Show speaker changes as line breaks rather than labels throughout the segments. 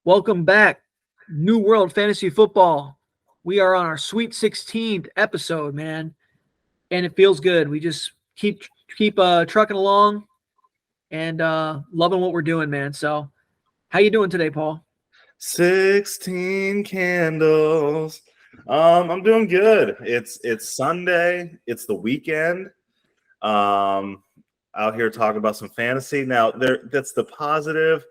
Welcome back, New World Fantasy Football. We are on our Sweet 16th episode, man, and it feels good. We just keep trucking along and loving what we're doing, man. So, how you doing today, Paul?
16 candles. I'm doing good. It's Sunday. It's the weekend. Out here talking about some fantasy. Now, that's the positive.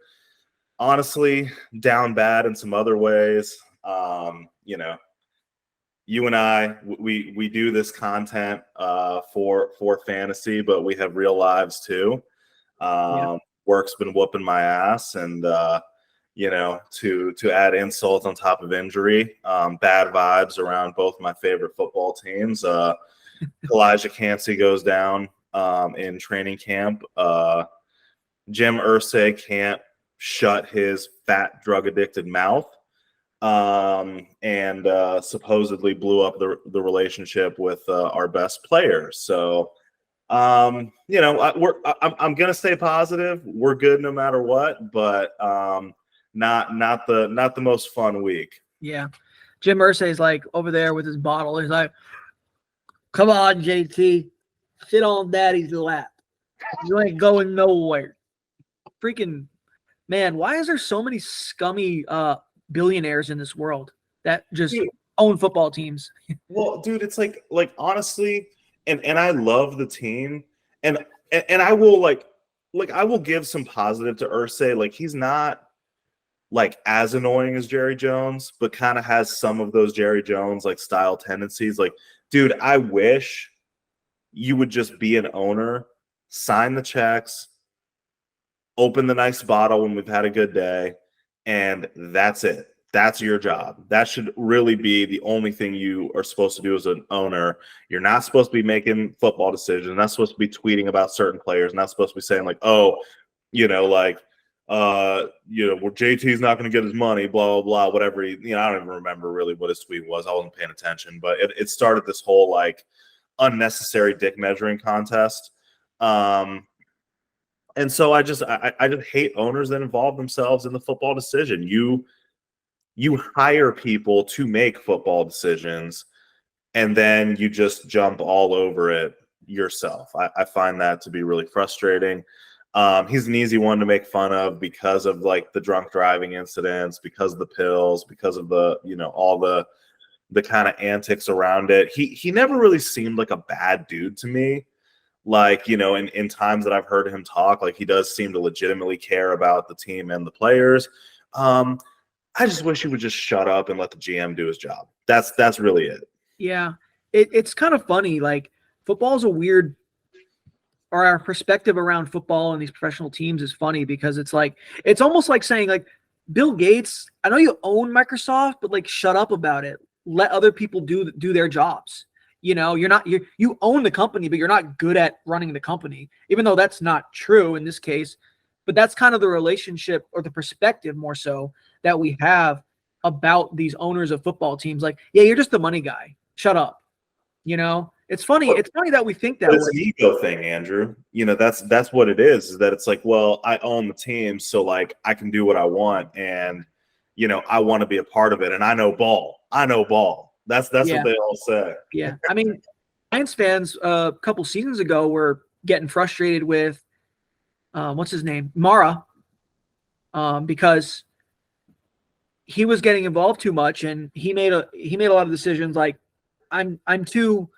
Honestly, down bad in some other ways. You and I, we do this content for fantasy, but we have real lives too. Work's been whooping my ass, and to add insult on top of injury, bad vibes around both my favorite football teams. Elijah Cansey goes down in training camp. Jim Irsay can't shut his fat, drug-addicted mouth, and supposedly blew up the relationship with our best player. So, I'm gonna stay positive. We're good no matter what, but not the most fun week.
Yeah, Jim Irsay's like over there with his bottle. He's like, "Come on, JT, sit on Daddy's lap. You ain't going nowhere." Freaking man, why is there so many scummy billionaires in this world that just own football teams?
Well, dude, it's like honestly, and I love the team, and I will I will give some positive to Irsay. Like, he's not like as annoying as Jerry Jones, but kind of has some of those Jerry Jones like style tendencies. Like, dude, I wish you would just be an owner, sign the checks, open the nice bottle when we've had a good day, and that's it. That's your job. That should really be the only thing you are supposed to do as an owner. You're not supposed to be making football decisions. You're not supposed to be tweeting about certain players. Not supposed to be saying like, oh, well, JT's not going to get his money, blah, blah, blah, whatever. I don't even remember really what his tweet was. I wasn't paying attention, but it started this whole like unnecessary dick measuring contest. And so I just hate owners that involve themselves in the football decision. You hire people to make football decisions, and then you just jump all over it yourself. I find that to be really frustrating. He's an easy one to make fun of because of like the drunk driving incidents, because of the pills, because of the, all the kind of antics around it. He never really seemed like a bad dude to me. Like, in times that I've heard him talk, like he does seem to legitimately care about the team and the players. I just wish he would just shut up and let the GM do his job. That's really it.
Yeah, it's kind of funny. Like, football is a weird, or our perspective around football and these professional teams is funny because it's almost like saying like, Bill Gates, I know you own Microsoft, but like, shut up about it. Let other people do their jobs. You own the company, but you're not good at running the company, even though that's not true in this case. But that's kind of the relationship or the perspective more so that we have about these owners of football teams. Like, yeah, you're just the money guy. Shut up. It's funny. It's funny that we think that.
It's an ego thing, Andrew. That's what it is that it's like, well, I own the team, so like I can do what I want, and I want to be a part of it, and I know ball. That's what they all say.
Yeah. I mean, Giants fans a couple seasons ago were getting frustrated with what's his name? Mara. Because he was getting involved too much, and he made a lot of decisions like, I'm too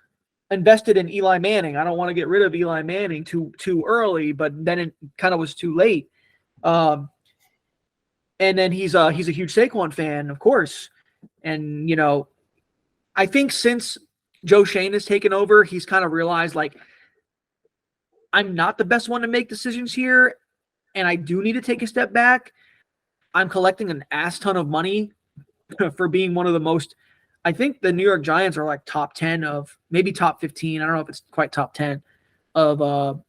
invested in Eli Manning. I don't want to get rid of Eli Manning too early, but then it kind of was too late. And then he's a huge Saquon fan, of course. And I think since Joe Shane has taken over, he's kind of realized like, I'm not the best one to make decisions here, and I do need to take a step back. I'm collecting an ass ton of money for being one of the most. I think the New York Giants are like top 10 of maybe top 15. I don't know if it's quite top 10 of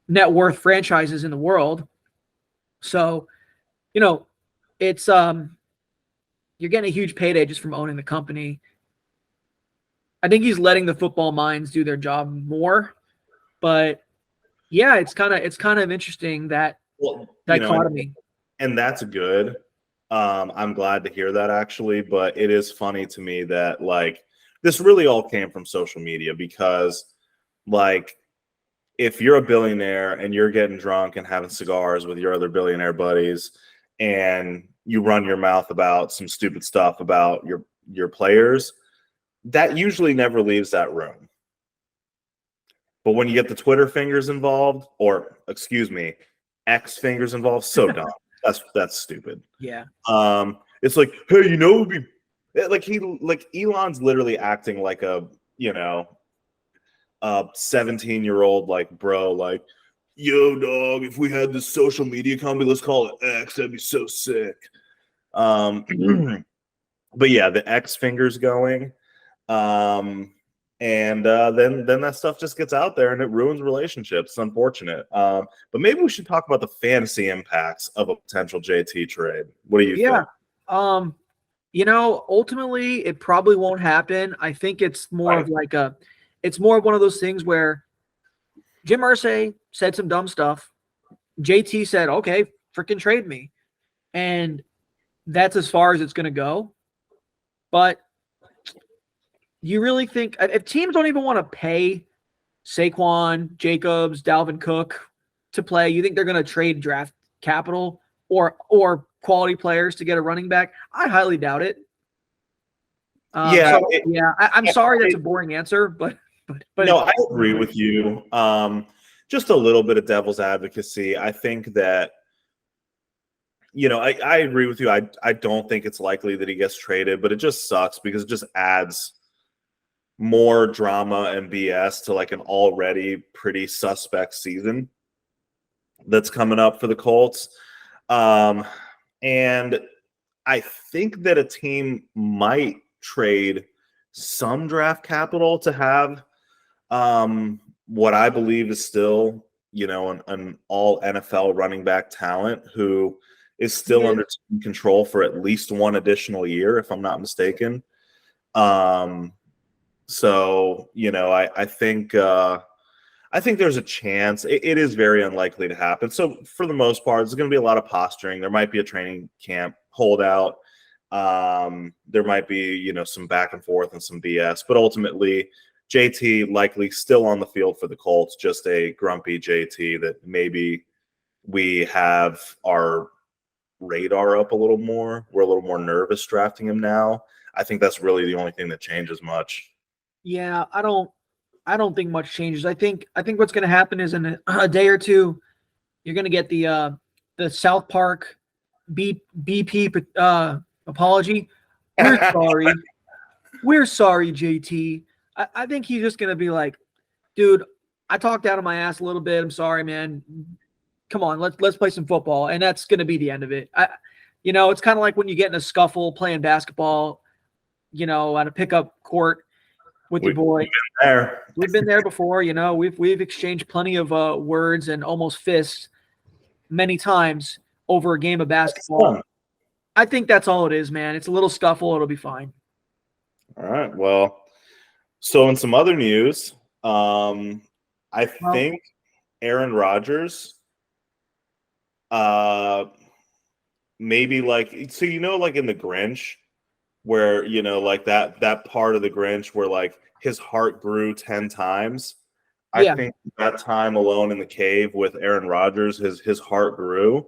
net worth franchises in the world. So, it's you're getting a huge payday just from owning the company. I think he's letting the football minds do their job more, but yeah, it's kind of interesting that dichotomy.
And that's good. I'm glad to hear that actually, but it is funny to me that like this really all came from social media because like if you're a billionaire and you're getting drunk and having cigars with your other billionaire buddies and you run your mouth about some stupid stuff about your players, that usually never leaves that room. But when you get the Twitter fingers involved, or excuse me, X fingers involved, so dumb. That's stupid.
Yeah.
It's like, hey, you know, it'd be like Elon's literally acting like a 17-year-old like bro, like, yo, dog, if we had this social media company, let's call it X, that'd be so sick. But yeah, the X fingers going. And then that stuff just gets out there and it ruins relationships. It's unfortunate. But maybe we should talk about the fantasy impacts of a potential JT trade. What do you think?
Ultimately it probably won't happen. I think it's more of like it's more of one of those things where Jim Irsay said some dumb stuff. JT said, okay, freaking trade me. And that's as far as it's going to go. But you really think if teams don't even want to pay Saquon, Jacobs, Dalvin Cook to play, you think they're going to trade draft capital or quality players to get a running back? I highly doubt it. I'm sorry that's a boring answer, but
no, I agree with you. Just a little bit of devil's advocacy. I think that, I agree with you. I don't think it's likely that he gets traded, but it just sucks because it just adds more drama and BS to like an already pretty suspect season that's coming up for the Colts. And I think that a team might trade some draft capital to have what I believe is still, an all NFL running back talent who is still under control for at least one additional year, if I'm not mistaken. So, I think there's a chance. It is very unlikely to happen. So for the most part, there's going to be a lot of posturing. There might be a training camp holdout. There might be, some back and forth and some BS, but ultimately JT likely still on the field for the Colts, just a grumpy JT that maybe we have our radar up a little more. We're a little more nervous drafting him now. I think that's really the only thing that changes much.
Yeah, I don't think much changes. I think what's going to happen is in a day or two, you're going to get the South Park BP apology. We're sorry. We're sorry, JT. I think he's just going to be like, dude, I talked out of my ass a little bit. I'm sorry, man. Come on, let's play some football. And that's going to be the end of it. It's kind of like when you get in a scuffle playing basketball, at a pickup court with your boy. We've been there before. We've exchanged plenty of words and almost fists many times over a game of basketball. I think that's all it is, man. It's a little scuffle. It'll be fine.
All right. Well, so in some other news, I think Aaron Rodgers, maybe like in the Grinch, where like that part of the Grinch where like his heart grew 10 times. I think that time alone in the cave with Aaron Rodgers, his heart grew,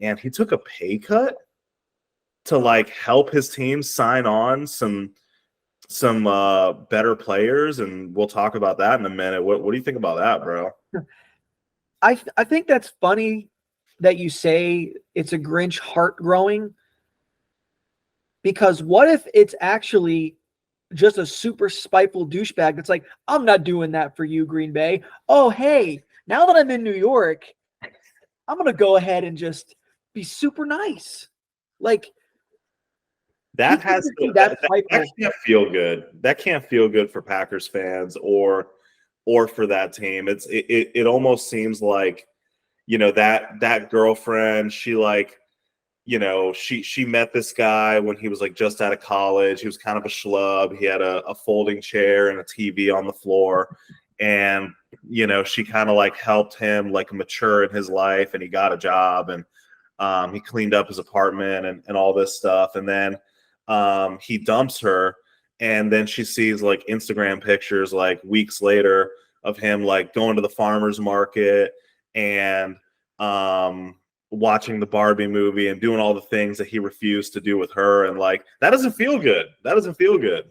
and he took a pay cut to like help his team sign on some better players, and we'll talk about that in a minute. What do you think about that, bro?
I think that's funny that you say it's a Grinch heart growing, because what if it's actually just a super spiteful douchebag that's like, I'm not doing that for you, Green Bay. Oh, hey, now that I'm in New York, I'm going to go ahead and just be super nice. Like,
that can't feel good. That can't feel good for Packers fans or for that team. It almost seems like, that girlfriend, she like, she met this guy when he was like just out of college. He was kind of a schlub. He had a folding chair and a TV on the floor. And, she kind of like helped him like mature in his life, and he got a job. And He cleaned up his apartment and all this stuff. And then he dumps her. And then she sees like Instagram pictures like weeks later of him like going to the farmer's market and watching the Barbie movie and doing all the things that he refused to do with her. And like, that doesn't feel good. That doesn't feel good.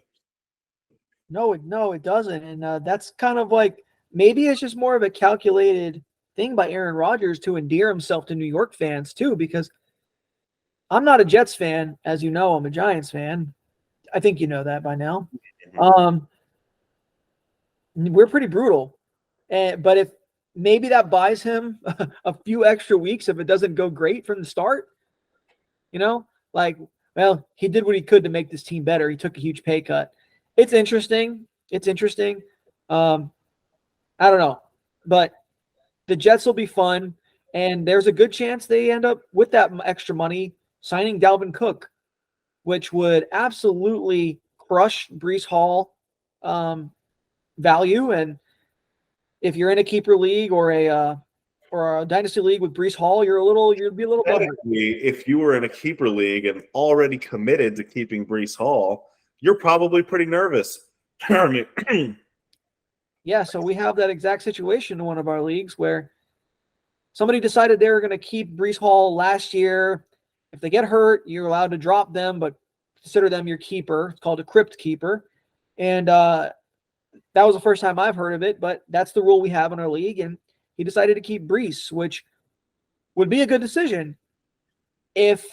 No, it doesn't. And that's kind of like, maybe it's just more of a calculated thing by Aaron Rodgers to endear himself to New York fans too, because I'm not a Jets fan. As you know, I'm a Giants fan. I think you know that by now. We're pretty brutal. But if maybe that buys him a few extra weeks if it doesn't go great from the start, like, well, he did what he could to make this team better. He took a huge pay cut. It's interesting. I don't know, but the Jets will be fun, and there's a good chance they end up with that extra money signing Dalvin Cook, which would absolutely crush Breece Hall value. And if you're in a keeper league or a dynasty league with Breece Hall, you'd be a little bummed.
If you were in a keeper league and already committed to keeping Breece Hall, you're probably pretty nervous.
Yeah, so we have that exact situation in one of our leagues where somebody decided they were going to keep Breece Hall last year. If they get hurt, you're allowed to drop them, but consider them your keeper. It's called a crypt keeper. And that was the first time I've heard of it, but that's the rule we have in our league. And he decided to keep Breece, which would be a good decision if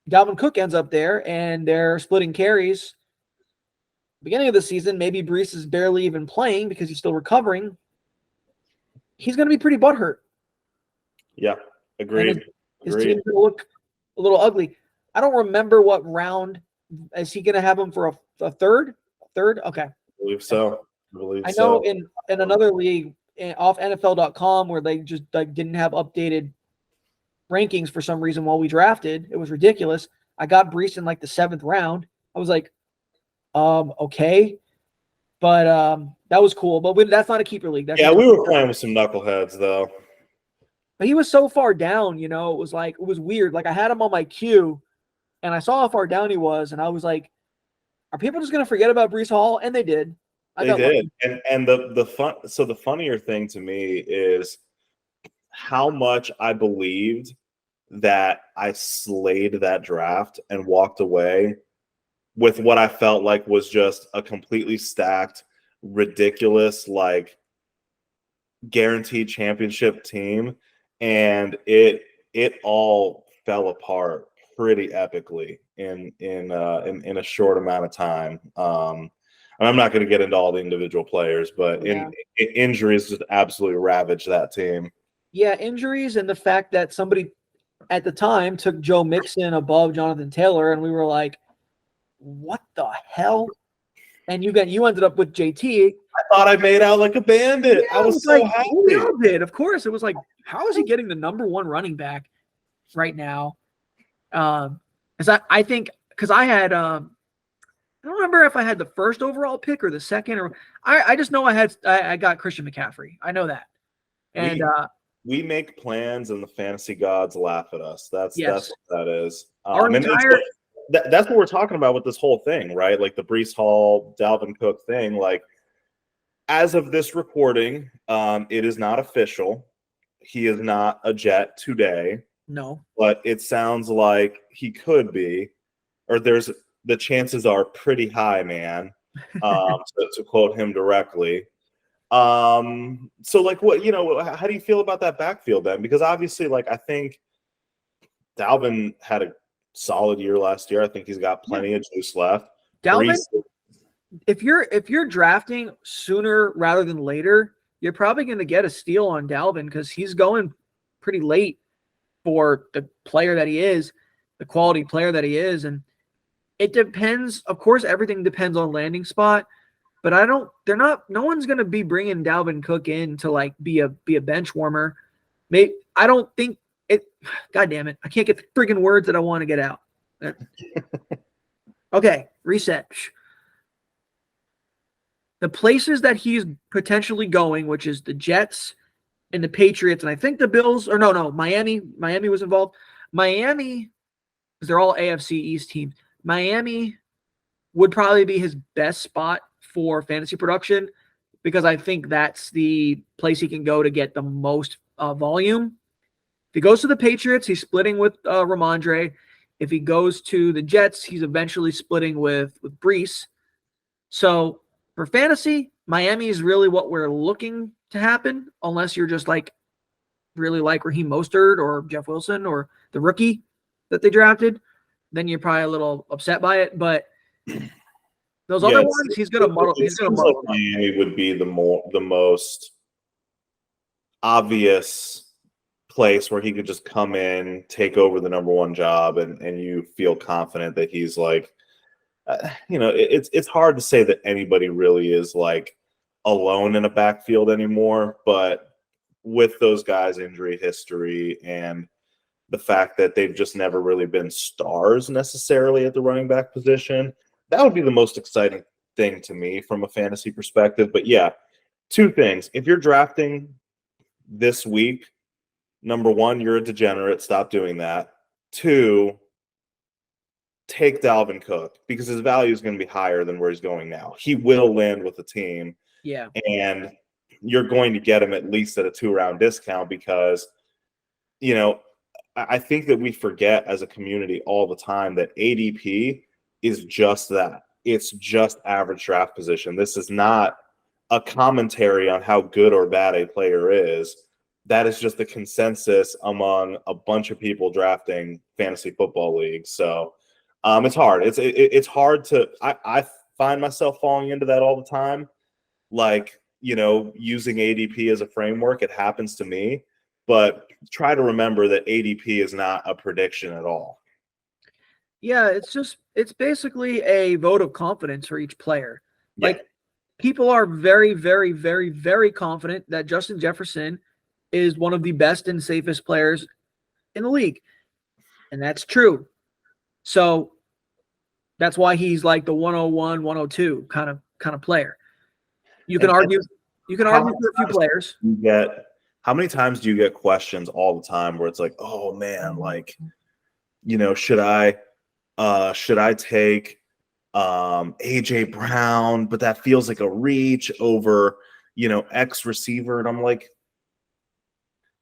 Dalvin Cook ends up there and they're splitting carries. Beginning of the season, maybe Breece is barely even playing because he's still recovering. He's going to be pretty butthurt.
Yeah, agreed.
His team's going to look a little ugly. I don't remember what round. Is he going to have him for a third? Third? Okay.
I believe so.
I know in another league off NFL.com where they just like didn't have updated rankings for some reason while we drafted. It was ridiculous. I got Breece in like the 7th round. I was like, okay. But that was cool. But that's not a keeper league.
We were playing with some knuckleheads though.
But he was so far down, it was weird. Like I had him on my queue and I saw how far down he was, and I was like, are people just gonna forget about Breece Hall? And they did.
They did. And the funnier thing to me is how much I believed that I slayed that draft and walked away with what I felt like was just a completely stacked, ridiculous, like guaranteed championship team. And it all fell apart pretty epically in a short amount of time. I'm not going to get into all the individual players, but injuries just absolutely ravaged that team.
Yeah, injuries and the fact that somebody at the time took Joe Mixon above Jonathan Taylor, and we were like, what the hell? And you ended up with JT.
I thought I made out like a bandit.
Yeah,
I was so happy.
We all did. Of course, it was like, how is he getting the number 1 running back right now? I think because I had I don't remember if I had the 1st overall pick or the 2nd, or I just know I got Christian McCaffrey. I know that. And
we make plans and the fantasy gods laugh at us. That's what that is. That's what we're talking about with this whole thing, right? Like the Breece Hall, Dalvin Cook thing. Like, as of this recording, it is not official. He is not a Jet today.
No.
But it sounds like he could be, or the chances are pretty high, man, to quote him directly. So like how do you feel about that backfield then? Because obviously, like, I think Dalvin had a solid year last year. I think he's got plenty of juice left.
Dalvin, if you're drafting sooner rather than later, you're probably going to get a steal on Dalvin because he's going pretty late for the player that he is, the quality player that he is. And it depends. Of course, everything depends on landing spot, but no one's going to be bringing Dalvin Cook in to like be a bench warmer. I don't think it, God damn it. I can't get the friggin' words that I want to get out. Okay. Reset. The places that he's potentially going, which is the Jets and the Patriots, and I think the Bills, or no, Miami was involved. Miami, because they're all AFC East teams, Miami would probably be his best spot for fantasy production because I think that's the place he can go to get the most volume. If he goes to the Patriots, he's splitting with Ramondre. If he goes to the Jets, he's eventually splitting with Brees. So for fantasy, Miami is really what we're looking to happen, unless you're just like really like Raheem Mostert or Jeff Wilson or the rookie that they drafted. Then you're probably a little upset by it. But those other ones, he's gonna muddle. He's gonna muddle.
Like Miami would be the most obvious place where he could just come in, take over the number one job, and you feel confident that he's like, it's hard to say that anybody really is like alone in a backfield anymore, but with those guys' injury history and the fact that they've just never really been stars necessarily at the running back position, that would be the most exciting thing to me from a fantasy perspective. But yeah, two things. If you're drafting this week, number one, you're a degenerate. Stop doing that. Two, take Dalvin Cook because his value is going to be higher than where he's going now. He will land with the team.
Yeah.
And you're going to get him at least at a 2-round discount because, I think that we forget as a community all the time that ADP is just that. It's just average draft position. This is not a commentary on how good or bad a player is. That is just the consensus among a bunch of people drafting fantasy football leagues. So it's hard. It's hard to – I find myself falling into that all the time. Like, using ADP as a framework, it happens to me. But try to remember that ADP is not a prediction at all.
Yeah, it's basically a vote of confidence for each player. Yeah. Like, people are very, very, very, very confident that Justin Jefferson is one of the best and safest players in the league. And that's true. So that's why he's like the 101, 102 kind of player. You can argue for a few players.
How many times do you get questions all the time where it's like, oh man, like, should I take AJ Brown, but that feels like a reach over, X receiver. And I'm like,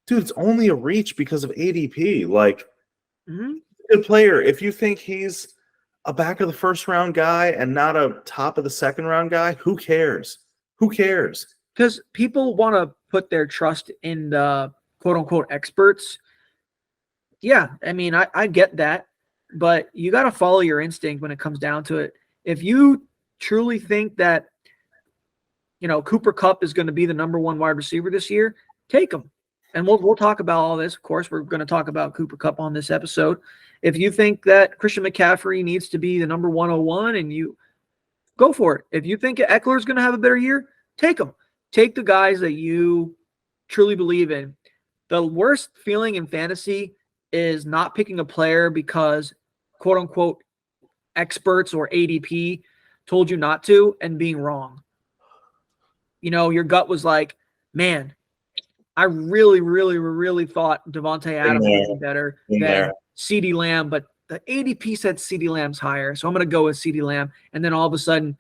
dude, it's only a reach because of ADP. Like, good player. If you think he's a back of the first round guy and not a top of the second round guy, who cares? Who cares?
Because people want to put their trust in the quote-unquote experts. Yeah, I mean, I get that. But you got to follow your instinct when it comes down to it. If you truly think that, Cooper Kupp is going to be the number one wide receiver this year, take him. And we'll talk about all this. Of course, we're going to talk about Cooper Kupp on this episode. If you think that Christian McCaffrey needs to be the number 101 and you go for it. If you think Eckler is going to have a better year, take him. Take the guys that you truly believe in. The worst feeling in fantasy is not picking a player because, quote unquote, experts or ADP told you not to and being wrong. Your gut was like, man, I really, really, really thought Devontae Adams would be better than CeeDee Lamb, but the ADP said CeeDee Lamb's higher, so I'm going to go with CeeDee Lamb. And then all of a sudden,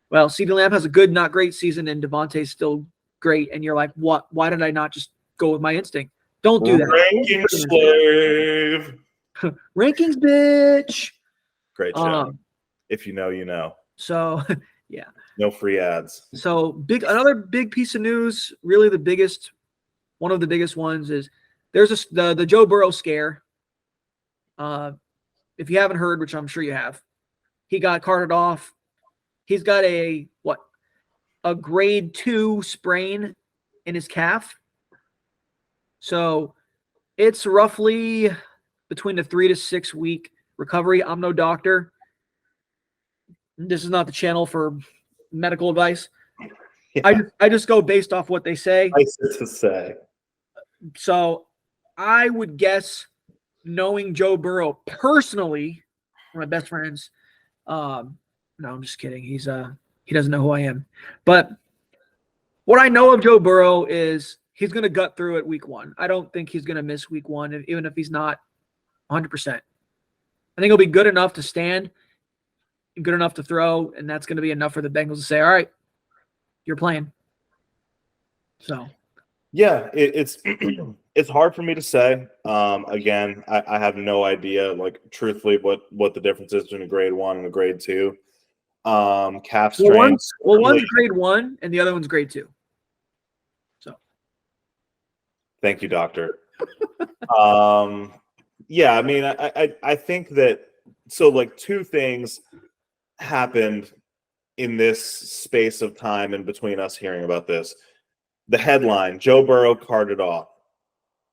well, CeeDee Lamb has a good, not great season, and Devontae's still great. And you're like, what? Why did I not just go with my instinct? Don't do that.
Rankings slave.
Rankings, bitch.
Great show. If you know, you know.
So, yeah.
No free ads.
So, another big piece of news, really one of the biggest ones is there's the Joe Burrow scare. If you haven't heard, which I'm sure you have, he got carted off. He's got a grade 2 sprain in his calf. So it's roughly between a 3 to 6 week recovery. I'm no doctor. This is not the channel for medical advice. Yeah. I just go based off what they say.
Nice to say.
So I would guess, knowing Joe Burrow personally, one of my best friends, no, I'm just kidding. He doesn't know who I am. But what I know of Joe Burrow is he's going to gut through it week 1. I don't think he's going to miss week 1, even if he's not 100%. I think he'll be good enough to stand, good enough to throw, and that's going to be enough for the Bengals to say, all right, you're playing. So,
yeah, it's it's hard for me to say. Again, I have no idea, like truthfully, what the difference is between a grade 1 and a grade 2. Calf strain.
One's grade 1 and the other one's grade 2. So,
thank you, doctor. Yeah, I mean, I think that so like two things happened in this space of time in between us hearing about this. The headline, Joe Burrow carted off.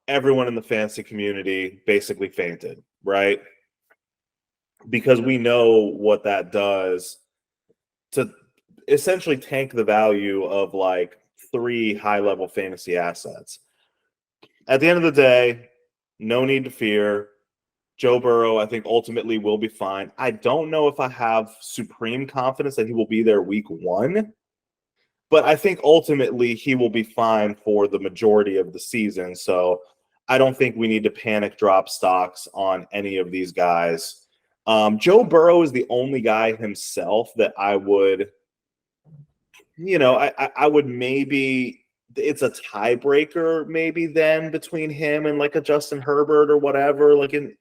Everyone in the fantasy community basically fainted, right? Because we know what that does to essentially tank the value of like 3 high-level fantasy assets. At the end of the day, no need to fear. Joe Burrow, I think, ultimately will be fine. I don't know if I have supreme confidence that he will be there week 1, but I think ultimately he will be fine for the majority of the season. So I don't think we need to panic drop stocks on any of these guys. Joe Burrow is the only guy himself that I would, I would maybe, it's a tiebreaker maybe then between him and like a Justin Herbert or whatever, like in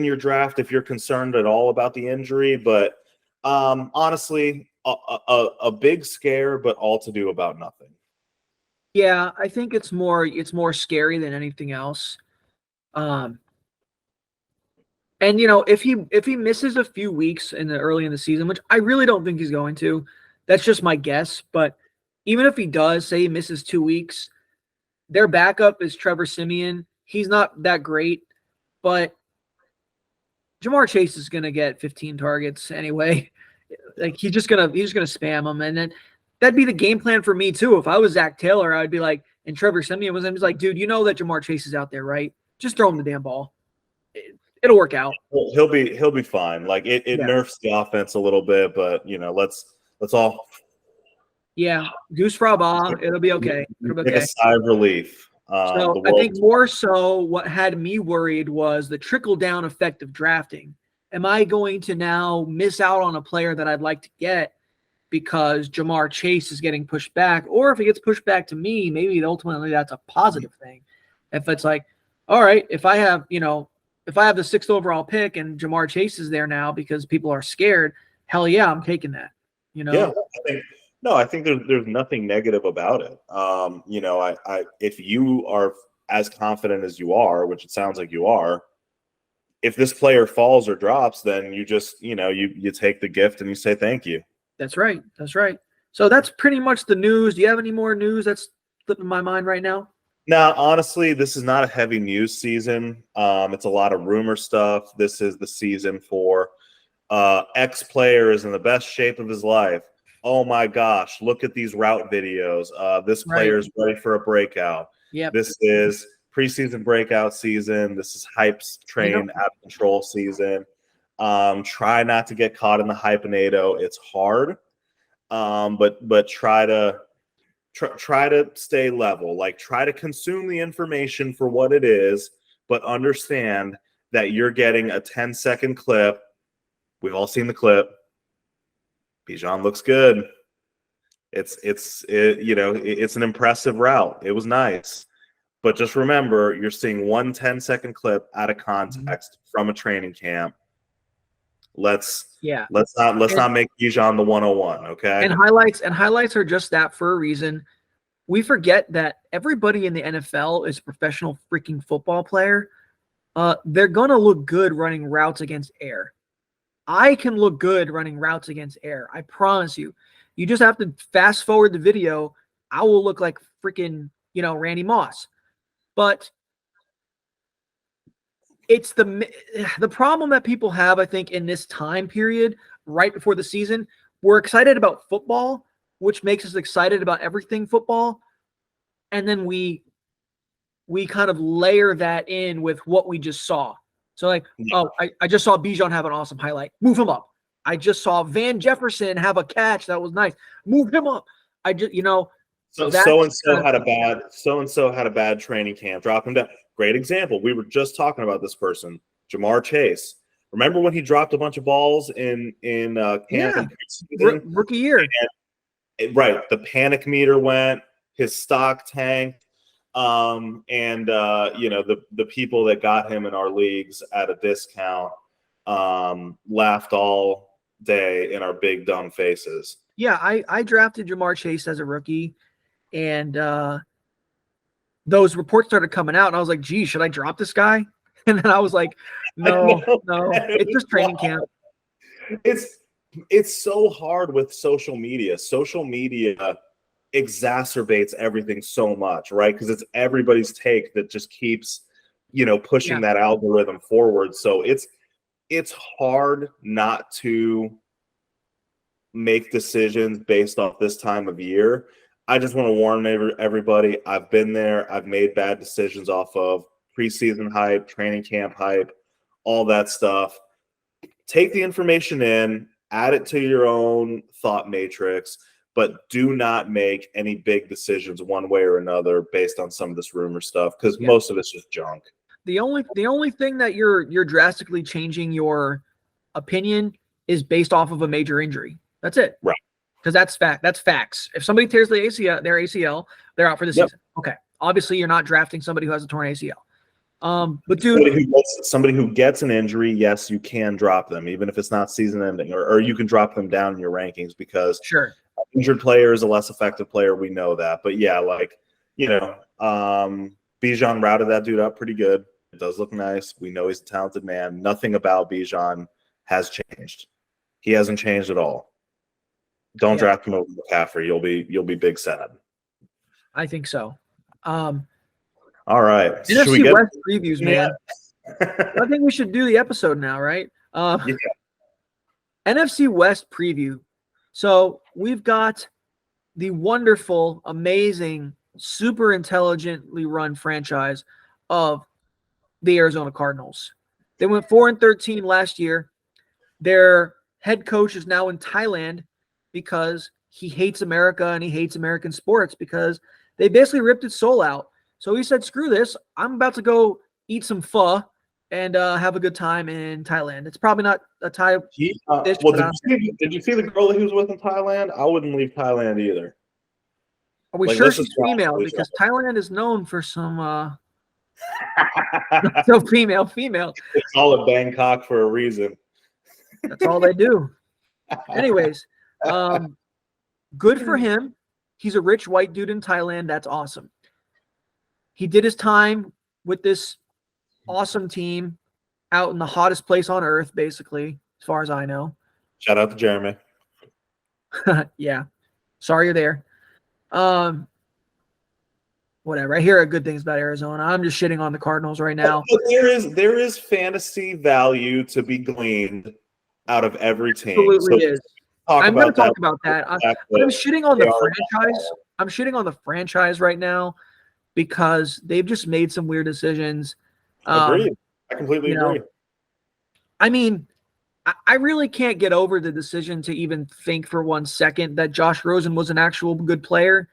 your draft if you're concerned at all about the injury. But honestly, a big scare, but all to do about nothing.
yeah, I think it's more scary than anything else. And if he misses a few weeks early in the season, which I really don't think he's going to, that's just my guess. But even if he does, say he misses 2 weeks, their backup is Trevor Siemian. He's not that great, but Jamar Chase is gonna get 15 targets anyway. Like he's just gonna spam them, and then that'd be the game plan for me too. If I was Zach Taylor, I'd be like, and Trevor Siemian was, I'm just like, dude, you know that Jamar Chase is out there, right? Just throw him the damn ball. It'll work out.
Well, he'll be fine. Like it nerfs the offense a little bit, but let's all
goose fraba. It'll be okay. It'll be okay.
Take a sigh of relief.
So I think more so what had me worried was the trickle-down effect of drafting. Am I going to now miss out on a player that I'd like to get because Jamar Chase is getting pushed back? Or if he gets pushed back to me, maybe ultimately that's a positive thing. If it's like, all right, if I have the 6th overall pick and Jamar Chase is there now because people are scared, hell yeah, I'm taking that.
Yeah, I think there's nothing negative about it. If you are as confident as you are, which it sounds like you are, if this player falls or drops, then you just, you take the gift and you say thank you.
That's right. So that's pretty much the news. Do you have any more news that's slipping my mind right now?
Now, honestly, this is not a heavy news season. It's a lot of rumor stuff. This is the season for X player is in the best shape of his life. Oh my gosh, look at these route videos. This player is ready for a breakout.
Yep.
This is preseason breakout season. This is hype train out of control season. Try not to get caught in the hypenado. It's hard, but try to stay level. Like try to consume the information for what it is, but understand that you're getting a 10-second clip. We've all seen the clip. Bijan looks good. It's an impressive route. It was nice. But just remember, you're seeing one 10-second clip out of context from a training camp. Let's not make Bijan the 101, okay?
And highlights are just that for a reason. We forget that everybody in the NFL is a professional freaking football player. They're going to look good running routes against air. I can look good running routes against air. I promise you. You just have to fast forward the video. I will look like freaking, Randy Moss. But it's the problem that people have, I think, in this time period right before the season. We're excited about football, which makes us excited about everything football. And then we kind of layer that in with what we just saw. So I just saw Bijan have an awesome highlight. Move him up. I just saw Van Jefferson have a catch that was nice. Move him up.
So-and-so had a bad training camp. Drop him down. Great example. We were just talking about this person. Jamar Chase. Remember when he dropped a bunch of balls in camp and preseason?
Rookie year.
Right. The panic meter went, his stock tanked. The people that got him in our leagues at a discount laughed all day in our big dumb faces.
Yeah, I drafted Jamar Chase as a rookie, and those reports started coming out, and I was like, "Gee, should I drop this guy?" And then I was like, "No, it's just training camp."
It's so hard with social media. Social media exacerbates everything so much, right? Because it's everybody's take that just keeps, pushing that algorithm forward. So it's hard not to make decisions based off this time of year. I just want to warn everybody. I've been there. I've made bad decisions off of preseason hype, training camp hype, all that stuff. Take the information in, add it to your own thought matrix, but do not make any big decisions one way or another based on some of this rumor stuff, because most of it's just junk.
The only thing that you're drastically changing your opinion is based off of a major injury. That's it.
Right.
Because that's facts. If somebody tears their ACL, they're out for the season. Okay. Obviously, you're not drafting somebody who has a torn ACL. But dude,
somebody who gets an injury, yes, you can drop them, even if it's not season ending, or you can drop them down in your rankings, because
sure,
an injured player is a less effective player. We know that. But yeah, Bijan routed that dude up pretty good. It does look nice. We know he's a talented man. Nothing about Bijan has changed. He hasn't changed at all. Don't draft him over McCaffrey. You'll be big sad.
I think so.
All right.
NFC West previews, man. I think we should do the episode now, right? NFC West preview. So we've got the wonderful, amazing, super intelligently run franchise of the Arizona Cardinals. They went 4-13 last year. Their head coach is now in Thailand because he hates America and he hates American sports, because they basically ripped his soul out. So he said, screw this. I'm about to go eat some pho and have a good time in Thailand. It's probably not a Thai dish.
Did you see the girl that he was with in Thailand? I wouldn't leave Thailand either.
Are we sure she's female? Because Thailand is known for some so female.
It's all a Bangkok for a reason.
That's all they do. Anyways, good for him. He's a rich white dude in Thailand. That's awesome. He did his time with this awesome team out in the hottest place on earth, basically, as far as I know.
Shout out to Jeremy.
Yeah. Sorry you're there. Whatever. I hear good things about Arizona. I'm just shitting on the Cardinals right now.
But there is fantasy value to be gleaned out of every team.
Absolutely is. I'm going to talk about that. I'm shitting on the franchise. I'm shitting on the franchise right now because they've just made some weird decisions.
Agreed. I completely agree.
I mean, I really can't get over the decision to even think for 1 second that Josh Rosen was an actual good player.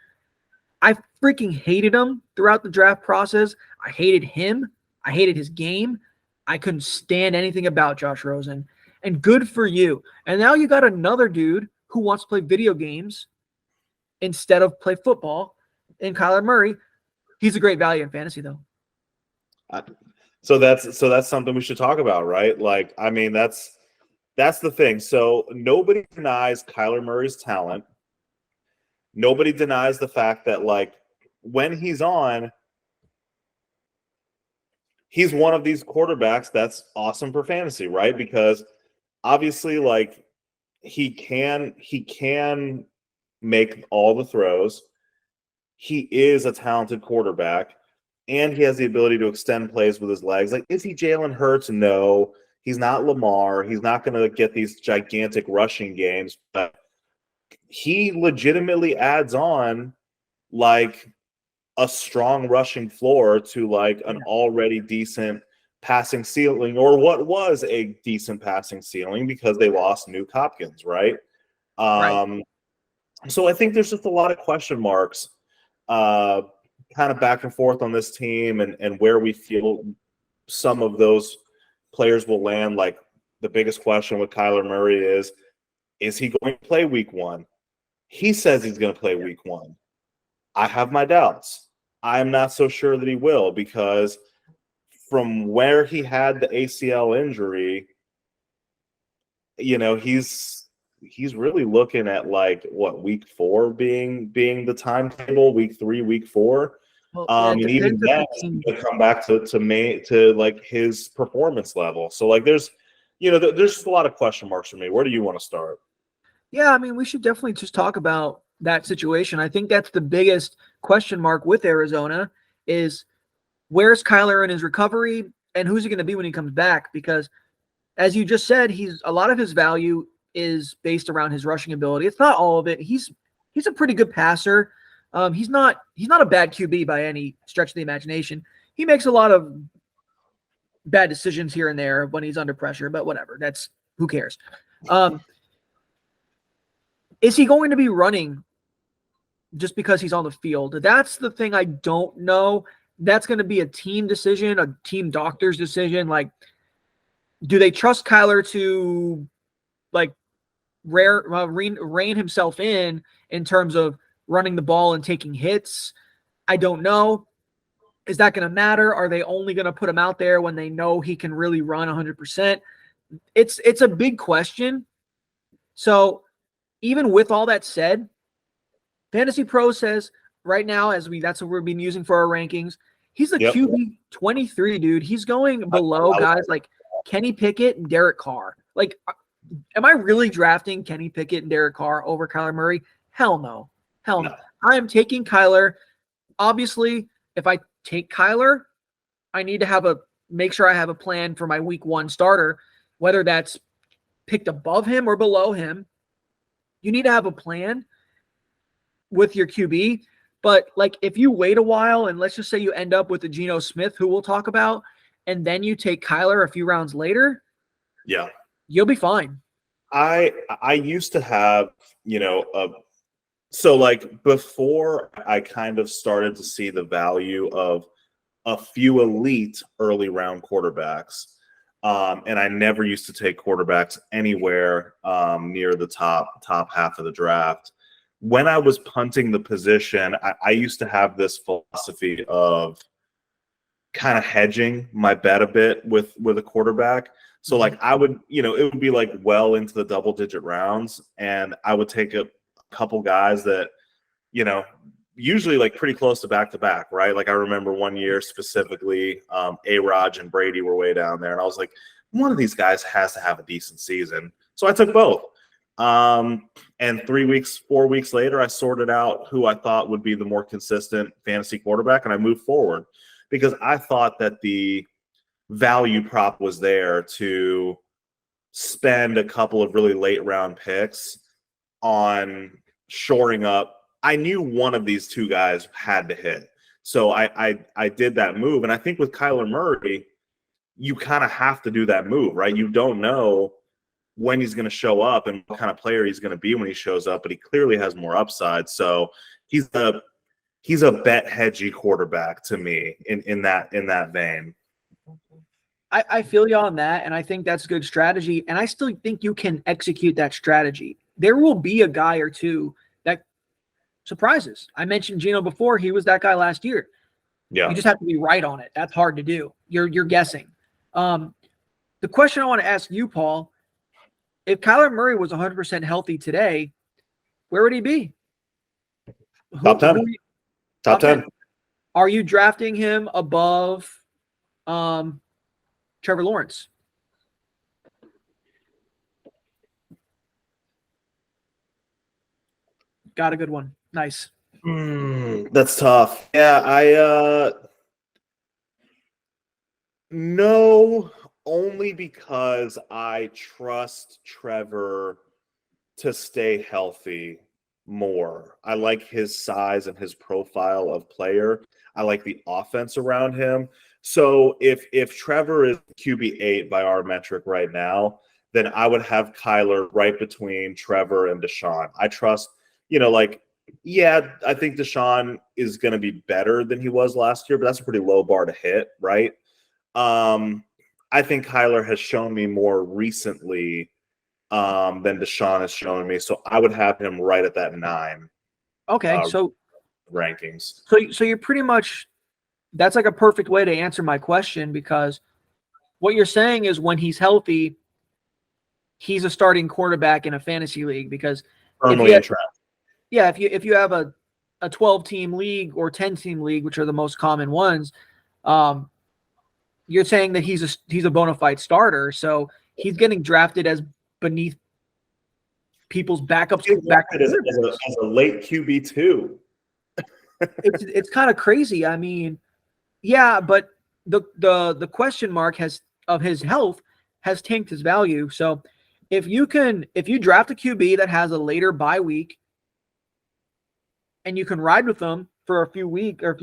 I freaking hated him throughout the draft process. I hated him. I hated his game. I couldn't stand anything about Josh Rosen. And good for you. And now you got another dude who wants to play video games instead of play football in Kyler Murray. He's a great value in fantasy, though.
So that's something we should talk about, right? Like, I mean, that's the thing. So nobody denies Kyler Murray's talent. Nobody denies the fact that, like, when he's on, he's one of these quarterbacks that's awesome for fantasy, right? Because obviously, like, he can make all the throws. He is a talented quarterback, and he has the ability to extend plays with his legs. Like, is he Jalen Hurts? No. He's not Lamar. He's not going to get these gigantic rushing games, but he legitimately adds on, like, a strong rushing floor to, like, an already decent passing ceiling, or what was a decent passing ceiling, because they lost Nuke Hopkins, right? So I think there's just a lot of question marks kind of back and forth on this team, and where we feel some of those players will land. Like the biggest question with Kyler Murray is he going to play week 1? He says he's going to play week 1. I have my doubts. I'm not so sure that he will, because from where he had the ACL injury, he's really looking at like what, week 4 being the timetable, week 3, week 4.
Well, yeah, it
And even
depends if
that
the team.
to come back to like his performance level. So like there's just a lot of question marks for me. Where do you want to start?
Yeah, I mean, we should definitely just talk about that situation. I think that's the biggest question mark with Arizona is where's Kyler in his recovery and who's he going to be when he comes back? Because as you just said, a lot of his value is based around his rushing ability. It's not all of it. He's a pretty good passer. He's not a bad QB by any stretch of the imagination. He makes a lot of bad decisions here and there when he's under pressure, but whatever. That's who cares. Is he going to be running just because he's on the field? That's the thing I don't know. That's going to be a team decision, a team doctor's decision. Like, do they trust Kyler to like rein himself in terms of running the ball and taking hits? I don't know. Is that going to matter? Are they only going to put him out there when they know he can really run 100%? It's a big question. So even with all that said, Fantasy Pro says right now, that's what we've been using for our rankings, he's a QB 23, dude. He's going below guys like Kenny Pickett and Derek Carr. Like, am I really drafting Kenny Pickett and Derek Carr over Kyler Murray? Hell no. Hell no. I am taking Kyler. Obviously, if I take Kyler, I need to make sure I have a plan for my week 1 starter, whether that's picked above him or below him. You need to have a plan with your QB. But like, if you wait a while and let's just say you end up with the Geno Smith, who we'll talk about, and then you take Kyler a few rounds later, you'll be fine.
I used to have, so like before I kind of started to see the value of a few elite early round quarterbacks. And I never used to take quarterbacks anywhere near the top half of the draft. When I was punting the position, I used to have this philosophy of kind of hedging my bet a bit with a quarterback. So like I would, it would be like well into the double-digit rounds, and I would take a couple guys that, usually like pretty close to back-to-back, right? Like I remember one year specifically, A-Rod and Brady were way down there, and I was like, one of these guys has to have a decent season. So I took both. And 4 weeks later, I sorted out who I thought would be the more consistent fantasy quarterback, and I moved forward because I thought that the value prop was there to spend a couple of really late round picks on shoring up. I knew one of these two guys had to hit. So I did that move. And I think with Kyler Murray, you kind of have to do that move, right? You don't know when he's going to show up and what kind of player he's going to be when he shows up, but he clearly has more upside. So he's a bet hedgy quarterback to me in that vein.
I feel you on that, and I think that's a good strategy, and I still think you can execute that strategy. There will be a guy or two that surprises. I mentioned Geno before. He was that guy last year.
Yeah.
You just have to be right on it. That's hard to do. You're guessing. The question I want to ask you, Paul, if Kyler Murray was 100% healthy today, where would he be?
Top 10. Top 10.
Are you drafting him above Trevor Lawrence? Got a good one. Nice.
That's tough. Yeah, no, only because I trust Trevor to stay healthy more. I like his size and his profile of player. I like the offense around him. So if Trevor is QB8 by our metric right now, then I would have Kyler right between Trevor and Deshaun. I trust, I think Deshaun is going to be better than he was last year, but that's a pretty low bar to hit, right? I I think Kyler has shown me more recently than Deshaun has shown me. So I would have him right at that 9
Okay, so
rankings.
So you're pretty much, that's like a perfect way to answer my question, because what you're saying is when he's healthy, he's a starting quarterback in a fantasy league. Because if you have a 12-team league or 10-team league, which are the most common ones, you're saying that he's a bona fide starter. So he's getting drafted as beneath people's backups.
As a late QB2.
It's kind of crazy. I mean, yeah, but the question mark of his health has tanked his value. So if you draft a QB that has a later bye week and you can ride with them for a few weeks, or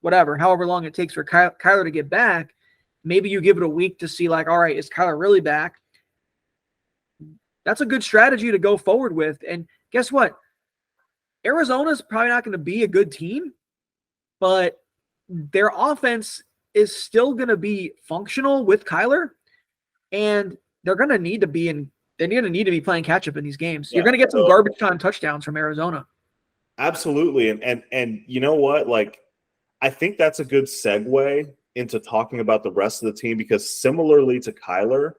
whatever, however long it takes for Kyler to get back, maybe you give it a week to see, like, all right, is Kyler really back? That's a good strategy to go forward with. And guess what? Arizona's probably not going to be a good team, but their offense is still going to be functional with Kyler, and they're going to need to be playing catch up in these games. Yeah, you're going to get some garbage time touchdowns from Arizona.
Absolutely. And you know what? Like, I think that's a good segue into talking about the rest of the team, because similarly to Kyler,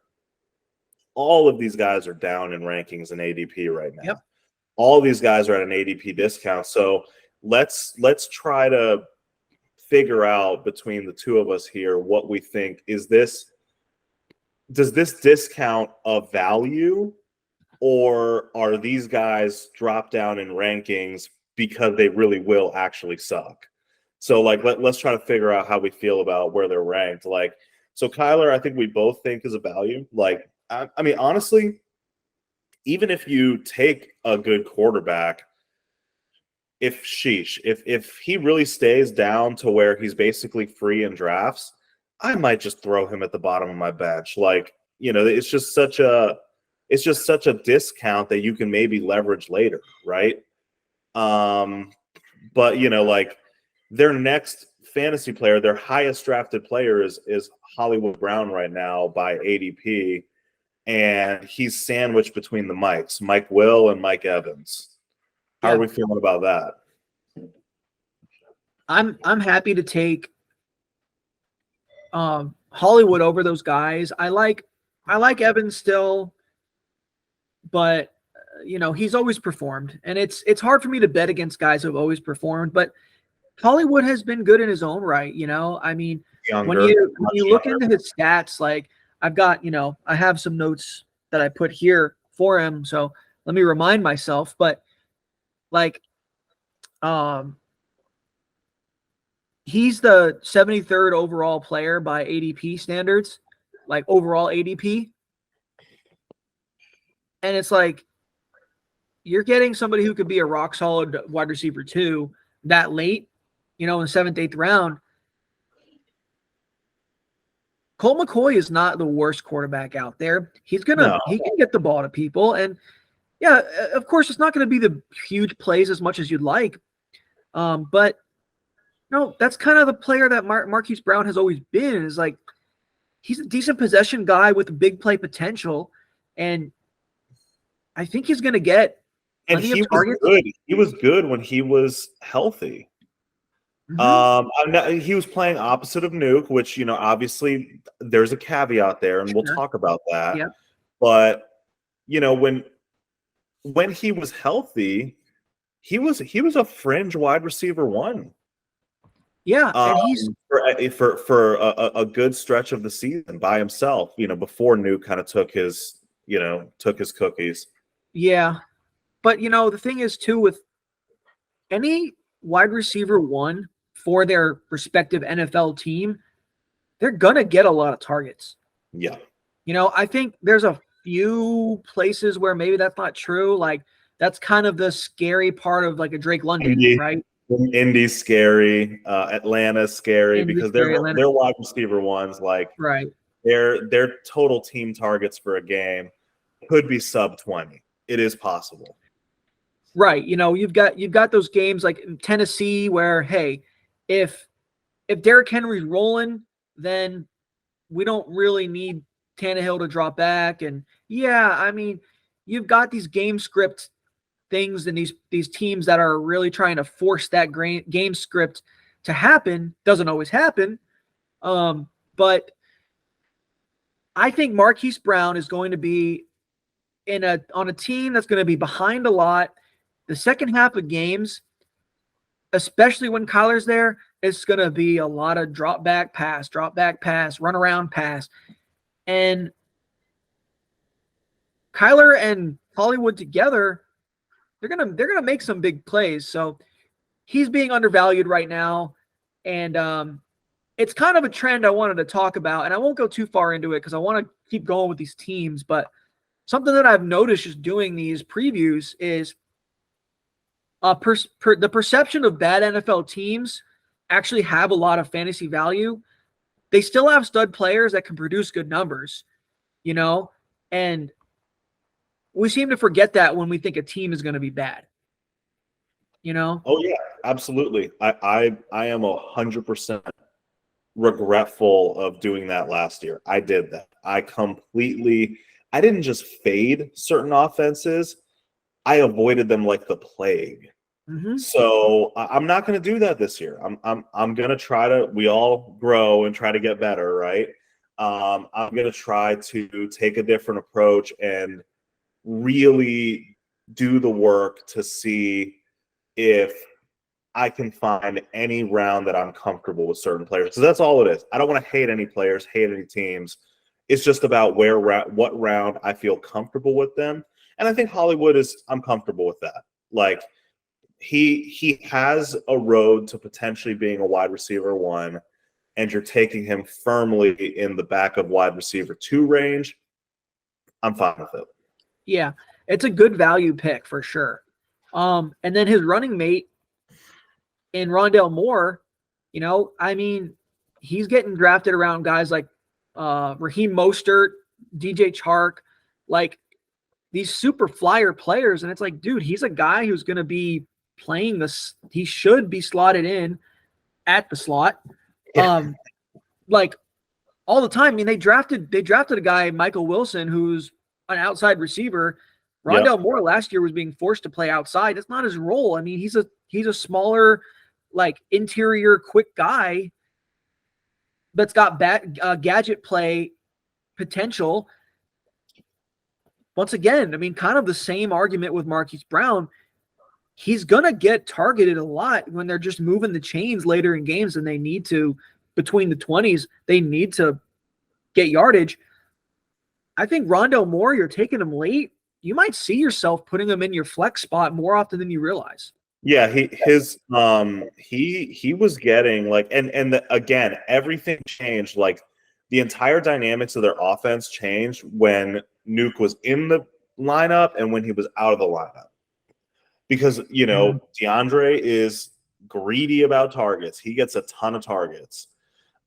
all of these guys are down in rankings and ADP right now.
Yep.
All these guys are at an ADP discount. So let's try to figure out between the two of us here what we think. Does this discount of value, or are these guys drop down in rankings because they really will actually suck? So like let's try to figure out how we feel about where they're ranked. Like, so Kyler, I think we both think is a value. Like, I mean, honestly, even if you take a good quarterback, if he really stays down to where he's basically free in drafts, I might just throw him at the bottom of my bench. Like, it's just such a discount that you can maybe leverage later, right? But like, their next fantasy player, their highest drafted player is Hollywood Brown right now by ADP. And he's sandwiched between the Mikes, Mike Will and Mike Evans. How are we feeling about that?
I'm happy to take Hollywood over those guys. I like Evans still, but he's always performed, and it's hard for me to bet against guys who have always performed. But Hollywood has been good in his own right. I mean, when you look into his stats, like, I've got, I have some notes that I put here for him, so let me remind myself. But like, he's the 73rd overall player by ADP standards, like overall ADP. And it's like, you're getting somebody who could be a rock solid wide receiver too that late, in the 7th, 8th round. Colt McCoy is not the worst quarterback out there. He can get the ball to people. And yeah, of course, it's not going to be the huge plays as much as you'd like. But no, that's kind of the player that Marquise Brown has always been, is like, he's a decent possession guy with big play potential. And I think he's going to get plenty of targets.
He was good when he was healthy. Mm-hmm. He was playing opposite of Nuke, which, obviously there's a caveat there, and we'll talk about that.
Yeah.
But, when he was healthy, he was a fringe wide receiver 1.
Yeah, and he's
for a good stretch of the season by himself, before Nuke kind of took his cookies.
Yeah. But the thing is too, with any wide receiver 1 for their respective NFL team, they're gonna get a lot of targets.
Yeah.
I think there's a few places where maybe that's not true. Like, that's kind of the scary part of like a Drake London, right?
Indy's scary, Atlanta's scary, because they're wide receiver 1s. Like,
right,
their total team targets for a game could be sub 20. It is possible.
Right. You've got those games like in Tennessee where, hey, if Derrick Henry's rolling, then we don't really need Tannehill to drop back. And yeah, I mean, you've got these game script things and these teams that are really trying to force that game script to happen. Doesn't always happen. But I think Marquise Brown is going to be on a team that's going to be behind a lot. The second half of games, especially when Kyler's there, it's going to be a lot of drop back pass, run around pass. And Kyler and Hollywood together, they're gonna make some big plays. So he's being undervalued right now. And it's kind of a trend I wanted to talk about. And I won't go too far into it because I want to keep going with these teams. But something that I've noticed just doing these previews is the perception of bad NFL teams actually have a lot of fantasy value. They still have stud players that can produce good numbers, and we seem to forget that when we think a team is going to be bad,
Oh yeah, absolutely. I am 100% regretful of doing that last year. I did that. I didn't just fade certain offenses. I avoided them like the plague.
Mm-hmm.
So I'm not going to do that this year. I'm going to try to. We all grow and try to get better, right? I'm going to try to take a different approach and really do the work to see if I can find any round that I'm comfortable with certain players. So that's all it is. I don't want to hate any players, hate any teams. It's just about what round I feel comfortable with them. And I think Hollywood I'm comfortable with that. Like he has a road to potentially being a wide receiver 1, and you're taking him firmly in the back of wide receiver 2 range. I'm fine with it.
Yeah, it's a good value pick for sure. And then his running mate in Rondale Moore, I mean, he's getting drafted around guys like Raheem Mostert, DJ Chark, like these super flyer players. And it's like, dude, he's a guy who's going to be playing this. He should be slotted in at the slot. Like all the time. I mean, they drafted a guy, Michael Wilson, who's an outside receiver. Rondale Moore last year was being forced to play outside. That's not his role. I mean, he's a smaller, like interior, quick guy that's got gadget play potential. Once again, I mean, kind of the same argument with Marquise Brown. He's going to get targeted a lot when they're just moving the chains later in games and they need to, between the 20s, they need to get yardage. I think Rondale Moore, you're taking him late. You might see yourself putting him in your flex spot more often than you realize.
Yeah, he was getting like again, everything changed. Like the entire dynamics of their offense changed when Nuke was in the lineup and when he was out of the lineup. Because, DeAndre is greedy about targets. He gets a ton of targets.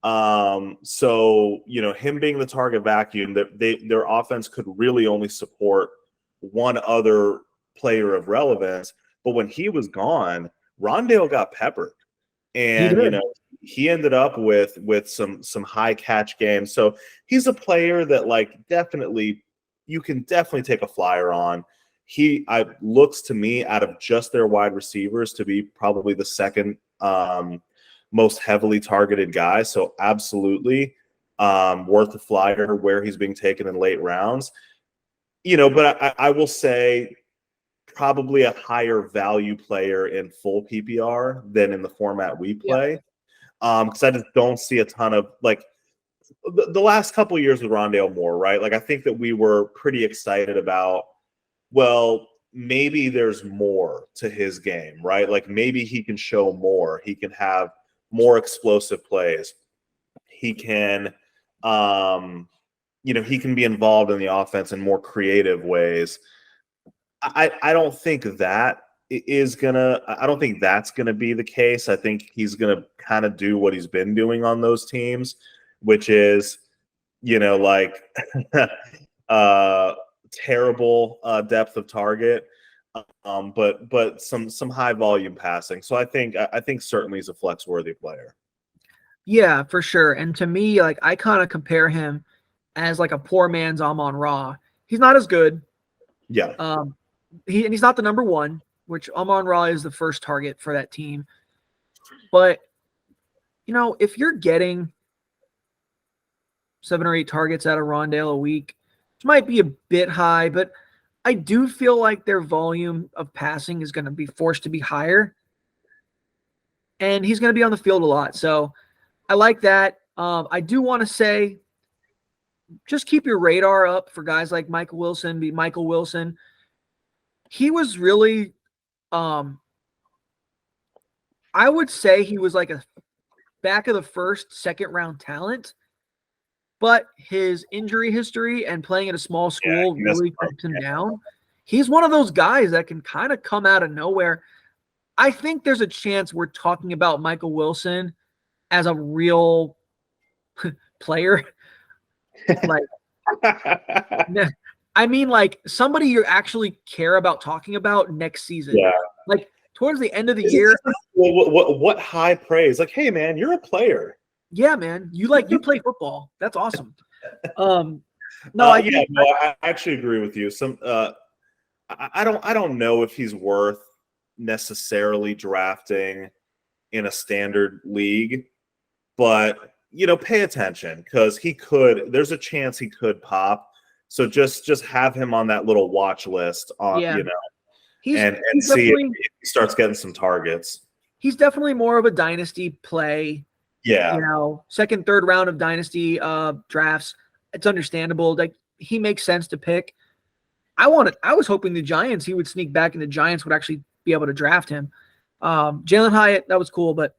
So, him being the target vacuum, their offense could really only support one other player of relevance. But when he was gone, Rondale got peppered. And, he ended up with some high catch games. So he's a player that you can definitely take a flyer on. He looks to me, out of just their wide receivers, to be probably the second most heavily targeted guy. So absolutely worth a flyer where he's being taken in late rounds. But I will say probably a higher value player in full PPR than in the format we play. Because I just don't see a ton of the last couple of years with Rondale Moore, right? Like I think that we were pretty excited about, well, maybe there's more to his game, right? Like maybe he can show more. He can have more explosive plays. He can, he can be involved in the offense in more creative ways. I don't think that I don't think that's gonna be the case. I think he's gonna kind of do what he's been doing on those teams, which is, terrible depth of target, but some high volume passing. So I think certainly he's a flex worthy player.
Yeah, for sure. And to me, like I kind of compare him as like a poor man's Amon-Ra. He's not as good.
Yeah.
Um, he's not the number one, which Amon-Ra is the first target for that team. But if you're getting 7 or 8 targets out of Rondale a week, which might be a bit high, but I do feel like their volume of passing is going to be forced to be higher, and he's going to be on the field a lot. So I like that. I do want to say, just keep your radar up for guys like Michael Wilson. He was really, I would say he was like a back of the first, second round talent, but his injury history and playing at a small
Yeah.
school
He missed
really
the
kept him down. He's one of those guys that can kind of come out of nowhere. I think there's a chance we're talking about Michael Wilson as a real player. Like, I mean, like somebody you actually care about talking about next season.
Yeah.
Like towards the end of the year.
What high praise? Like, hey man, you're a player.
Yeah, man. You play football. That's awesome. No, I think
I actually agree with you. I don't know if he's worth necessarily drafting in a standard league, but pay attention because there's a chance he could pop. So just have him on that little watch list on
yeah.
and see if he starts getting some targets.
He's definitely more of a dynasty play.
Yeah.
Second, third round of dynasty drafts. It's understandable. Like he makes sense to pick. I was hoping the Giants, he would sneak back and the Giants would actually be able to draft him. Jalen Hyatt, that was cool, but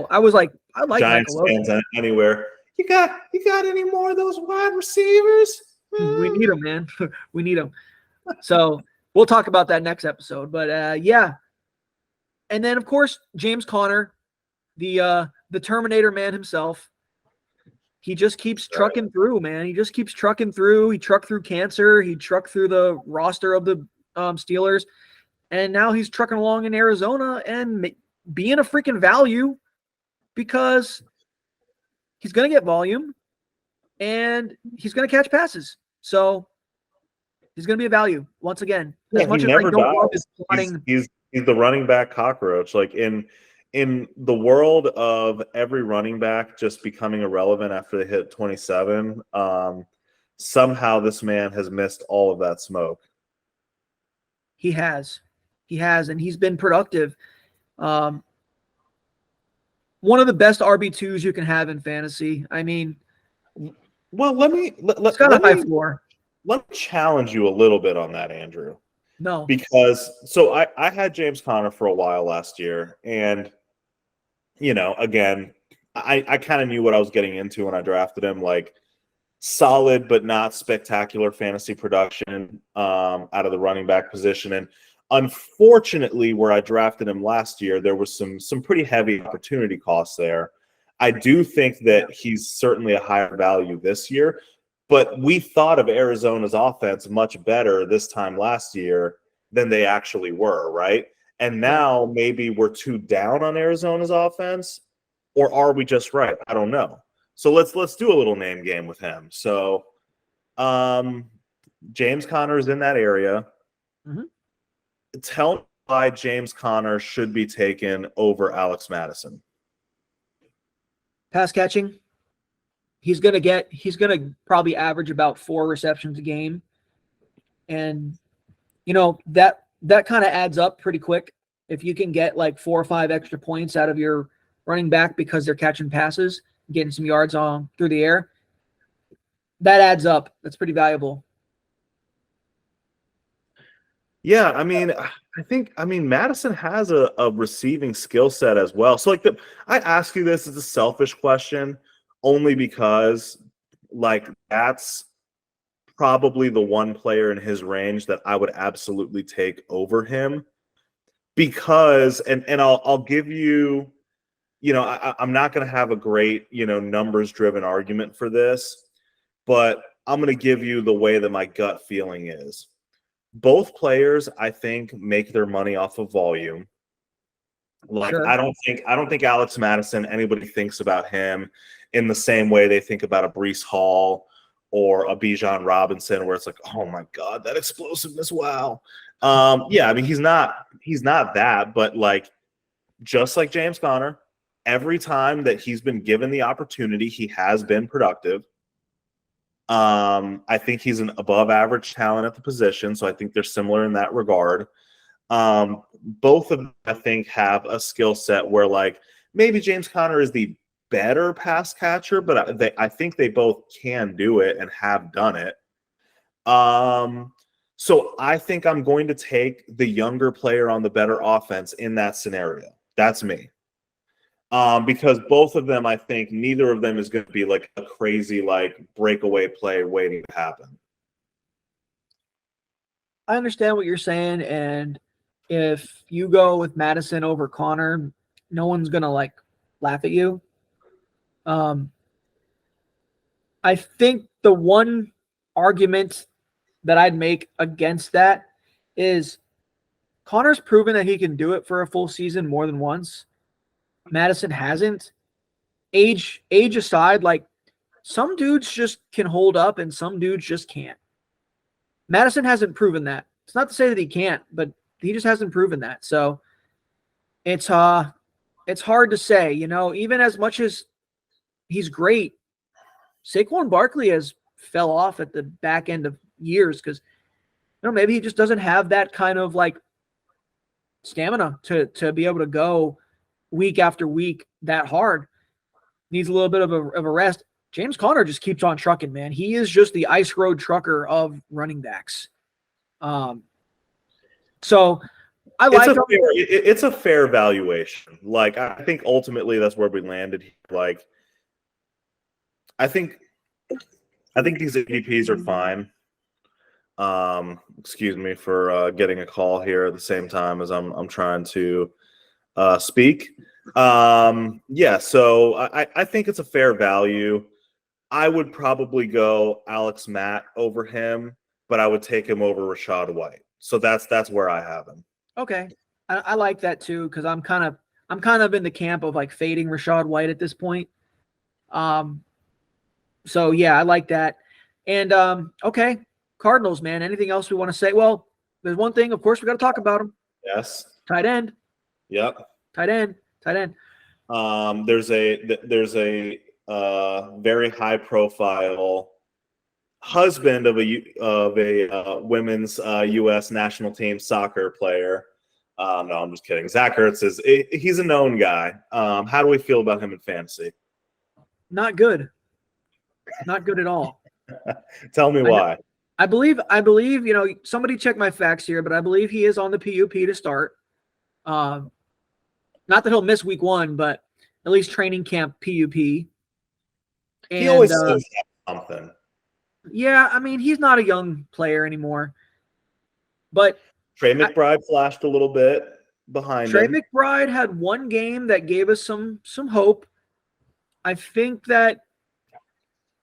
I was like, I like
Giants
Michael
fans anywhere. You got any more of those wide receivers?
We need them, man. We need them. So we'll talk about that next episode. But yeah. And then of course, James Conner, the Terminator man himself. He just keeps trucking through, man. He just keeps trucking through. He trucked through cancer. He trucked through the roster of the Steelers. And now he's trucking along in Arizona and being a freaking value because he's going to get volume and he's going to catch passes. So he's going to be a value once again. As much as I don't love his plotting.
He's the running back cockroach. Like in the world of every running back just becoming irrelevant after they hit 27, somehow this man has missed all of that smoke.
He has, and he's been productive. One of the best RB2s you can have in fantasy. I mean,
well,
it's got a high floor.
Let me challenge you a little bit on that, Andrew.
No.
Because I had James Conner for a while last year, and again, I kind of knew what I was getting into when I drafted him, like solid but not spectacular fantasy production out of the running back position. And unfortunately, where I drafted him last year, there was some pretty heavy opportunity costs there. I do think that he's certainly a higher value this year, but we thought of Arizona's offense much better this time last year than they actually were, right? And now maybe we're too down on Arizona's offense, or are we just right? I don't know. So let's do a little name game with him. So James Conner is in that area.
Mm-hmm.
Tell me why James Conner should be taken over Alex Madison.
Pass catching. He's gonna probably average about 4 receptions a game. And that kind of adds up pretty quick. If you can get like 4 or 5 extra points out of your running back because they're catching passes, getting some yards on through the air, that adds up. That's pretty valuable.
Yeah, I mean, Madison has a receiving skill set as well. So I ask you this as a selfish question only because that's probably the one player in his range that I would absolutely take over him because, and I'll give you, I'm not going to have a great, numbers driven argument for this, but I'm going to give you the way that my gut feeling is. Both players, I think, make their money off of volume. Like
Sure.
I don't think Alex Madison, anybody thinks about him in the same way they think about a Breece Hall or a Bijan Robinson, where it's like, oh my God, that explosiveness, wow. Yeah, I mean he's not that, but like just like James Conner, every time that he's been given the opportunity, he has been productive. I think he's an above average talent at the position, so I think they're similar in that regard. Both of them, I think, have a skill set where, like, maybe James Conner is the better pass catcher, but I think they both can do it and have done it. So I think I'm going to take the younger player on the better offense in that scenario. That's me. Because both of them, I think neither of them is going to be like a crazy like breakaway play waiting to happen.
I understand what you're saying, and if you go with Madison over Connor, no one's gonna like laugh at you. I think the one argument that I'd make against that is Connor's proven that he can do it for a full season more than once. Madison hasn't. Age aside, like some dudes just can hold up and some dudes just can't. Madison hasn't proven that. It's not to say that he can't, but he just hasn't proven that. So it's hard to say, even as much as he's great, Saquon Barkley has fell off at the back end of years because maybe he just doesn't have that kind of like stamina to be able to go week after week that hard. Needs a little bit of a rest. James Conner just keeps on trucking, man. He is just the ice road trucker of running backs. So I like
it's a fair valuation. Like I think ultimately that's where we landed. Like I think these ADPs are fine. Excuse me for getting a call here at the same time as I'm trying to speak. Yeah, so I think it's a fair value. I would probably go Alex Matt over him, but I would take him over Rachaad White. So that's where I have him.
Okay, I like that too because I'm kind of in the camp of like fading Rachaad White at this point. So yeah, I like that. And okay, Cardinals, man. Anything else we want to say? Well, there's one thing, of course, we got to talk about them.
Yes.
Tight end.
Yep.
Tight end.
There's a very high profile husband of a women's U.S. national team soccer player. No, I'm just kidding. Zach Ertz he's a known guy. How do we feel about him in fantasy?
Not good. Not good at all.
Tell me why.
I believe, somebody check my facts here, but I believe he is on the PUP to start. Not that he'll miss week 1, but at least training camp PUP. And,
he always says something.
Yeah, I mean, he's not a young player anymore. But
Trey McBride flashed a little bit behind him.
Trey McBride had one game that gave us some hope. I think that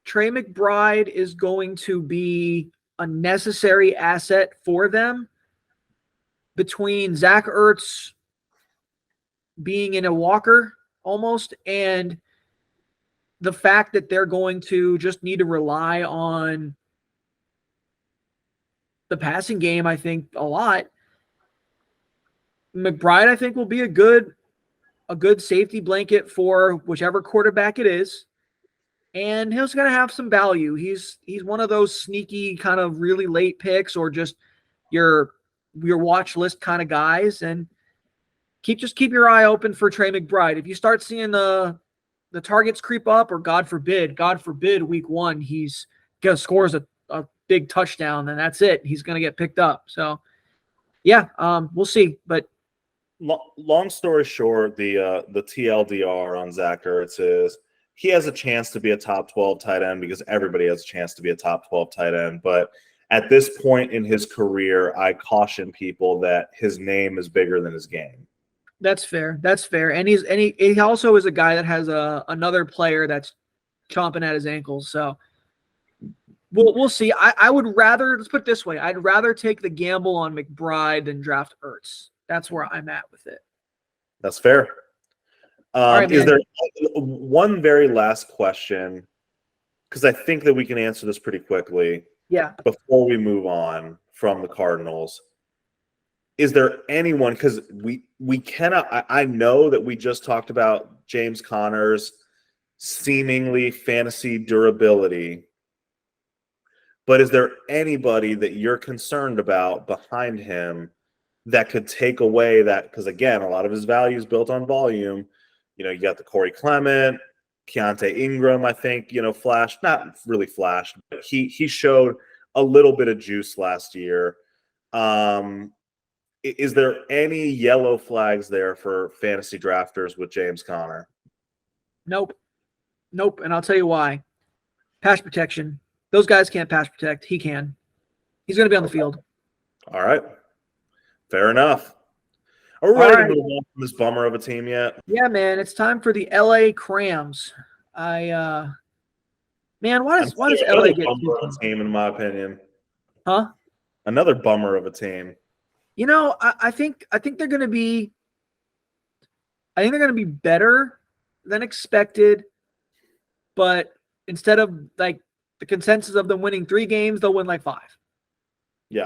Trey McBride is going to be a necessary asset for them between Zach Ertz being in a walker almost and the fact that they're going to just need to rely on the passing game, I think, a lot. McBride, I think, will be a good safety blanket for whichever quarterback it is. And he's going to have some value. He's one of those sneaky kind of really late picks or just your watch list kind of guys. And keep your eye open for Trey McBride. If you start seeing the targets creep up, or God forbid, week 1, he's going to scores a big touchdown, then that's it. He's going to get picked up. So, yeah, we'll see. But
long story short, the TLDR on Zach Ertz is he has a chance to be a top 12 tight end because everybody has a chance to be a top 12 tight end. But at this point in his career, I caution people that his name is bigger than his game.
That's fair. And he also is a guy that has another player that's chomping at his ankles. So we'll see. I would rather, let's put it this way, I'd rather take the gamble on McBride than draft Ertz. That's where I'm at with it.
That's fair.
All right,
Is
man.
there one very last question? Because I think that we can answer this pretty quickly.
Yeah.
Before we move on from the Cardinals, is there anyone? Because we cannot. I know that we just talked about James Conner's seemingly fantasy durability, but is there anybody that you're concerned about behind him that could take away that? Because again, a lot of his value is built on volume. You got the Corey Clement, Keontae Ingram, I think, flashed, not really flashed, but he showed a little bit of juice last year. Is there any yellow flags there for fantasy drafters with James Conner?
Nope. And I'll tell you why. Pass protection. Those guys can't pass protect. He can. He's going to be on the field.
All right. Fair enough. Are we ready to move on from this bummer of a team yet?
Yeah, man. It's time for the LA Crams. Man, why does LA get
bummer of a team, in my opinion?
Huh?
Another bummer of a team.
I think they're going to be. I think they're going to be better than expected, but instead of like the consensus of them winning 3 games, they'll win like 5,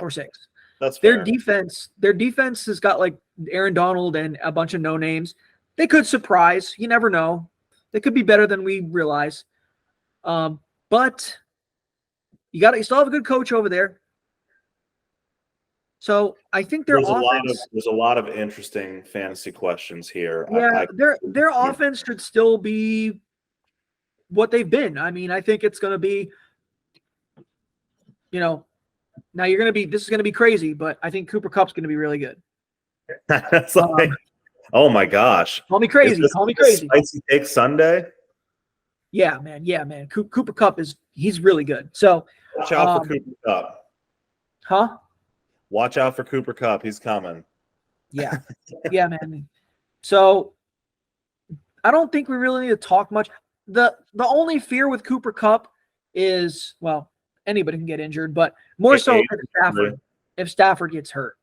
or 6.
That's fair.
Their defense has got like Aaron Donald and a bunch of no names. They could surprise. You never know. They could be better than we realize. But you still have a good coach over there. So I think there's
a lot of interesting fantasy questions here.
Yeah, their offense should still be what they've been. I mean, I think it's going to be, now this is going to be crazy, but I think Cooper Kupp's going to be really good.
That's like, oh my gosh.
Call me crazy.
Spicy Take Sunday?
Yeah, man. Cooper Kupp he's really good. So
watch out for Cooper Kupp.
Huh?
Watch out for Cooper Kupp. He's coming.
Yeah. Yeah, man. So I don't think we really need to talk much. The only fear with Cooper Kupp is, well, anybody can get injured, but more so if Stafford gets hurt,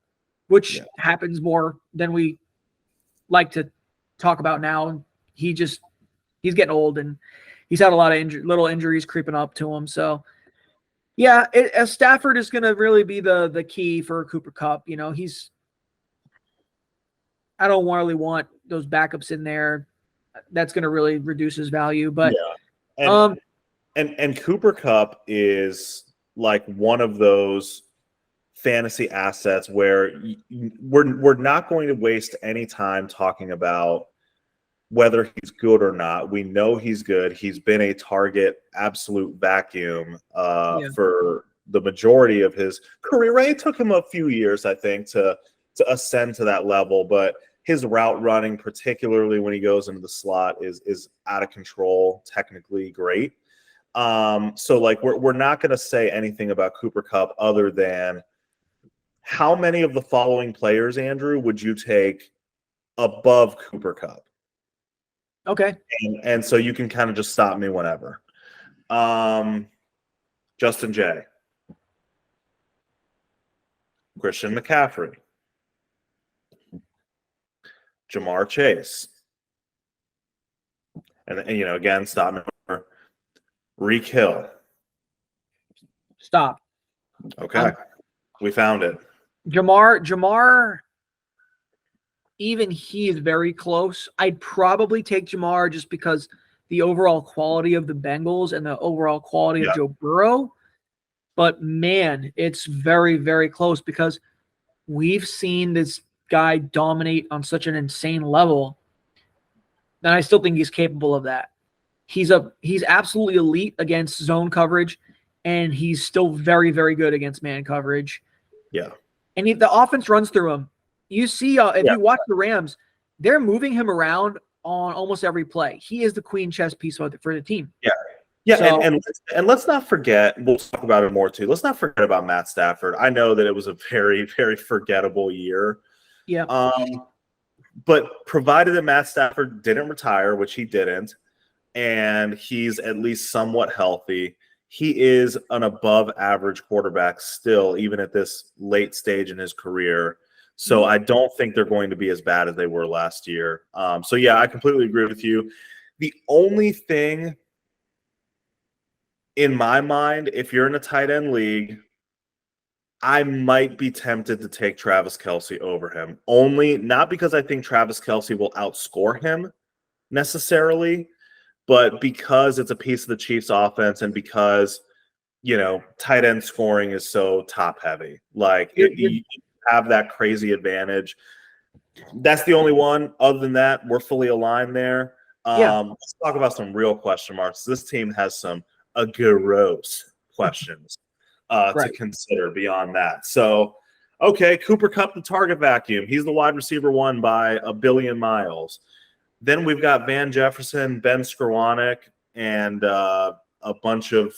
which happens more than we like to talk about now. He's getting old and he's had a lot of little injuries creeping up to him. So yeah, Stafford is going to really be the key for Cooper Kupp. I don't really want those backups in there. That's going to really reduce his value. But
and Cooper Kupp is like one of those fantasy assets where we're not going to waste any time talking about whether he's good or not. We know he's good. He's been a target absolute vacuum for the majority of his career. It took him a few years, I think, to ascend to that level, but his route running, particularly when he goes into the slot, is out of control, technically great. So like we're not going to say anything about Cooper Kupp other than how many of the following players, Andrew, would you take above Cooper Kupp?
Okay.
And so you can kind of just stop me whenever. Justin J. Christian McCaffrey. Jamar Chase. And again, stop me whenever. Reek Hill.
Stop.
Okay. We found it.
Jamar, even he is very close. I'd probably take Jamar just because the overall quality of the Bengals and the overall quality of Joe Burrow. But man, it's very, very close because we've seen this guy dominate on such an insane level. And I still think he's capable of that. He's absolutely elite against zone coverage, and he's still very, very good against man coverage.
Yeah.
And the offense runs through him. You see, if you watch the Rams, they're moving him around on almost every play. He is the queen chess piece for the team.
Yeah. Yeah, so, and let's not forget, we'll talk about it more too. Let's not forget about Matt Stafford. I know that it was a very, very forgettable year.
Yeah.
But provided that Matt Stafford didn't retire, which he didn't, and he's at least somewhat healthy, he is an above average quarterback still, even at this late stage in his career. So I don't think they're going to be as bad as they were last year. So yeah, I completely agree with you. The only thing in my mind, if you're in a tight end league, I might be tempted to take Travis Kelce over him. Only not because I think Travis Kelce will outscore him necessarily, but because it's a piece of the Chiefs offense and because, tight end scoring is so top heavy. Like you have that crazy advantage. That's the only one. Other than that, we're fully aligned there. Let's talk about some real question marks. This team has some gross questions to consider beyond that. So, okay, Cooper Kupp, the target vacuum. He's the wide receiver 1 by a billion miles. Then we've got Van Jefferson, Ben Skowronek, and a bunch of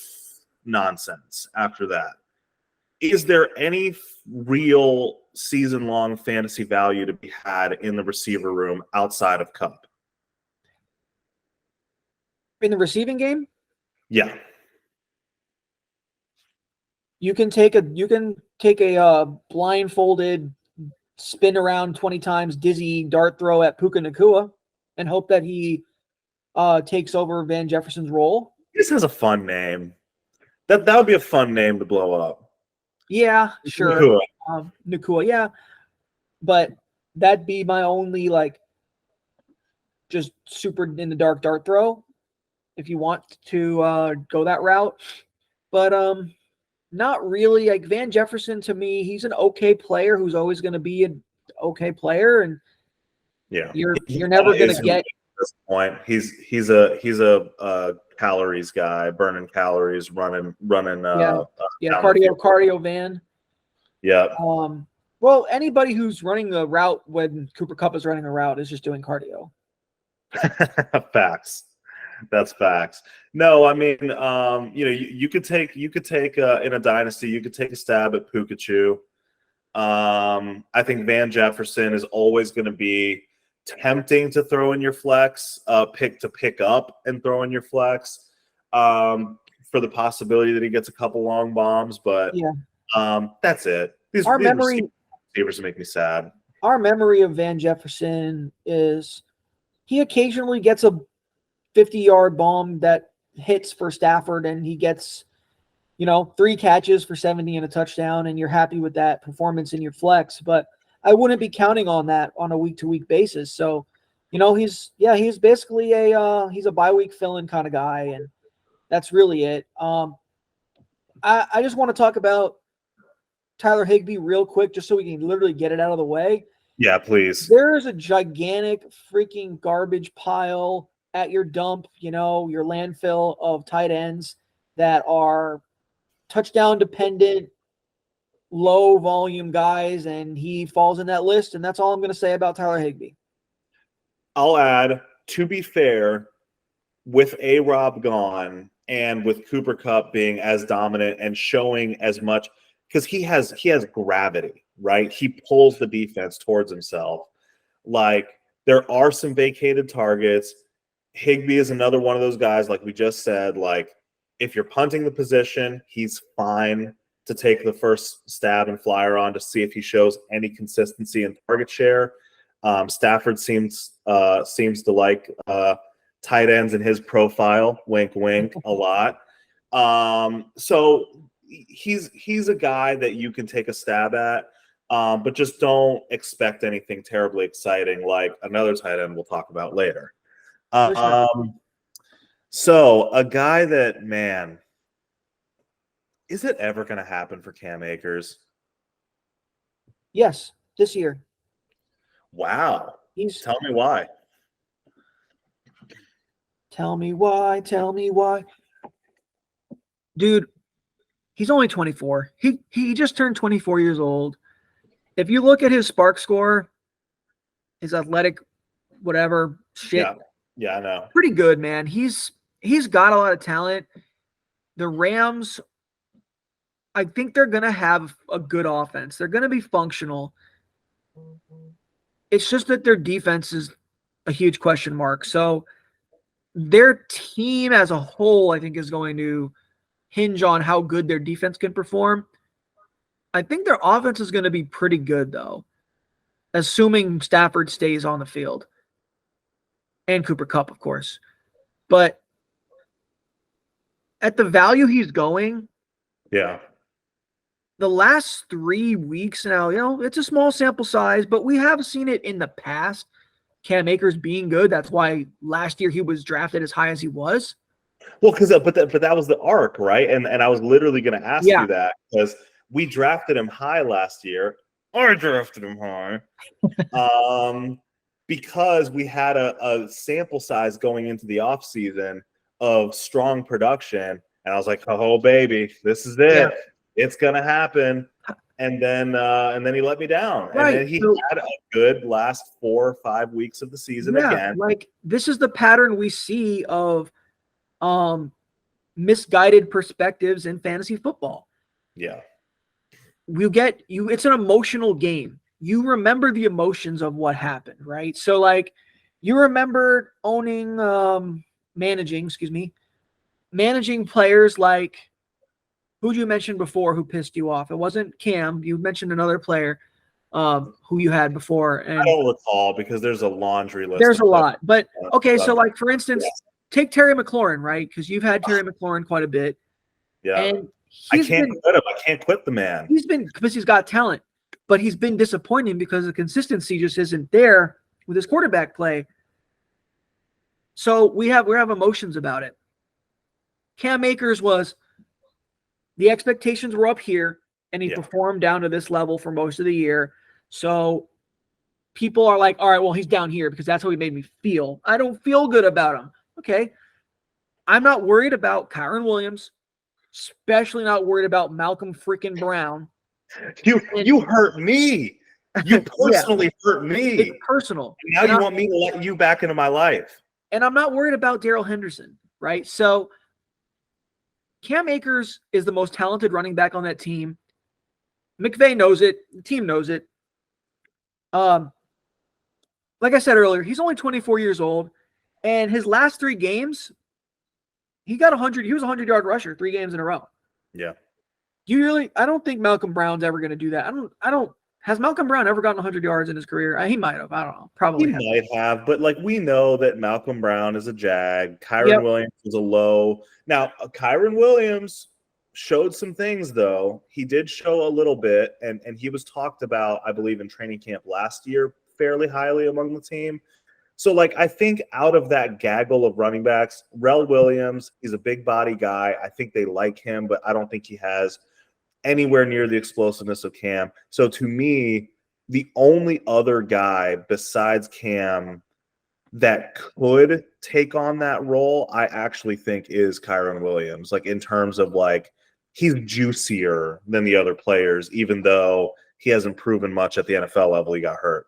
nonsense after that. Is there any real season-long fantasy value to be had in the receiver room outside of Kupp?
In the receiving game?
Yeah.
You can take a blindfolded spin around 20 times dizzy dart throw at Puka Nacua and hope that he takes over Van Jefferson's role.
This has a fun name. That would be a fun name to blow up.
Yeah, sure. Nacua, yeah. But that'd be my only just super in the dark dart throw if you want to go that route. But not really. Like Van Jefferson, to me, he's an okay player who's always going to be an okay player, and you're never going to get.
At this point, he's a calories guy, burning calories, running.
Cardio van.
Yeah.
Well, anybody who's running a route when Cooper Kupp is running a route is just doing cardio.
Facts. That's facts. No, I mean, you could take in a dynasty, you could take a stab at Pikachu. I think Van Jefferson is always going to be tempting to throw in your flex, pick up and throw in your flex, for the possibility that he gets a couple long bombs. But that's it. These receivers make me sad.
Our memory of Van Jefferson is he occasionally gets a 50-yard bomb that hits for Stafford, and he gets, 3 catches for 70 and a touchdown, and you're happy with that performance in your flex. But I wouldn't be counting on that on a week-to-week basis. So, he's basically he's a bye-week fill-in kind of guy, and that's really it. I just want to talk about Tyler Higbee real quick, just so we can literally get it out of the way.
Yeah, please.
There's a gigantic freaking garbage pile at your dump, your landfill of tight ends that are touchdown dependent, low volume guys, and he falls in that list. And that's all I'm going to say about Tyler Higbee.
I'll add, to be fair, with A-Rob gone and with Cooper Kupp being as dominant and showing as much, because he has gravity, right? He pulls the defense towards himself. Like, there are some vacated targets. Higbee is another one of those guys, like we just said, like, if you're punting the position, he's fine to take the first stab and flyer on to see if he shows any consistency in target share. Stafford seems to like tight ends in his profile, wink, wink, a lot. So he's a guy that you can take a stab at, but just don't expect anything terribly exciting like another tight end we'll talk about later. So a guy that, man, is it ever going to happen for Cam Akers?
Yes, this year.
Wow. Tell me why.
Tell me why. Dude, he's only 24. He just turned 24 years old. If you look at his spark score, his athletic whatever shit.
Yeah, I know.
Pretty good, man. He's got a lot of talent. The Rams, I think they're going to have a good offense. They're going to be functional. It's just that their defense is a huge question mark. So their team as a whole, I think, is going to hinge on how good their defense can perform. I think their offense is going to be pretty good, though. assuming Stafford stays on the field. And Cooper Kupp, of course. But at the value he's going,
Yeah.
the last 3 weeks now, it's a small sample size, but we have seen it in the past. Cam Akers being good. That's why last year he was drafted as high as he was.
Well, but that was the arc, right? And I was literally going to ask you that because we drafted him high last year. I drafted him high. Because we had a sample size going into the offseason of strong production. And I was like, oh, baby, this is it. Yeah. It's going to happen. And then he let me down. Right. And then he had a good last 4 or 5 weeks of the season again.
Like, this is the pattern we see of misguided perspectives in fantasy football.
Yeah.
It's an emotional game. You remember the emotions of what happened, right? So, like, you remember managing players like who'd you mention before who pissed you off? It wasn't Cam. You mentioned another player who you had before. And
I don't recall because there's a laundry list.
There's a lot. But, okay, so, like, for instance, take Terry McLaurin, right? Because you've had Terry McLaurin quite a bit.
Yeah.
And
I can't quit him. I can't quit the man.
Because he's got talent. But he's been disappointing because the consistency just isn't there with his quarterback play. So we have emotions about it. Cam Akers the expectations were up here, and he performed down to this level for most of the year. So people are like, all right, well, he's down here because that's how he made me feel. I don't feel good about him. Okay. I'm not worried about Kyren Williams, especially not worried about Malcolm freaking Brown.
You hurt me. You personally hurt me.
It's personal.
And now you want me to let you back into my life.
And I'm not worried about Darrell Henderson, right? So Cam Akers is the most talented running back on that team. McVay knows it. The team knows it. Like I said earlier, he's only 24 years old, and his last 3 games, he got 100. He was a 100-yard rusher 3 games in a row.
Yeah.
I don't think Malcolm Brown's ever going to do that. Has Malcolm Brown ever gotten 100 yards in his career? He might have. I don't know. Probably
might have, but like we know that Malcolm Brown is a jag. Kyren Williams is a low. Now, Kyren Williams showed some things, though. He did show a little bit, and he was talked about, I believe, in training camp last year fairly highly among the team. So, like, I think out of that gaggle of running backs, Rel Williams, he's a big body guy. I think they like him, but I don't think he has anywhere near the explosiveness of Cam. So to me, the only other guy besides Cam that could take on that role, I actually think is Kyren Williams. Like, in terms of, like, he's juicier than the other players, even though he hasn't proven much at the NFL level. He got hurt.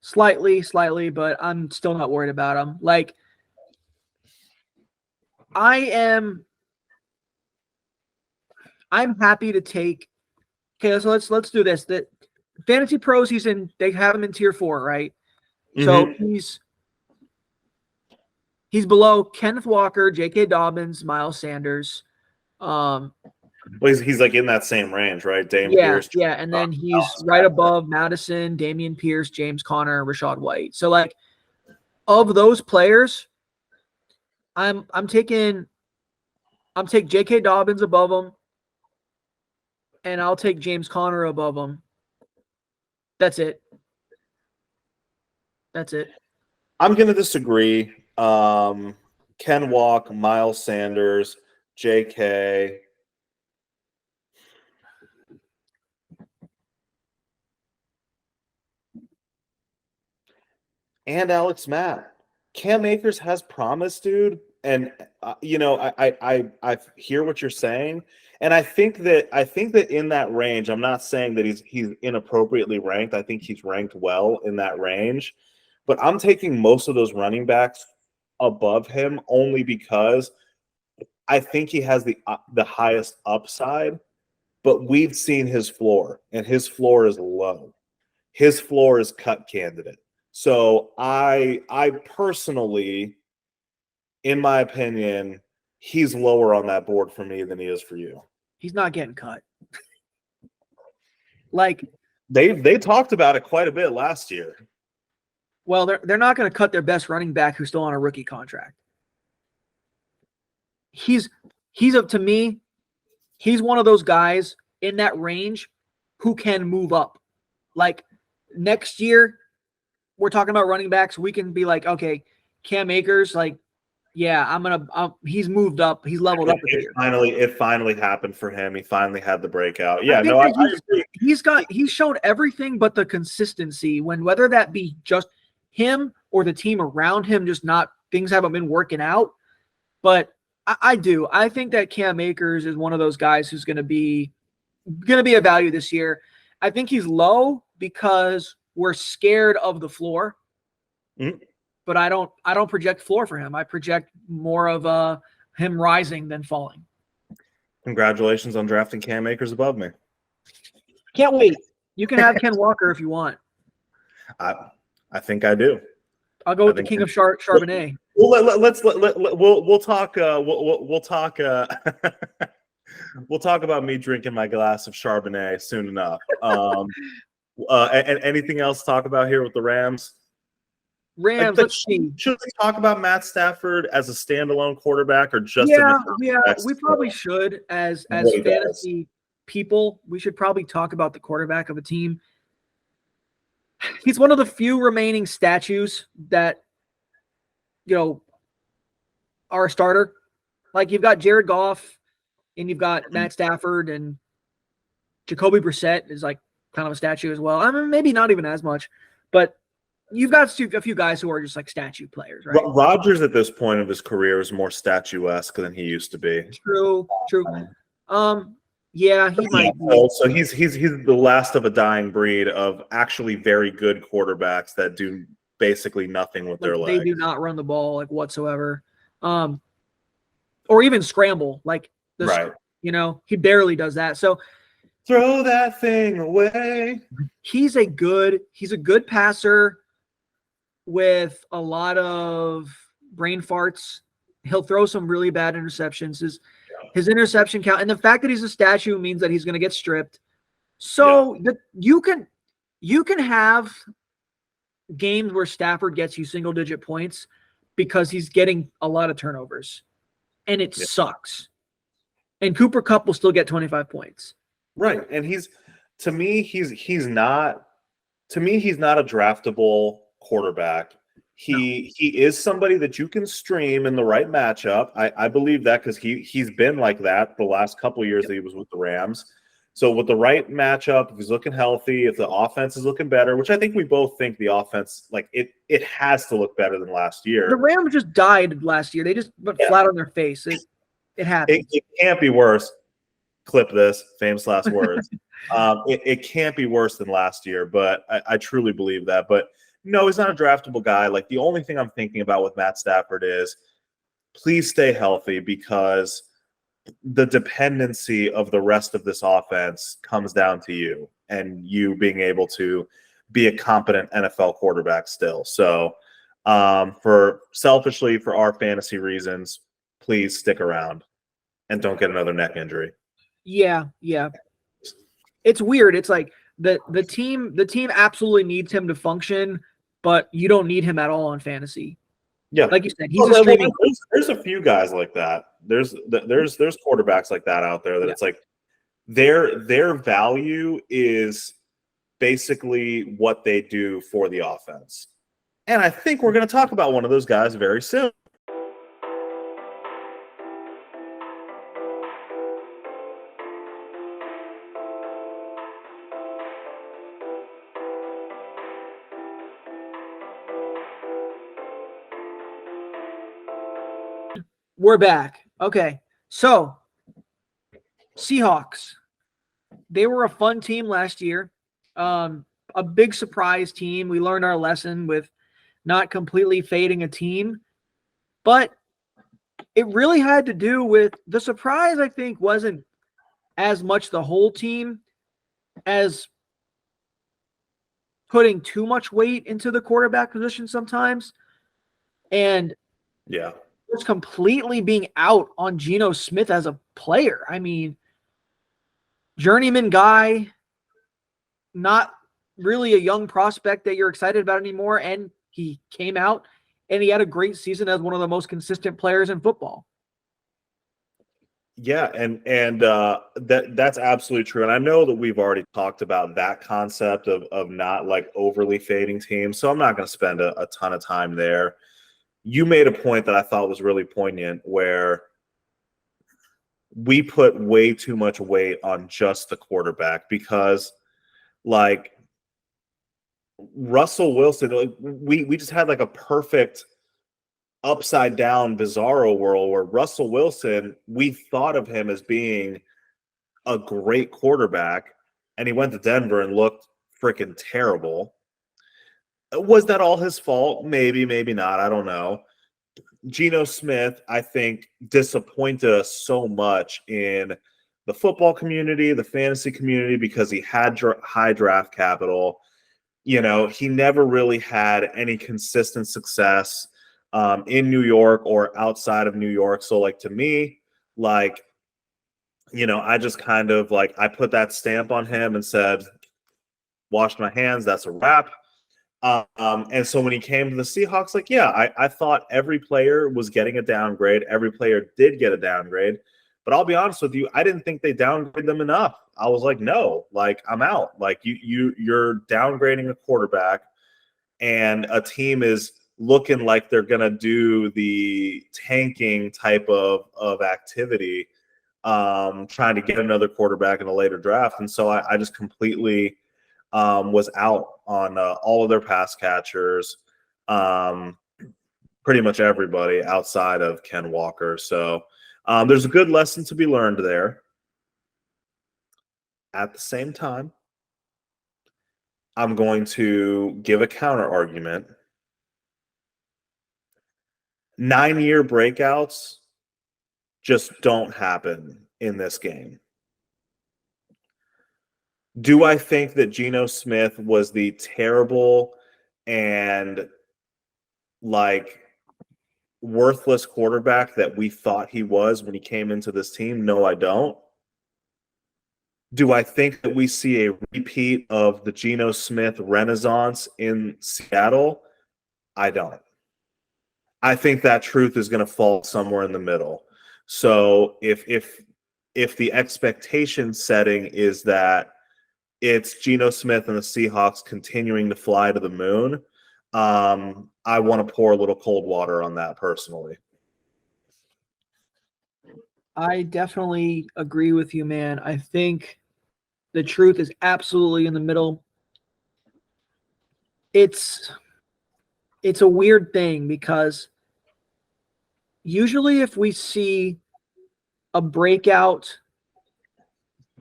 Slightly, but I'm still not worried about him. Like, I'm happy to take. Okay, so let's do this. The Fantasy Pros, they have him in tier 4, right? Mm-hmm. So he's below Kenneth Walker, J.K. Dobbins, Miles Sanders.
Well, he's like in that same range, right? Pierce.
Yeah, and then he's right above Madison, Dameon Pierce, James Conner, Rashad White. So, like, of those players, I'm taking J.K. Dobbins above him, and I'll take James Conner above him. That's it.
I'm going to disagree. Ken Walk, Miles Sanders, J.K. and Alex Matt. Cam Akers has promise, dude. And I hear what you're saying. And I think that in that range, I'm not saying that he's inappropriately ranked. I think he's ranked well in that range. But I'm taking most of those running backs above him only because I think he has the highest upside. But we've seen his floor, and his floor is low. His floor is cut candidate. So I personally, in my opinion, he's lower on that board for me than he is for you.
He's not getting cut. Like,
They talked about it quite a bit last year.
Well, they're not going to cut their best running back who's still on a rookie contract. He's to me, he's one of those guys in that range who can move up. Like next year, we're talking about running backs. We can be like, okay, Cam Akers, like, yeah, he's moved up. He's leveled up.
It finally happened for him. He finally had the breakout.
Yeah, I agree. He's shown everything but the consistency whether that be just him or the team around him, things haven't been working out. But I think that Cam Akers is one of those guys who's going to be a value this year. I think he's low because we're scared of the floor. Mm-hmm. But I don't project floor for him. I project more of him rising than falling.
Congratulations on drafting Cam Akers above me.
Can't wait. You can have Ken Walker if you want.
I think I do.
I'll go with the King of Charbonnet.
We'll talk. We'll talk about me drinking my glass of Charbonnet soon enough. And anything else to talk about here with the Rams?
Let's see.
Should we talk about Matt Stafford as a standalone quarterback or just?
We probably should as fantasy people. We should probably talk about the quarterback of a team. He's one of the few remaining statues that, are a starter. Like you've got Jared Goff and you've got Matt Stafford and Jacoby Brissett is like kind of a statue as well. I mean, maybe not even as much, but you've got a few guys who are just like statue players, right?
Rodgers at this point of his career is more statuesque than he used to be.
True. Yeah, he might be.
So he's the last of a dying breed of actually very good quarterbacks that do basically nothing with their legs.
They do not run the ball like whatsoever, or even scramble. Like
right.
He barely does that. So
throw that thing away.
He's a good passer with a lot of brain farts. He'll throw some really bad interceptions. His interception count and the fact that he's a statue means that he's going to get stripped. So you can have games where Stafford gets you single digit points because he's getting a lot of turnovers and it sucks. And Cooper Kupp will still get 25 points.
Right. And he's not a draftable quarterback. He is somebody that you can stream in the right matchup. I believe that because he's been like that the last couple of years that he was with the Rams. So with the right matchup, if he's looking healthy, if the offense is looking better, which I think we both think the offense, like it has to look better than last year.
The Rams just died last year. They just went flat on their face. It happened.
It can't be worse. Clip this, famous last words. It can't be worse than last year, but I truly believe that. But no, he's not a draftable guy. Like the only thing I'm thinking about with Matt Stafford is please stay healthy because the dependency of the rest of this offense comes down to you and you being able to be a competent NFL quarterback still. So for our fantasy reasons, please stick around and don't get another neck injury.
Yeah. It's weird. It's like the team absolutely needs him to function, but you don't need him at all in fantasy.
Yeah,
like you said, he's a streaming.
There's a few guys like that. There's quarterbacks like that out there that it's like their value is basically what they do for the offense. And I think we're going to talk about one of those guys very soon.
We're back. Okay. So, Seahawks. They were a fun team last year. A big surprise team. We learned our lesson with not completely fading a team. But it really had to do with the surprise, I think, wasn't as much the whole team as putting too much weight into the quarterback position sometimes. And just completely being out on Geno Smith as a player. I mean, journeyman guy, not really a young prospect that you're excited about anymore. And he came out and he had a great season as one of the most consistent players in football.
Yeah, and that's absolutely true. And I know that we've already talked about that concept of not like overly fading teams. So I'm not going to spend a ton of time there. You made a point that I thought was really poignant where we put way too much weight on just the quarterback because like Russell Wilson, like, we just had like a perfect upside down bizarro world where Russell Wilson, we thought of him as being a great quarterback, and he went to Denver and looked freaking terrible. Was that all his fault? Maybe, maybe not. I don't know. Geno Smith, I think, disappointed us so much in the football community, the fantasy community, because he had high draft capital. You know, he never really had any consistent success in New York or outside of New York. So, like, to me, like, you know, I just kind of like, I put that stamp on him and said, washed my hands, that's a wrap. And so when he came to the Seahawks, like, yeah, I thought every player was getting a downgrade. Every player did get a downgrade. But I'll be honest with you, I didn't think they downgraded them enough. I was like, no, like, I'm out. Like, you're downgrading a quarterback, and a team is looking like they're going to do the tanking type of activity, trying to get another quarterback in a later draft. And so I just completely was out on all of their pass catchers, pretty much everybody outside of Ken Walker. So there's a good lesson to be learned there. At the same time, I'm going to give a counter argument. 9-year breakouts just don't happen in this game. Do I think that Geno Smith was the terrible and like worthless quarterback that we thought he was when he came into this team? No, I don't. Do I think that we see a repeat of the Geno Smith renaissance in Seattle? I don't. I think that truth is going to fall somewhere in the middle. So if the expectation setting is that it's Geno Smith and the Seahawks continuing to fly to the moon, I want to pour a little cold water on that personally.
I definitely agree with you, man. I think the truth is absolutely in the middle. It's a weird thing because usually if we see a breakout,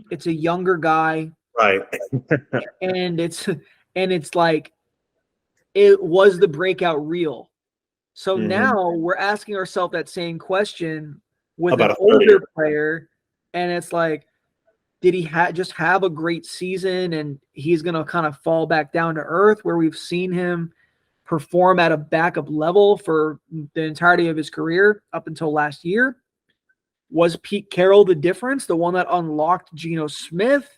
it's a younger guy,
right?
and it's like, it was the breakout real. So now we're asking ourselves that same question with
about
an older player, and it's like, did he just have a great season and he's going to kind of fall back down to earth where we've seen him perform at a backup level for the entirety of his career up until last year? Was Pete Carroll the difference, the one that unlocked Geno Smith,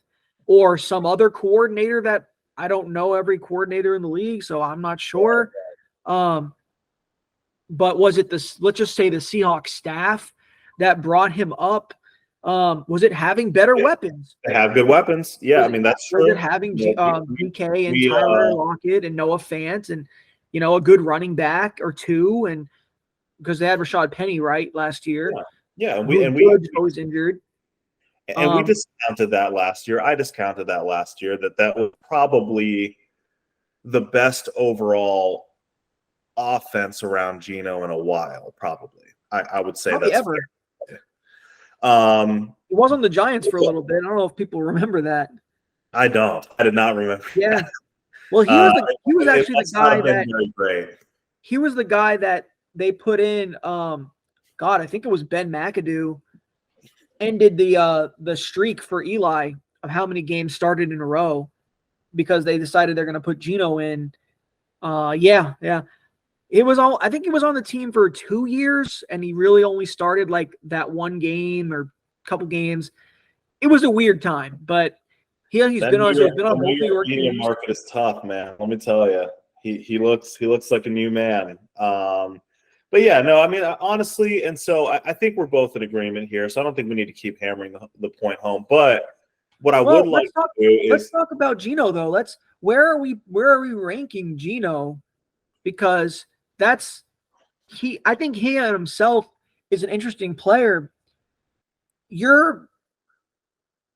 or some other coordinator that I don't know every coordinator in the league, so I'm not sure. But was it let's just say the Seahawks staff that brought him up? Was it having better weapons?
They have good weapons. Yeah, I mean, that's true.
Was it having DK and Tyler Lockett and Noah Fant and, a good running back or two? And because they had Rashad Penny, right, last year.
Yeah, and
we was injured.
And we discounted that last year. I discounted that last year, that was probably the best overall offense around Geno in a while, probably. I would say
probably
that's
ever.
Fair.
It was on the Giants for a little bit. I don't know if people remember that.
I don't. I did not remember.
Yeah.
That.
Well, he was actually the guy that
great.
He was the guy that they put in. I think it was Ben McAdoo ended the streak for Eli of how many games started in a row because they decided they're going to put Geno in. Yeah. I think he was on the team for 2 years, and he really only started like that one game or couple games. It was a weird time, but He's been on
New
both New York
media
teams.
market is tough, man. Let me tell you, he looks like a new man. But yeah, no, I mean, honestly, and so I think we're both in agreement here. So I don't think we need to keep hammering the point home. But what I would like to do is
let's talk about Gino though. Where are we ranking Gino? Because I think he himself is an interesting player.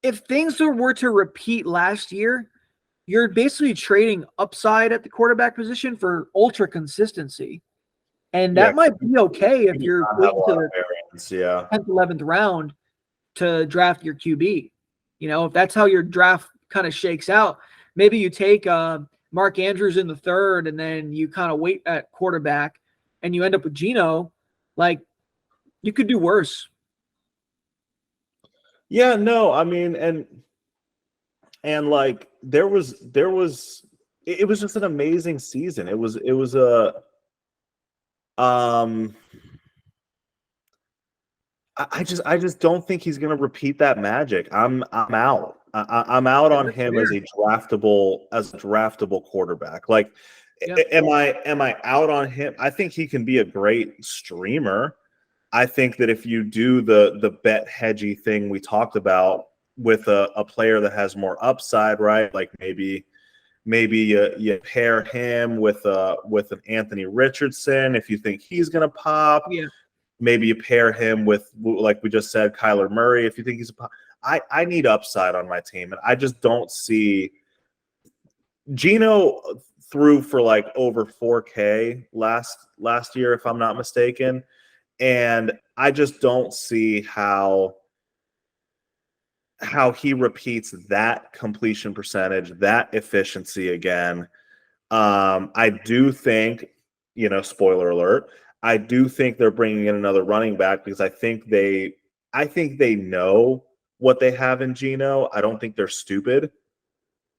If things were to repeat last year, you're basically trading upside at the quarterback position for ultra consistency. And that might be okay if you're waiting to the 10th, 11th round to draft your QB. If that's how your draft kind of shakes out, maybe you take Mark Andrews in the 3rd and then you kind of wait at quarterback and you end up with Gino. Like, you could do worse.
Yeah, no, I mean, and like it was just an amazing season. It was I just don't think he's going to repeat that magic. I'm out. I'm out on him as a draftable quarterback. Like, am I out on him? I think he can be a great streamer. I think that if you do the bet hedgy thing we talked about with a player that has more upside, right? Like maybe you pair him with an Anthony Richardson if you think he's going to pop.
Yeah.
Maybe you pair him with, like we just said, Kyler Murray if you think he's a pop. I need upside on my team, and I just don't see Gino threw for like over 4K last year, if I'm not mistaken. And I just don't see how he repeats that completion percentage, that efficiency again. I do think, spoiler alert, I do think they're bringing in another running back because I think they know what they have in Gino. I don't think they're stupid.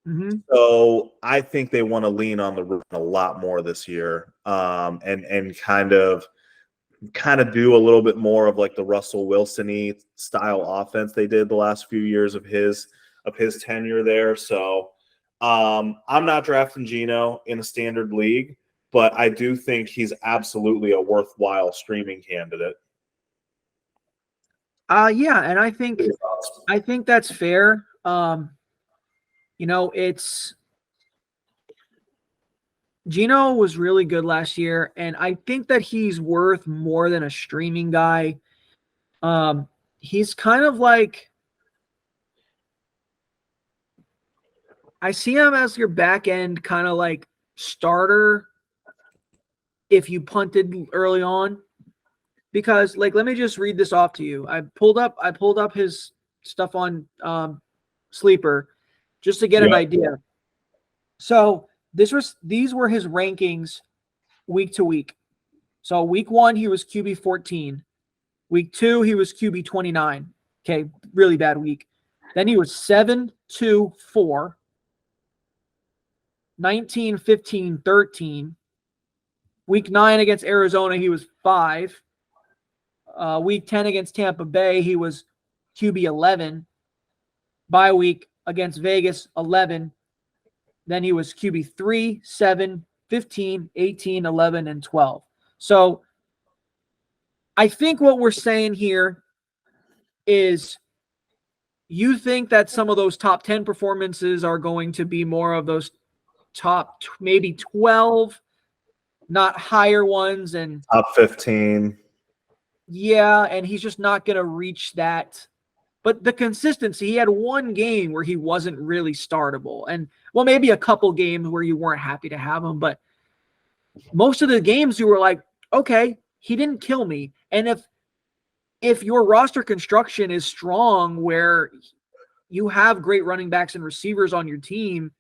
Mm-hmm.
So I think they want to lean on the run a lot more this year, and kind of do a little bit more of like the Russell Wilson-y style offense they did the last few years of his tenure there. So I'm not drafting Gino in a standard league, but I do think he's absolutely a worthwhile streaming candidate.
Yeah, and I think that's fair. Gino was really good last year, and I think that he's worth more than a streaming guy. He's kind of like, I see him as your back end kind of like starter if you punted early on. Because, like, let me just read this off to you. I pulled up his stuff on Sleeper just to get an idea. So these were his rankings week to week. So week 1 he was QB 14. Week 2 he was QB 29. Okay, really bad week. Then he was 7, 2, 4, 19, 15, 13. Week 9 against Arizona he was 5. Week 10 against Tampa Bay, he was QB 11. Bye week against Vegas, 11. Then he was QB 3, 7, 15, 18, 11, and 12. So I think what we're saying here is you think that some of those top 10 performances are going to be more of those top maybe 12, not higher ones, and
top 15.
Yeah, and he's just not going to reach that. But the consistency, he had one game where he wasn't really startable. And, well, maybe a couple games where you weren't happy to have him. But most of the games you were like, okay, he didn't kill me. And if your roster construction is strong where you have great running backs and receivers on your team,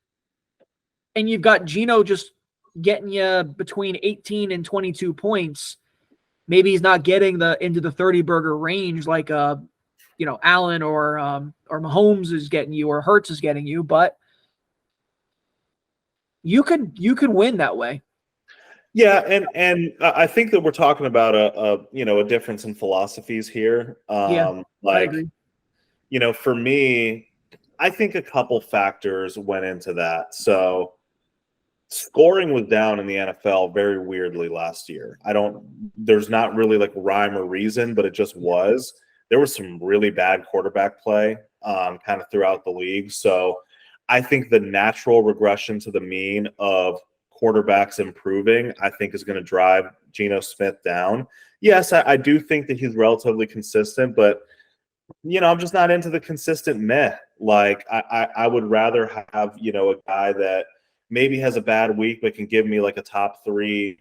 and you've got Gino just getting you between 18 and 22 points, maybe he's not getting into the 30 burger range like Allen or Mahomes is getting you or Hurts is getting you, but you could win that way.
Yeah, and I think that we're talking about a difference in philosophies here.
I agree.
For me, I think a couple factors went into that. So scoring was down in the NFL very weirdly last year. There's not really like rhyme or reason, but it just was. There was some really bad quarterback play kind of throughout the league. So I think the natural regression to the mean of quarterbacks improving, I think is going to drive Geno Smith down. Yes, I do think that he's relatively consistent, but I'm just not into the consistent meh. Like I would rather have, a guy that maybe has a bad week but can give me like a top three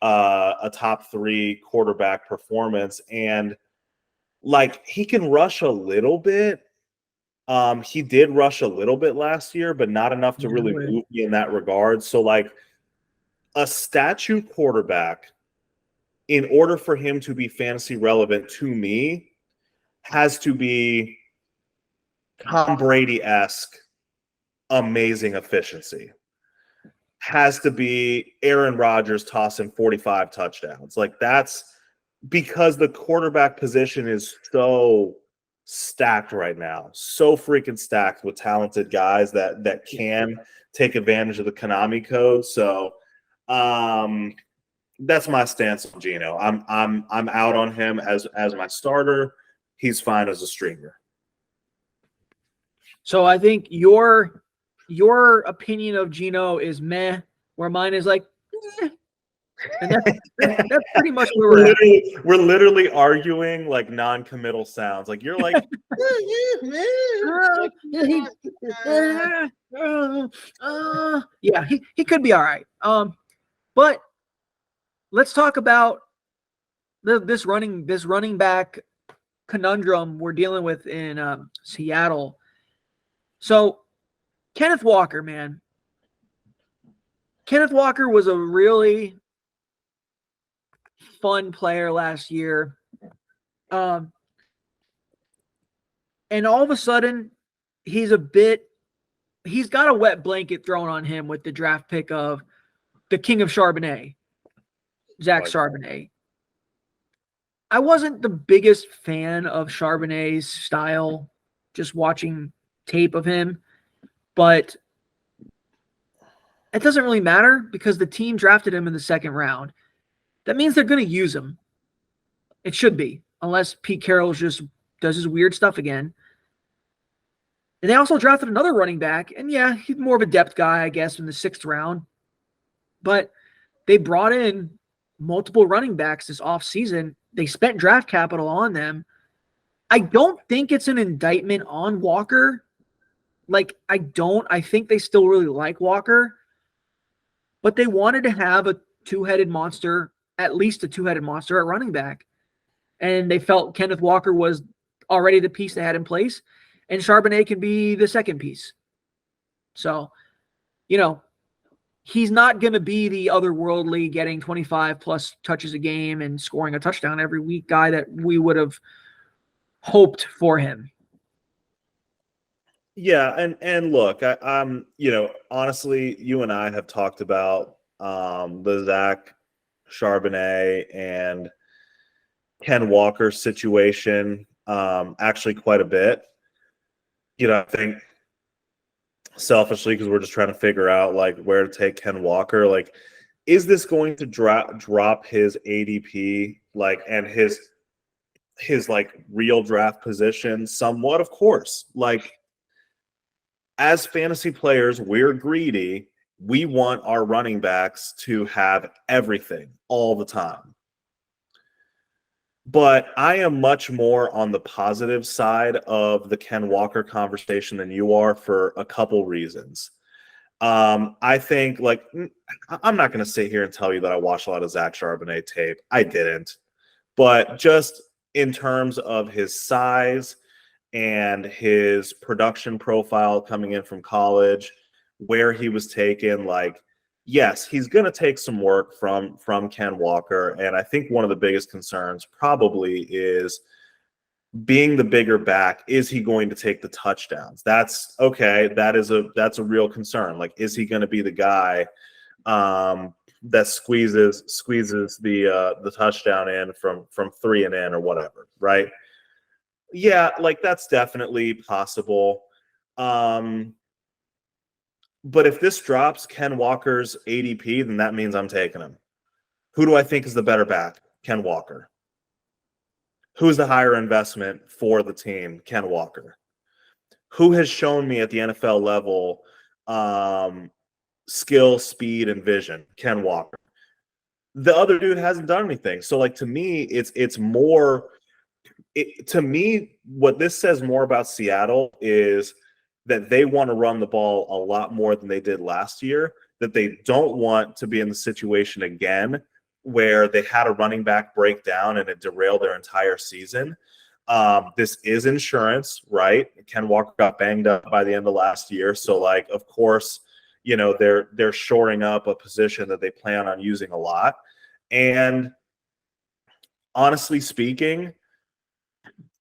quarterback performance. And like he can rush a little bit. He did rush a little bit last year, but not enough to really move me in that regard. So like a statue quarterback, in order for him to be fantasy relevant to me, has to be Tom Brady-esque amazing efficiency. Has to be Aaron Rodgers tossing 45 touchdowns. Like that's because the quarterback position is so stacked right now, so freaking stacked with talented guys that can take advantage of the Konami code. So that's my stance on Geno. I'm out on him as my starter. He's fine as a streamer.
So I think your opinion of Geno is meh, where mine is like, eh. And that's pretty much where we're at.
We're literally arguing like non-committal sounds. Like you're like,
yeah, he could be all right. But let's talk about this running back conundrum we're dealing with in Seattle. So Kenneth Walker, man. Kenneth Walker was a really fun player last year. And all of a sudden, he's got a wet blanket thrown on him with the draft pick of the king of Charbonnet, Zach Charbonnet. I wasn't the biggest fan of Charbonnet's style, just watching tape of him, but it doesn't really matter because the team drafted him in the second round. That means they're going to use him. It should be, unless Pete Carroll just does his weird stuff again. And they also drafted another running back, and yeah, he's more of a depth guy, I guess, in the 6th round. But they brought in multiple running backs this offseason. They spent draft capital on them. I don't think it's an indictment on Walker. Like, I think they still really like Walker. But they wanted to have a two-headed monster, at least a two-headed monster at running back. And they felt Kenneth Walker was already the piece they had in place, and Charbonnet can be the second piece. So, he's not going to be the otherworldly getting 25 plus touches a game and scoring a touchdown every week guy that we would have hoped for him.
Yeah, and look, I'm honestly, you and I have talked about the Zach Charbonnet and Ken Walker situation actually quite a bit. I think selfishly, because we're just trying to figure out like where to take Ken Walker. Like, is this going to drop his ADP like and his like real draft position somewhat? Of course. Like, as fantasy players, we're greedy. We want our running backs to have everything all the time. But I am much more on the positive side of the Ken Walker conversation than you are for a couple reasons. I think, like, I'm not going to sit here and tell you that I watched a lot of Zach Charbonnet tape. I didn't. But just in terms of his size and his production profile coming in from college, where he was taken, like, yes, he's going to take some work from Ken Walker. And I think one of the biggest concerns probably is being the bigger back. Is he going to take the touchdowns? That's okay. That's a real concern. Like, is he going to be the guy that squeezes the touchdown in from 3 and in or whatever, right? Yeah, like that's definitely possible. But if this drops Ken Walker's ADP, then that means I'm taking him. Who do I think is the better back? Ken Walker. Who's the higher investment for the team? Ken Walker. Who has shown me at the NFL level skill, speed, and vision? Ken Walker. The other dude hasn't done anything. So, like, to me, it's more to me, what this says more about Seattle is that they want to run the ball a lot more than they did last year, that they don't want to be in the situation again where they had a running back break down and it derailed their entire season. This is insurance, right? Ken Walker got banged up by the end of last year. So, like, of course, you know, they're shoring up a position that they plan on using a lot. And honestly speaking,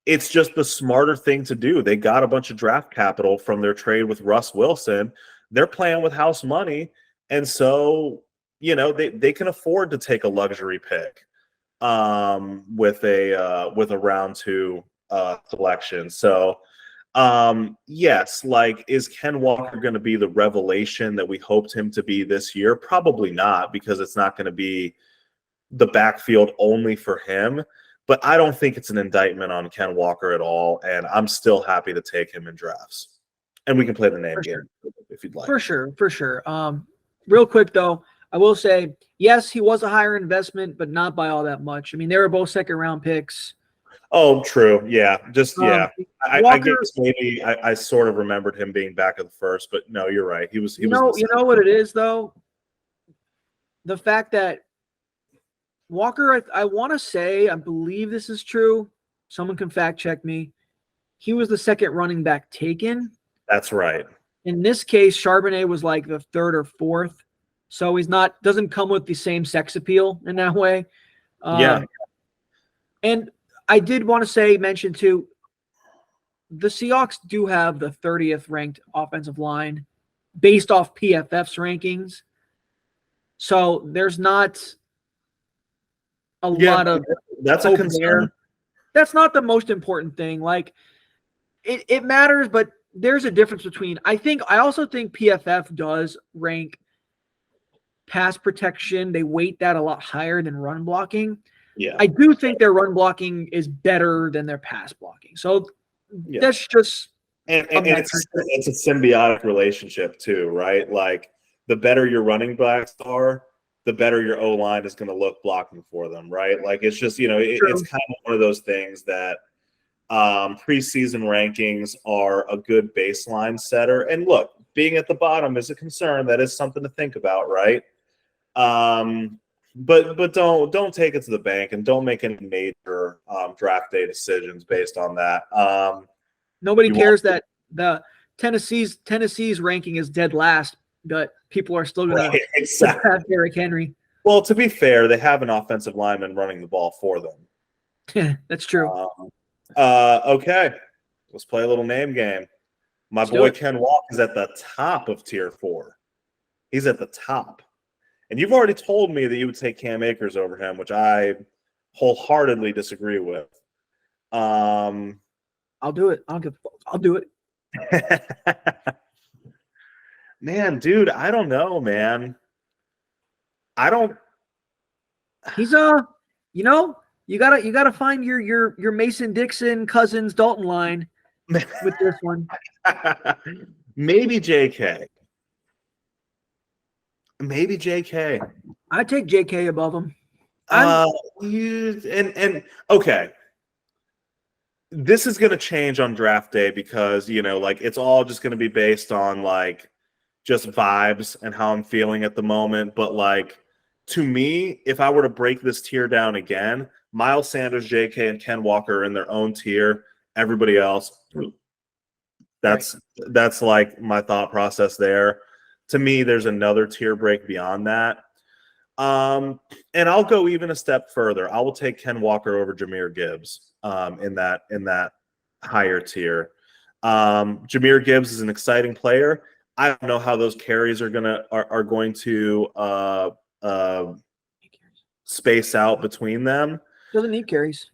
it's just the smarter thing to do. They got a bunch of draft capital from their trade with Russ Wilson. They're playing with house money. And so, you know, they can afford to take a luxury pick with a round 2 selection. So, yes, like, is Ken Walker going to be the revelation that we hoped him to be this year? Probably not, because it's not going to be the backfield only for him. But I don't think it's an indictment on Ken Walker at all, and I'm still happy to take him in drafts. And we can play the name game if you'd like.
For sure. Real quick, though, I will say, yes, he was a higher investment, but not by all that much. I mean, they were both second-round picks.
Oh, true. Yeah. Just, yeah.
Walker,
I guess maybe I sort of remembered him being back of the first, but no, you're right. He was.
You know what it is, though? The fact that Walker, I want to say, I believe this is true. Someone can fact check me. He was the second running back taken.
That's right.
In this case, Charbonnet was like the third or fourth. So he's doesn't come with the same sex appeal in that way.
Yeah.
And I did want to mention too, the Seahawks do have the 30th ranked offensive line based off PFF's rankings. So there's not a lot of
that's a concern.
There. That's not the most important thing. Like, it matters, but there's a difference between. I also think PFF does rank pass protection. They weight that a lot higher than run blocking.
Yeah,
I do think their run blocking is better than their pass blocking. So that's just
and it's a symbiotic relationship too, right? Like, the better your running backs are, the better your O-line is going to look blocking for them, right? Like, it's just, you know, it's kind of one of those things that preseason rankings are a good baseline setter. And look, being at the bottom is a concern. That is something to think about, right? But don't take it to the bank, and don't make any major draft day decisions based on that.
Nobody cares that the Tennessee's ranking is dead last, but people are still going to have Derrick Henry.
Well, to be fair, they have an offensive lineman running the ball for them.
That's true.
Okay, let's play a little name game. My boy Ken Walker is at the top of tier 4. He's at the top. And you've already told me that you would take Cam Akers over him, which I wholeheartedly disagree with.
I'll do it. I'll do it.
Man, dude, I don't know, man.
He's you gotta find your Mason Dixon Cousins Dalton line with this one.
Maybe JK. Maybe JK.
I'd take JK above him.
Okay. This is going to change on draft day because, you know, like, it's all just going to be based on, like, just vibes and how I'm feeling at the moment. But, like, to me, if I were to break this tier down again, Miles Sanders, JK, and Ken Walker are in their own tier. Everybody else, that's like my thought process there. To me, there's another tier break beyond that. And I'll go even a step further. I will take Ken Walker over Jahmyr Gibbs in that higher tier. Jahmyr Gibbs is an exciting player. I don't know how those carries are going to space out between them.
Doesn't need carries.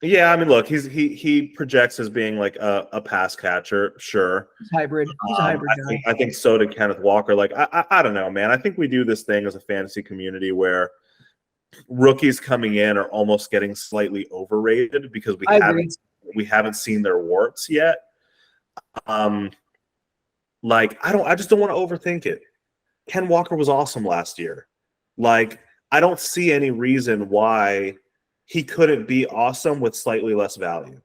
Yeah, I mean, look, he projects as being like a pass catcher, sure.
He's hybrid. He's a hybrid guy.
I think so did Kenneth Walker. Like, I don't know, man. I think we do this thing as a fantasy community where rookies coming in are almost getting slightly overrated because we haven't seen their warts yet. Like, I just don't want to overthink it. Ken Walker was awesome last year. Like, I don't see any reason why he couldn't be awesome with slightly less value.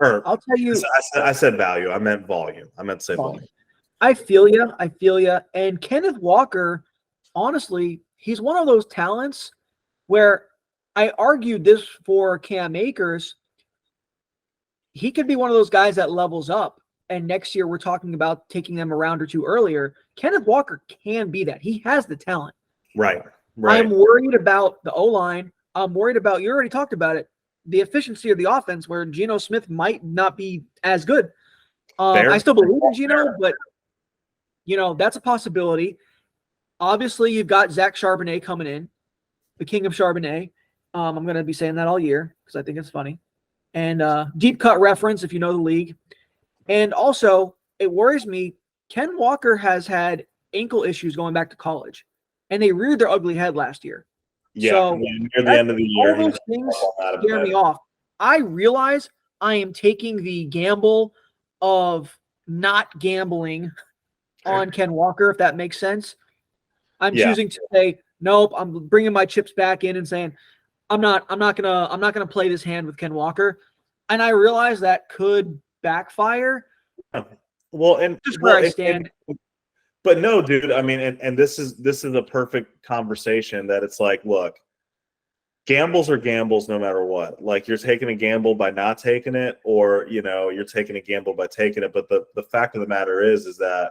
Or
I'll tell you,
I said value. I meant volume. I meant to say volume.
I feel you. I feel you. And Kenneth Walker, honestly, he's one of those talents where I argued this for Cam Akers. He could be one of those guys that levels up. And next year we're talking about taking them a round or two earlier. Kenneth Walker can be that. He has the talent.
Right.
I'm worried about the O-line. I'm worried about, you already talked about it, the efficiency of the offense where Geno Smith might not be as good. I still believe in Geno, but, that's a possibility. Obviously, you've got Zach Charbonnet coming in, the king of Charbonnet. I'm going to be saying that all year because I think it's funny. And deep cut reference if you know the league. And also, it worries me, Ken Walker has had ankle issues going back to college, and they reared their ugly head last year.
Yeah,
so
near the end of the year,
all those things scare me off. I realize I am taking the gamble of not gambling on Ken Walker, if that makes sense. I'm choosing to say, nope, I'm bringing my chips back in and saying, I'm not gonna play this hand with Ken Walker. And I realize that could backfire.
Well, and
just where I stand.
But no, dude, I mean, and this is a perfect conversation that it's like, look, gambles are gambles no matter what. Like, you're taking a gamble by not taking it, or, you're taking a gamble by taking it. But the fact of the matter is that,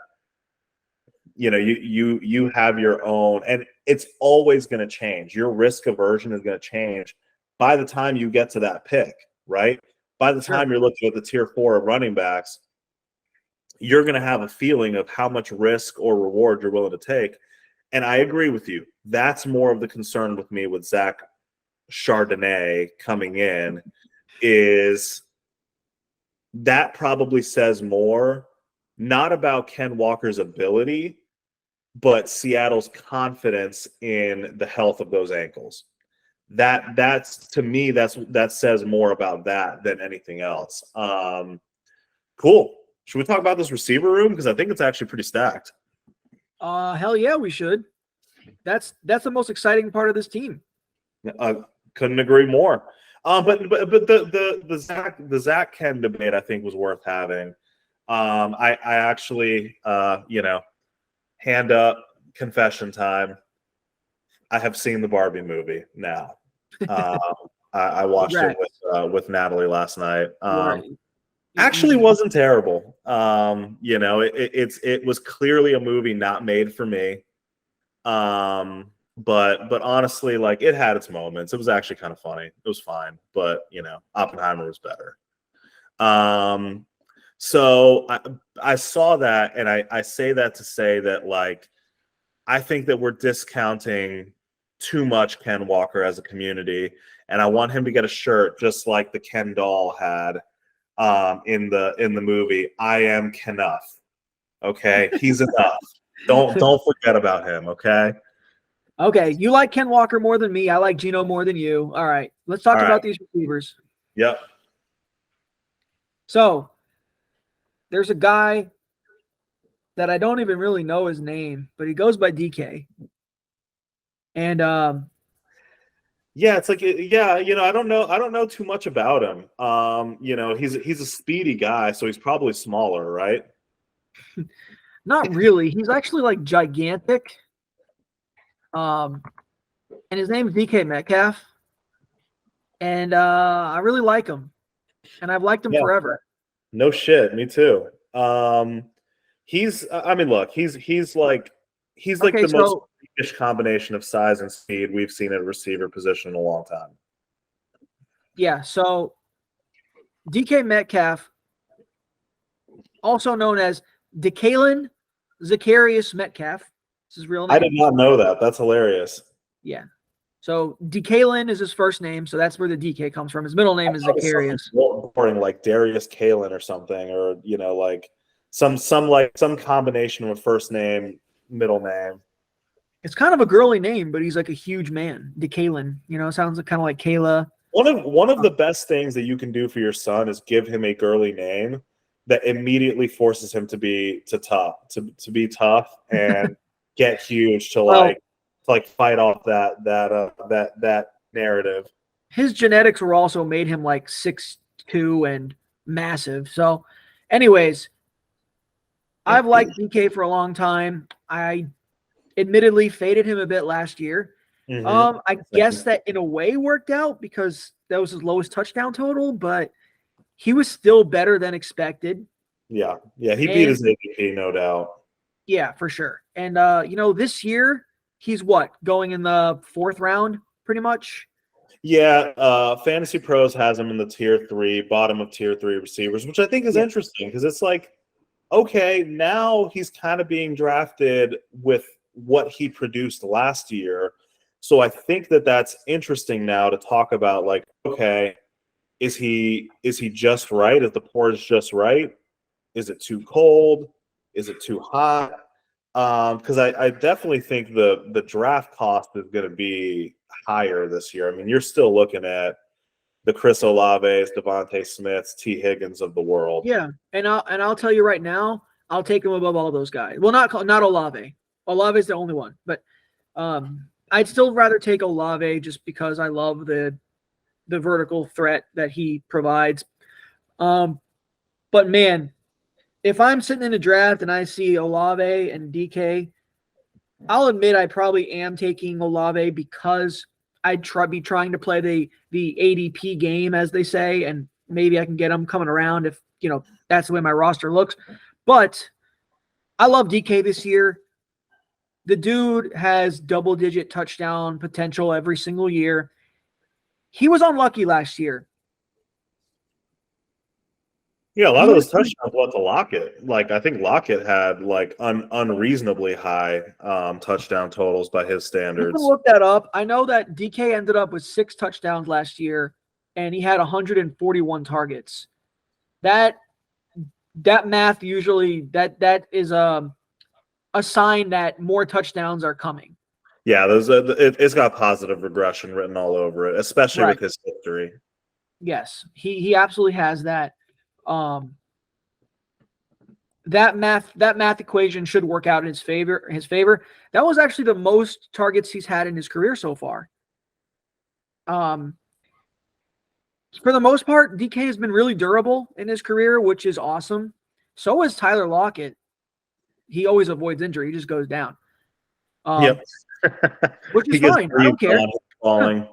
you have your own, and it's always going to change. Your risk aversion is going to change by the time you get to that pick, right? By the time you're looking at the tier 4 of running backs, you're going to have a feeling of how much risk or reward you're willing to take. And I agree with you. That's more of the concern with me with Zach Charbonnet coming in, is that probably says more, not about Ken Walker's ability, but Seattle's confidence in the health of those ankles. That's to me, that says more about that than anything else. Cool. Should we talk about this receiver room? Because I think it's actually pretty stacked.
Hell yeah, we should. That's the most exciting part of this team.
Couldn't agree more. But the Zach Ken debate I think was worth having. I actually hand up, confession time. I have seen the Barbie movie now. I watched it with Natalie last night. Actually wasn't terrible. It was clearly a movie not made for me. But honestly, like, it had its moments. It was actually kind of funny. It was fine, but Oppenheimer was better. So I saw that, and I say that to say that, like, I think that we're discounting too much Ken Walker as a community, and I want him to get a shirt just like the Ken doll had in the movie. I am Kenuff. Okay, he's enough. Don't forget about him. Okay.
Okay, you like Ken Walker more than me. I like Geno more than you. All right, let's talk about these receivers.
Yep.
So there's a guy that I don't even really know his name, but he goes by DK. And
it's like, I don't know too much about him. He's a speedy guy, so he's probably smaller, right?
Not really. He's actually like gigantic. And his name is DK Metcalf. And I really like him. And I've liked him forever.
No shit, me too. He's like the most combination of size and speed we've seen at a receiver position in a long time.
Yeah, so DK Metcalf, also known as DeKalin Zacharias Metcalf. This is his real name.
I did not know that. That's hilarious.
Yeah. So DeKalin is his first name, so that's where the DK comes from. His middle name is Zacharias.
Boring, like Darius Kalen or something, or like some combination of a first name, middle name.
It's kind of a girly name, but he's like a huge man. DeKalin, sounds kind of like Kayla.
One of the best things that you can do for your son is give him a girly name that immediately forces him to be tough and get huge to fight off that narrative.
His genetics were also made him like 6'2" and massive. So, anyways, I've liked DK for a long time. I admittedly faded him a bit last year.
Mm-hmm.
I guess that in a way worked out because that was his lowest touchdown total, but he was still better than expected.
Yeah, he beat his ADP, no doubt.
Yeah, for sure. And this year he's going in the 4th round, pretty much.
Yeah, Fantasy Pros has him in the tier 3, bottom of tier 3 receivers, which I think is interesting because it's like, okay, now he's kind of being drafted with what he produced last year. So I think that that's interesting now to talk about, like, okay, is he just right? Is the porridge just right? Is it too cold? Is it too hot? Because I definitely think the draft cost is going to be higher this year. I mean, you're still looking at the Chris Olaves, Devontae Smiths, T. Higgins of the world.
Yeah, and I'll tell you right now, I'll take him above all those guys. Well, not Olave. Olave is the only one, but I'd still rather take Olave just because I love the vertical threat that he provides. But man, if I'm sitting in a draft and I see Olave and DK, I'll admit I probably am taking Olave because I'd be trying to play the ADP game, as they say, and maybe I can get him coming around if that's the way my roster looks. But I love DK this year. The dude has double-digit touchdown potential every single year. He was unlucky last year.
Yeah, a lot of those touchdowns went to Lockett. Like, I think Lockett had like unreasonably high touchdown totals by his standards.
You can look that up. I know that DK ended up with 6 touchdowns last year, and he had 141 targets. That math usually that is a sign that more touchdowns are coming.
Yeah, it's got positive regression written all over it, especially with his history.
Yes, he absolutely has that. That math equation should work out in his favor. That was actually the most targets he's had in his career so far. For the most part, DK has been really durable in his career, which is awesome. So is Tyler Lockett. He always avoids injury. He just goes down.
Yep.
Which is fine. I don't care.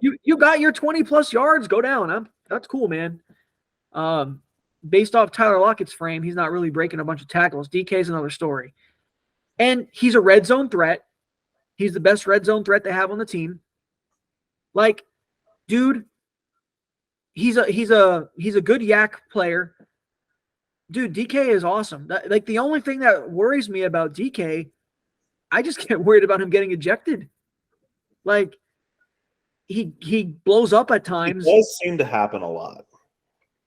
You got your 20-plus yards. Go down. That's cool, man. Based off Tyler Lockett's frame, he's not really breaking a bunch of tackles. DK is another story. And he's a red zone threat. He's the best red zone threat they have on the team. Like, dude, he's a good yak player. Dude, DK is awesome. The only thing that worries me about DK, I just get worried about him getting ejected. Like, he blows up at times.
It does seem to happen a lot.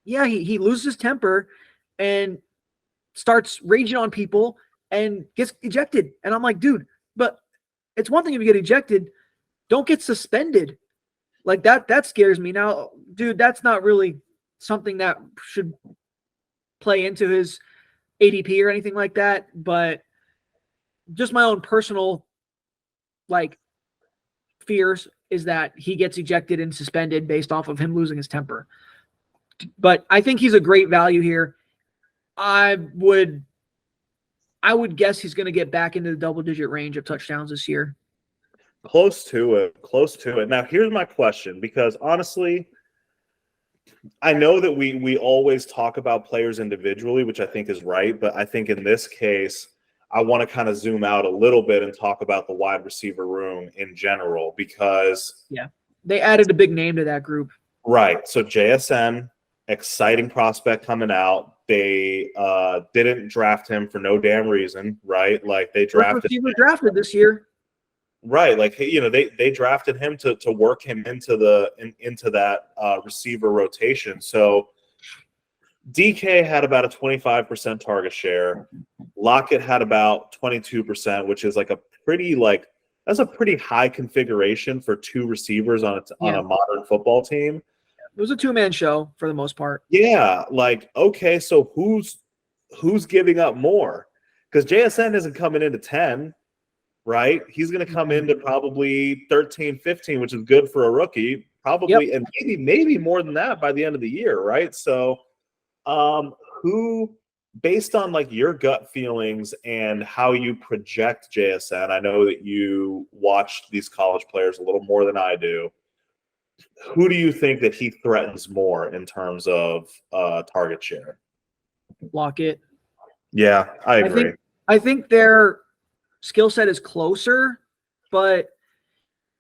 Yeah, he loses temper and starts raging on people and gets ejected. And I'm like, dude, but it's one thing if you get ejected, don't get suspended. Like that scares me. Now, dude, that's not really something that should play into his ADP or anything like that, but just my own personal fears is that he gets ejected and suspended based off of him losing his temper. But I think he's a great value here. I would guess he's going to get back into the double-digit range of touchdowns this year.
Close to it. Now, here's my question, because honestly, I know that we always talk about players individually, which I think is right, but I think in this case, I want to kind of zoom out a little bit and talk about the wide receiver room in general, because
they added a big name to that group.
Right. So JSN, exciting prospect coming out. They didn't draft him for no damn reason, right? Like they drafted
receiver drafted this year.
Right, like they drafted him to work him into that receiver rotation. So DK had about a 25% target share. Lockett had about 22%, which is like a pretty that's a pretty high configuration for two receivers on a modern football team.
It was a two-man show for the most part.
Yeah, like okay, so who's giving up more? Because JSN isn't coming into 10. Right? He's going to come into probably 13, 15, which is good for a rookie, probably, and maybe more than that by the end of the year, right? So, who, based on like your gut feelings and how you project JSN, I know that you watch these college players a little more than I do. Who do you think that he threatens more in terms of target share?
Lockett.
Yeah, I agree.
I think their skill set is closer, but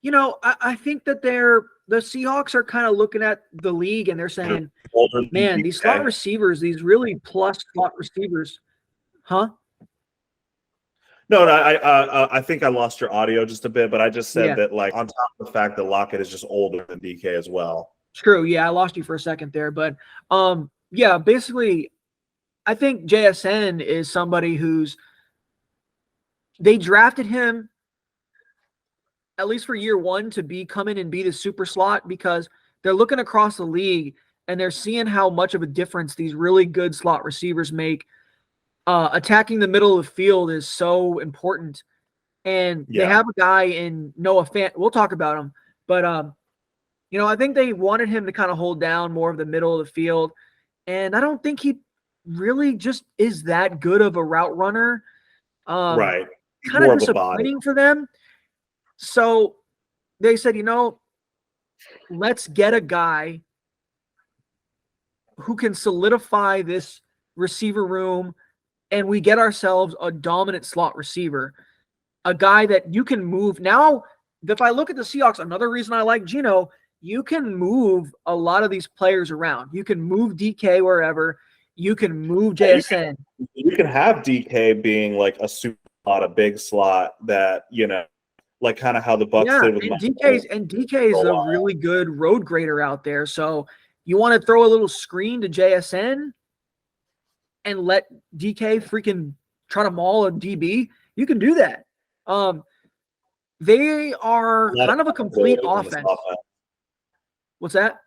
I think that the Seahawks are kind of looking at the league and they're saying, man, these slot receivers, these really plus slot receivers, huh?
No, I think I lost your audio just a bit, but I just said that, like, on top of the fact that Lockett is just older than DK as well.
True, yeah, I lost you for a second there, but basically, I think JSN is somebody they drafted him at least for year one to come in and be the super slot because they're looking across the league and they're seeing how much of a difference these really good slot receivers make. Attacking the middle of the field is so important. And they have a guy in Noah Fant. We'll talk about him. But, I think they wanted him to kind of hold down more of the middle of the field. And I don't think he really just is that good of a route runner.
Right.
Kind of disappointing for them. So they said, let's get a guy who can solidify this receiver room, and we get ourselves a dominant slot receiver, a guy that you can move. Now, if I look at the Seahawks, another reason I like Geno, you can move a lot of these players around. You can move DK wherever. You can move JSN.
You can have DK being like a super slot, a big slot that, like kind of how the Bucs did with
DK is a really good road grader out there. So you want to throw a little screen to JSN and let DK freaking try to maul a DB? You can do that. They are kind of a complete offense. What's that?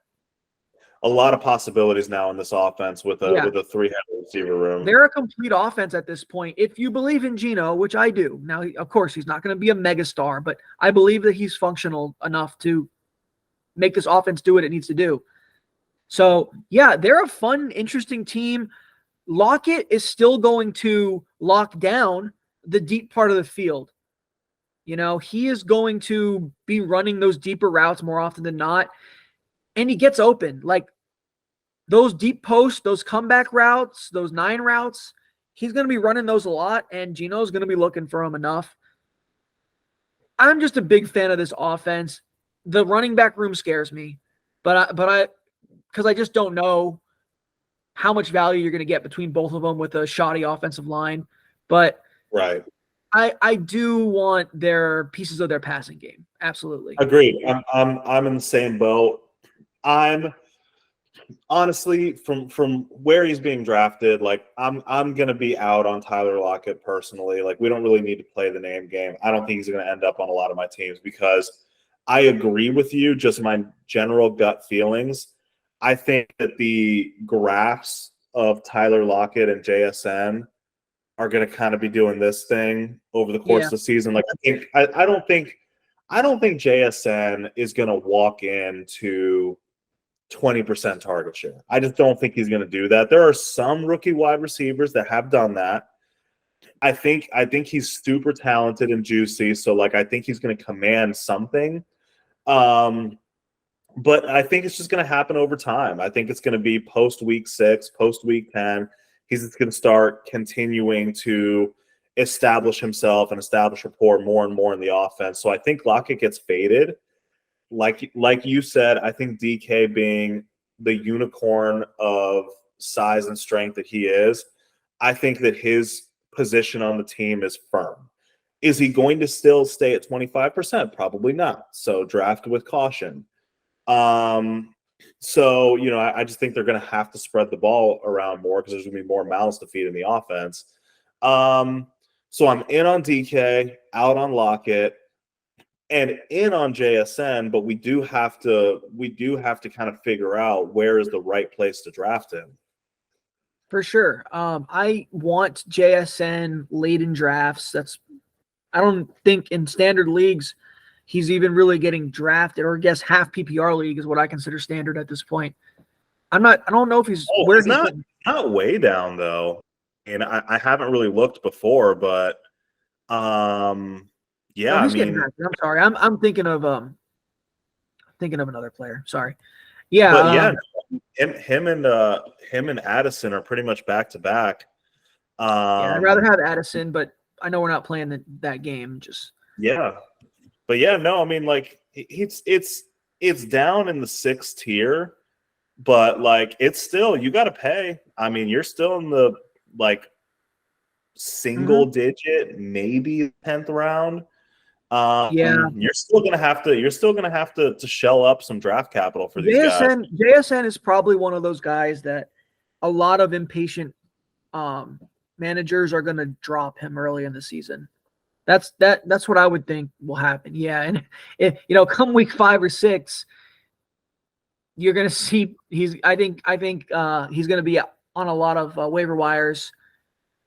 A lot of possibilities now in this offense with a three-headed receiver room.
They're a complete offense at this point. If you believe in Geno, which I do. Now, of course, he's not going to be a megastar, but I believe that he's functional enough to make this offense do what it needs to do. So, yeah, they're a fun, interesting team. Lockett is still going to lock down the deep part of the field. He is going to be running those deeper routes more often than not. And he gets open. Like those deep posts, those comeback routes, those 9 routes, he's going to be running those a lot, and Geno's going to be looking for him enough. I'm just a big fan of this offense. The running back room scares me, because I just don't know how much value you're going to get between both of them with a shoddy offensive line. But
right.
I do want their pieces of their passing game. Absolutely.
Agreed. I'm in the same boat. I'm honestly from where he's being drafted, like I'm gonna be out on Tyler Lockett personally. Like we don't really need to play the name game. I don't think he's gonna end up on a lot of my teams because I agree with you, just my general gut feelings. I think that the graphs of Tyler Lockett and JSN are going to kind of be doing this thing over the course of the season. Like I don't think JSN is going to walk into 20% target share. I just don't think he's going to do that. There are some rookie wide receivers that have done that. I think he's super talented and juicy. So like I think he's going to command something. But I think it's just going to happen over time. I think it's going to be post week 6, post week 10. He's just going to start continuing to establish himself and establish rapport more and more in the offense. So I think Lockett gets faded. Like you said, I think DK being the unicorn of size and strength that he is, I think that his position on the team is firm. Is he going to still stay at 25%? Probably not. So draft with caution. So, I just think they're going to have to spread the ball around more because there's going to be more mouths to feed in the offense. So I'm in on DK, out on Lockett, and in on JSN, but we do have to kind of figure out where is the right place to draft him.
For sure. I want JSN late in drafts. I don't think in standard leagues he's even really getting drafted, or I guess half PPR league is what I consider standard at this point. I don't know if he's
he's not way down though. And I haven't really looked before, but yeah,
he's getting drafted. I'm sorry. I'm thinking of another player. Sorry. Yeah.
But yeah, him and Addison are pretty much back to back.
Yeah, I'd rather have Addison, but I know we're not playing that game. Just
but yeah, no, I mean, like it's down in the 6th tier, but like it's still, you got to pay. I mean, you're still in the like single digit, maybe 10th round. You're still gonna have to shell up some draft capital for these guys.
JSN is probably one of those guys that a lot of impatient managers are gonna drop him early in the season. That's what I would think will happen. Yeah, and if come week 5 or 6, you're gonna see I think he's gonna be on a lot of waiver wires.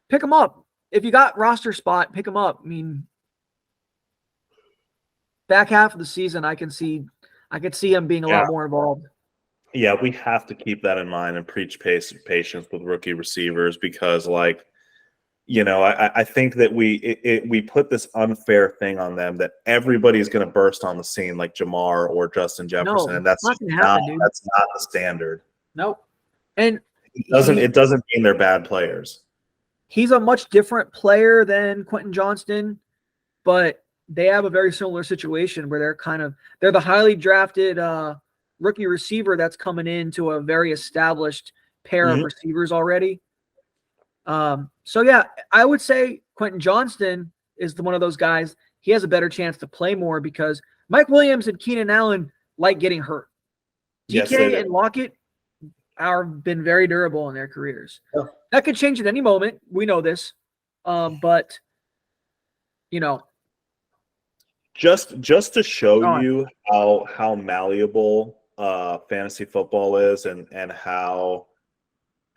Pick him up if you got roster spot. Pick him up. I mean, back half of the season, I could see him being a lot more involved.
Yeah, we have to keep that in mind and preach patience with rookie receivers because, like, I think that we put this unfair thing on them that everybody's going to burst on the scene like Jamar or Justin Jefferson, and that's not the standard.
Nope. And
it doesn't mean they're bad players.
He's a much different player than Quentin Johnston, but they have a very similar situation where they're the highly drafted rookie receiver that's coming into a very established pair of receivers already. So yeah, I would say Quentin Johnston is one of those guys. He has a better chance to play more because Mike Williams and Keenan Allen like getting hurt. DK and Lockett have been very durable in their careers.
Yeah.
That could change at any moment. We know this. But
just to show you how malleable fantasy football is and how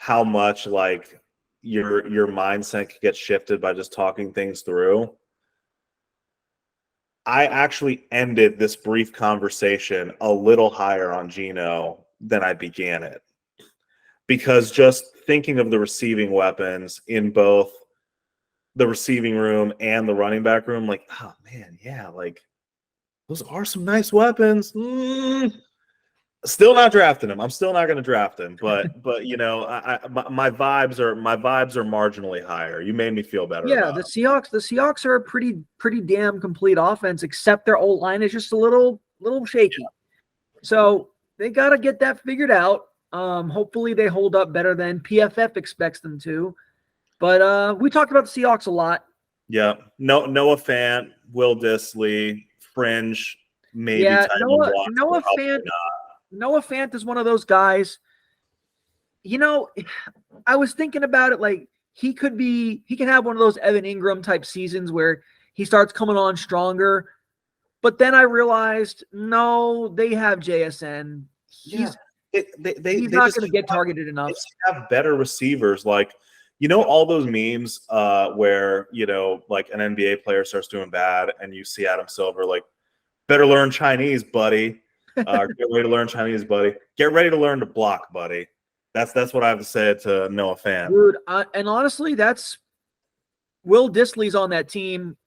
much like your mindset can get shifted by just talking things through. I actually ended this brief conversation a little higher on Geno than I began it, because just thinking of the receiving weapons in both the receiving room and the running back room, like, oh man, yeah, like those are some nice weapons. Still not drafting him. I'm still not going to draft him, but my vibes are marginally higher. You made me feel better.
Yeah, the Seahawks are a pretty damn complete offense, except their old line is just a little shaky. Yeah. So they got to get that figured out. Hopefully they hold up better than PFF expects them to. But we talked about the Seahawks a lot.
Yeah, Noah Fant, Will Dissly, fringe, maybe.
Yeah, Noah Fant is one of those guys. I was thinking about it, like he can have one of those Evan Ingram type seasons where he starts coming on stronger. But then I realized, no, they have JSN. He's not going to get targeted enough.
They have better receivers, like. All those memes where, like an NBA player starts doing bad and you see Adam Silver, like, better learn Chinese, buddy. Get ready to learn Chinese, buddy. Get ready to learn to block, buddy. That's what I have to say to Noah Fant.
Dude, and honestly, that's Will Dissly's on that team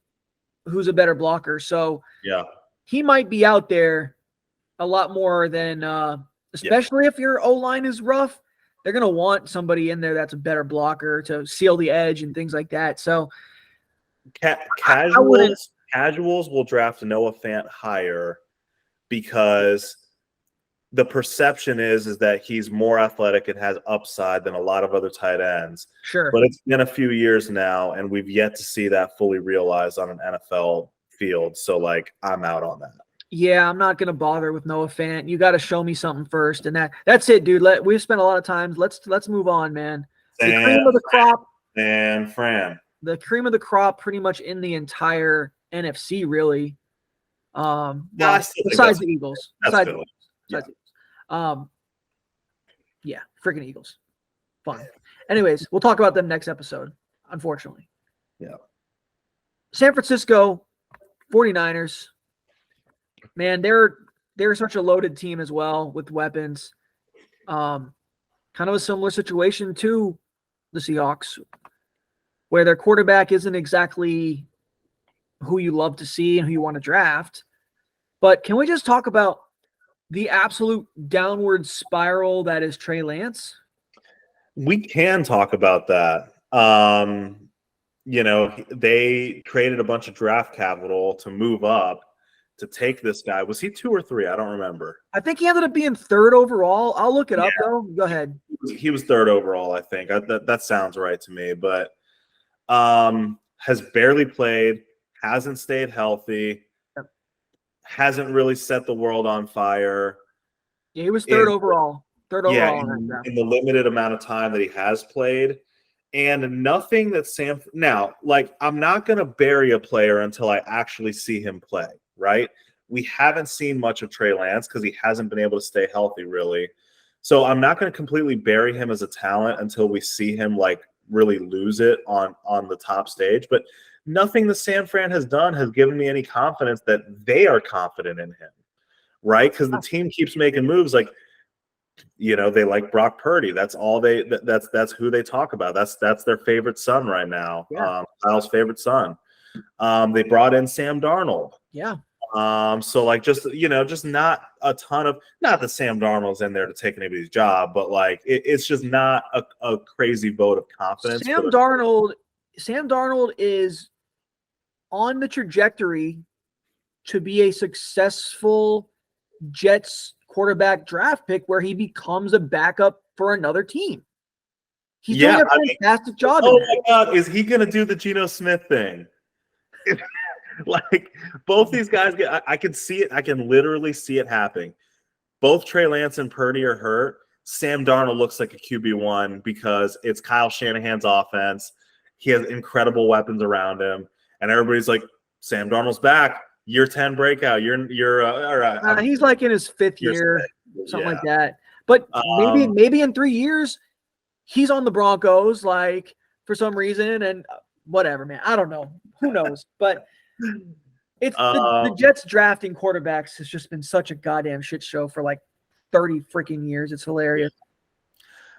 who's a better blocker. So
yeah,
he might be out there a lot more than especially if your O-line is rough. They're going to want somebody in there that's a better blocker to seal the edge and things like that. So
casuals will draft Noah Fant higher because the perception is that he's more athletic and has upside than a lot of other tight ends.
Sure.
But it's been a few years now, and we've yet to see that fully realized on an NFL field. So, like, I'm out on that.
Yeah, I'm not gonna bother with Noah Fant. You got to show me something first, and that's it, dude. We've spent a lot of time. Let's move on, man. The cream of the crop.
And Fran.
The cream of the crop, pretty much in the entire NFC, really. Besides the Eagles. Besides the Eagles. Yeah, freaking Eagles. Fun. Anyways, we'll talk about them next episode, unfortunately.
Yeah.
San Francisco 49ers. Man, they're such a loaded team as well with weapons. Kind of a similar situation to the Seahawks, where their quarterback isn't exactly who you love to see and who you want to draft. But can we just talk about the absolute downward spiral that is Trey Lance?
We can talk about that. They traded a bunch of draft capital to move up to take this guy. Was he 2 or 3? I don't remember.
I think he ended up being 3rd overall. I'll look it up, though. Go ahead.
He was 3rd overall, I think. That sounds right to me. But has barely played, hasn't stayed healthy, hasn't really set the world on fire.
Yeah, he was 3rd overall. 3rd overall.
In the limited amount of time that he has played. And nothing that now, like, I'm not going to bury a player until I actually see him play, right? We haven't seen much of Trey Lance because he hasn't been able to stay healthy, really. So I'm not going to completely bury him as a talent until we see him, like, really lose it on the top stage. But nothing that San Fran has done has given me any confidence that they are confident in him, right? Because the team keeps making moves like, they like Brock Purdy. That's all that's who they talk about. That's their favorite son right now.
Yeah.
Kyle's favorite son. They brought in Sam Darnold.
Yeah.
So like just not a ton of, not that Sam Darnold's in there to take anybody's job, but like it's just not a crazy vote of confidence.
Sam Darnold is on the trajectory to be a successful Jets quarterback draft pick where he becomes a backup for another team. He's doing a fantastic job.
Oh my God, is he going to do the Geno Smith thing? Like both these guys, I can see it. I can literally see it happening. Both Trey Lance and Purdy are hurt. Sam Darnold looks like a QB1 because it's Kyle Shanahan's offense. He has incredible weapons around him, and everybody's like, Sam Darnold's back. Year 10 breakout.
He's like in his 5th year, something like that. But maybe in 3 years, he's on the Broncos, like for some reason, and whatever, man. I don't know. Who knows? But it's the Jets drafting quarterbacks has just been such a goddamn shit show for like 30 freaking years. It's hilarious.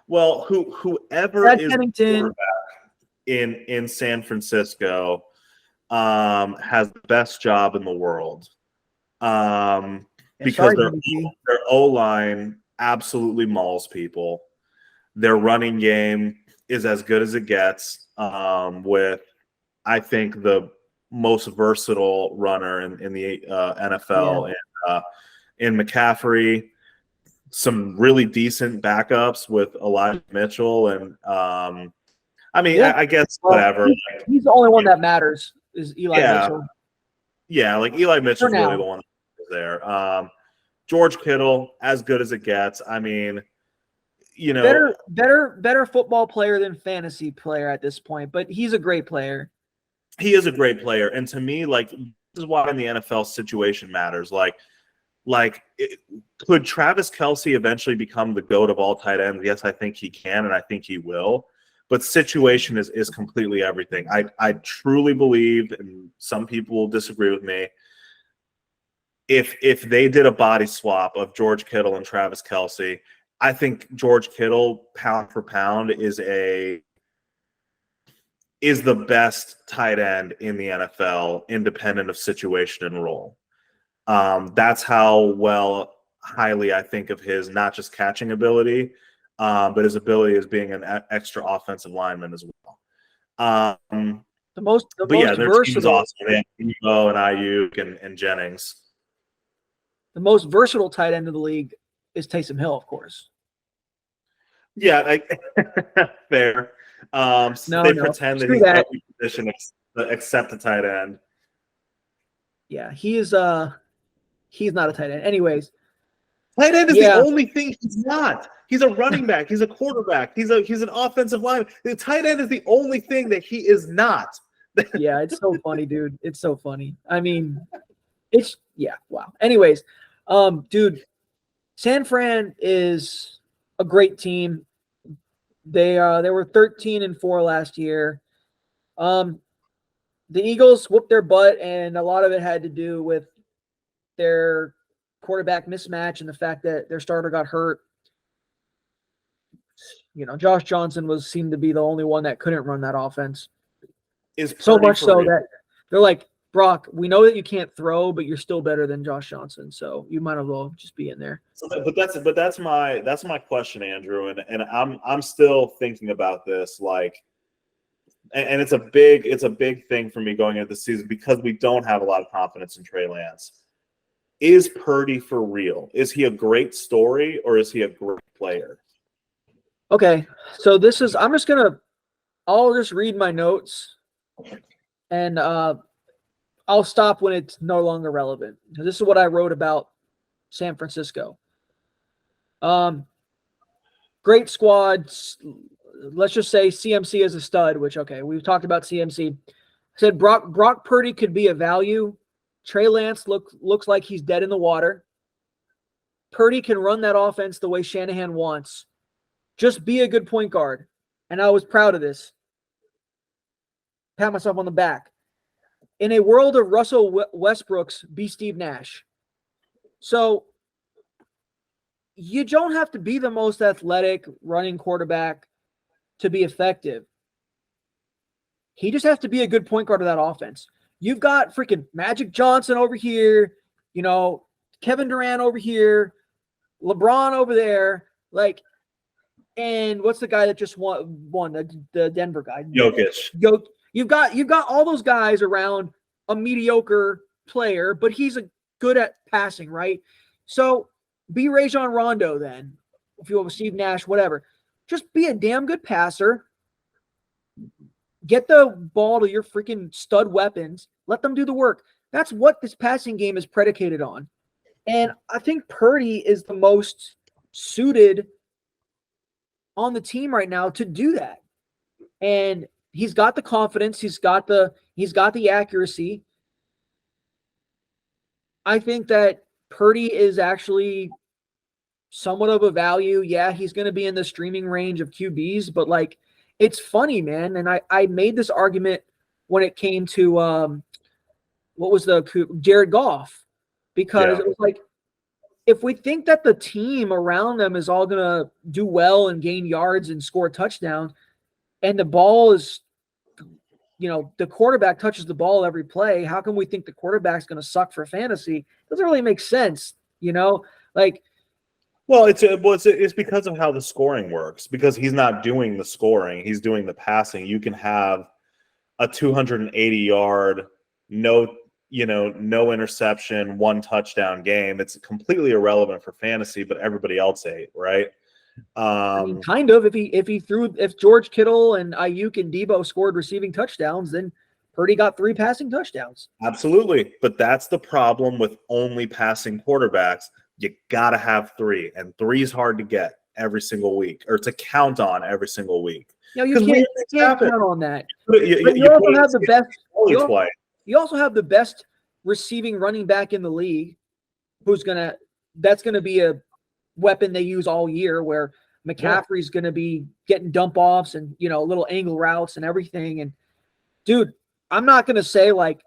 Well, whoever
Brad
is
Pennington
in San Francisco has the best job in the world because their O-line absolutely mauls people. Their running game is as good as it gets with, I think, the most versatile runner in the NFL in McCaffrey. Some really decent backups with Elijah Mitchell and I guess whatever.
He's the only one that matters is Eli Mitchell.
Yeah, like Eli Mitchell's really the one that's there. George Kittle, as good as it gets. I mean, better football player than fantasy player at this point, but he's a great player. He is a great player, and to me, like, this is why in the NFL situation matters. Could Travis Kelce eventually become the GOAT of all tight ends? Yes, I think he can, and I think he will. But situation is completely everything. I truly believe, and some people will disagree with me, if they did a body swap of George Kittle and Travis Kelce, I think George Kittle, pound for pound, is the best tight end in the NFL, independent of situation and role. That's how highly I think of his not just catching ability, but his ability as being an extra offensive lineman as well.
The most
their
versatile.
team is awesome. They have Debo and Ayuk and Jennings.
The most versatile tight end of the league is Taysom Hill, of course.
Yeah, fair.
No,
they
no.
pretend that
Screw
he's
that.
every position except the tight end.
Yeah, he's not a tight end. Anyways,
Tight end is the
yeah,
only thing he's not. He's a running back. He's a quarterback. He's an offensive lineman. The tight end is the only thing that he is not.
yeah, it's so funny, dude. It's so funny. I mean, wow. Anyways, dude, San Fran is a great team. They were 13-4 last year. The Eagles whooped their butt, and a lot of it had to do with their quarterback mismatch and the fact that their starter got hurt. You know, Josh Johnson seemed to be the only one that couldn't run that offense.
Is
so
Purdy
much
for
so
real?
that they're like, Brock, we know that you can't throw, but you're still better than Josh Johnson, so you might as well just be in there.
So, but that's my question, Andrew, and I'm still thinking about this, like, and it's a big thing for me going into the season because we don't have a lot of confidence in Trey Lance. Is Purdy for real? Is he a great story or is he a great player?
Okay, so I'll just read my notes, and I'll stop when it's no longer relevant. This is what I wrote about San Francisco. Great squad. Let's just say CMC is a stud, which, okay, we've talked about CMC. I said Brock Purdy could be a value. Trey Lance looks like he's dead in the water. Purdy can run that offense the way Shanahan wants. Just be a good point guard. And I was proud of this. Pat myself on the back. In a world of Russell Westbrooks, be Steve Nash. So you don't have to be the most athletic running quarterback to be effective. He just has to be a good point guard of that offense. You've got freaking Magic Johnson over here, you know, Kevin Durant over here, LeBron over there, like, and what's the guy that just won the Denver guy?
Jokic.
You've got all those guys around a mediocre player, but he's good at passing, right? So be Rajon Rondo then, if you want Steve Nash, whatever. Just be a damn good passer. Get the ball to your freaking stud weapons. Let them do the work. That's what this passing game is predicated on. And I think Purdy is the most suited on the team right now to do that. And he's got the confidence. He's got the accuracy. I think that Purdy is actually somewhat of a value. Yeah, he's going to be in the streaming range of QBs, but like, it's funny, man. And I made this argument when it came to what was Jared Goff, because it was like, if we think that the team around them is all going to do well and gain yards and score touchdowns, and the ball is, you know, the quarterback touches the ball every play, how can we think the quarterback's going to suck for fantasy? It doesn't really make sense, you know? Like,
well, it's because of how the scoring works. Because he's not doing the scoring, he's doing the passing. You can have a 280-yard, no interception, 1 touchdown game. It's completely irrelevant for fantasy, but everybody else ate, right?
I mean, kind of. If George Kittle and Ayuk and Debo scored receiving touchdowns, then Purdy got 3 passing touchdowns.
Absolutely, but that's the problem with only passing quarterbacks. You got to have 3, and 3 is hard to get every single week, or to count on every single week.
No, you can't count on that.
You
also have the best receiving running back in the league, that's gonna be a weapon they use all year, where McCaffrey's gonna be getting dump offs and, you know, little angle routes and everything. And dude, I'm not gonna say like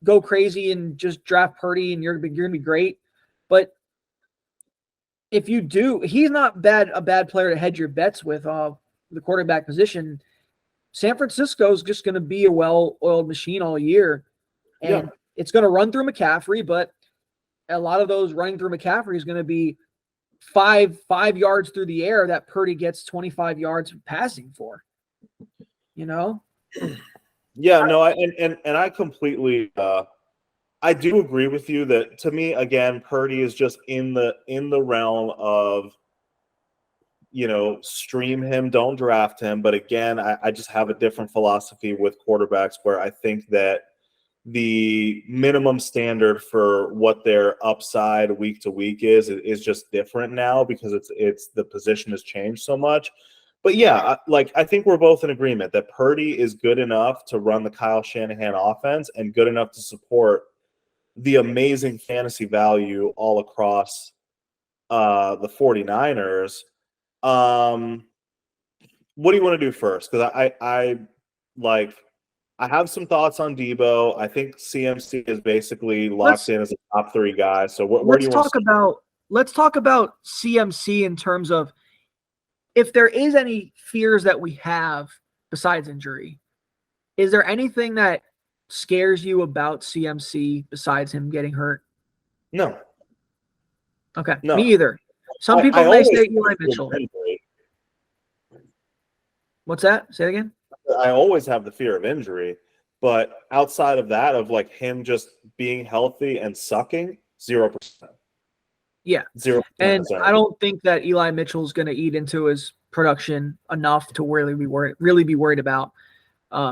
go crazy and just draft Purdy and you're gonna be great, but if you do, he's not a bad player to hedge your bets with the quarterback position. San Francisco's just going to be a well-oiled machine all year, and it's going to run through McCaffrey, but a lot of those running through McCaffrey is going to be five yards through the air that Purdy gets 25 yards passing for, you know?
Yeah, no, I completely I do agree with you that, to me, again, Purdy is just in the realm of, stream him, don't draft him. But again, I just have a different philosophy with quarterbacks where I think that the minimum standard for what their upside week to week is just different now because it's the position has changed so much. But yeah, I think we're both in agreement that Purdy is good enough to run the Kyle Shanahan offense and good enough to support the amazing fantasy value all across the 49ers. What do you want to do first? Because I have some thoughts on Debo. I think CMC is basically locked in as a top 3 guy. So where do you want to start?
Let's talk about CMC in terms of if there is any fears that we have besides injury. Is there anything that scares you about CMC besides him getting hurt?
No.
Okay.
No.
Me either. Some people may say Eli Mitchell. What's that? Say it again.
I always have the fear of injury, but outside of that, of like him just being healthy and sucking, 0%.
Yeah.
0%.
And I don't think that Eli Mitchell's going to eat into his production enough to really be worried about.